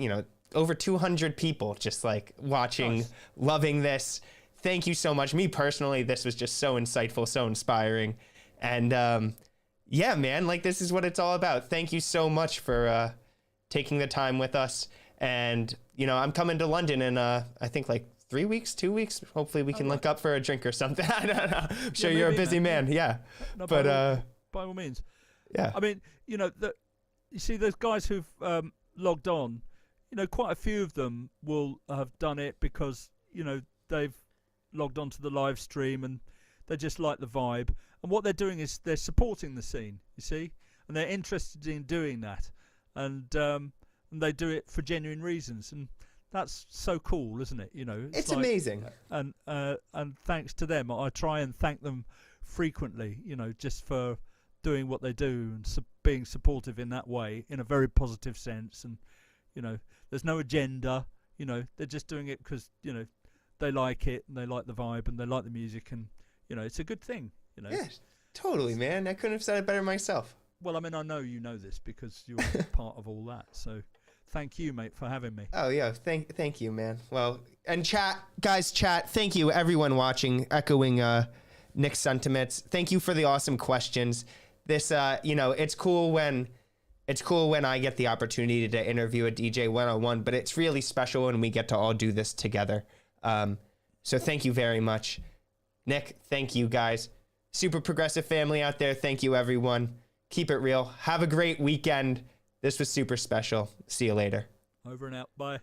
over 200 people just like watching, nice. Loving this. Thank you so much. Me personally, this was just so insightful, so inspiring. And, yeah, man, like, this is what it's all about. Thank you so much for taking the time with us. And, I'm coming to London in, I think, like 3 weeks, 2 weeks. Hopefully we can link up for a drink or something. I don't know. I'm sure you're a busy man. Yeah. No, but by all means. Yeah. I mean, you see those guys who've logged on, quite a few of them will have done it because, they've logged onto the live stream and they just like the vibe. And what they're doing is they're supporting the scene, you see, and they're interested in doing that, and they do it for genuine reasons, and that's so cool, isn't it? It's like, amazing. And thanks to them, I try and thank them frequently, just for doing what they do and being supportive in that way, in a very positive sense. And there's no agenda. They're just doing it because they like it and they like the vibe and they like the music, and it's a good thing. Yeah, totally, man. I couldn't have said it better myself. Well, I mean, I know you know this because you're part of all that. So thank you, mate, for having me. Oh, yeah. Thank you, man. Well, and chat. Thank you, everyone watching, echoing Nick's sentiments. Thank you for the awesome questions. This, it's cool when I get the opportunity to interview a DJ one-on-one, but it's really special when we get to all do this together. So thank you very much. Nick, thank you, guys. Super Progressive family out there, thank you, everyone. Keep it real. Have a great weekend. This was super special. See you later. Over and out. Bye.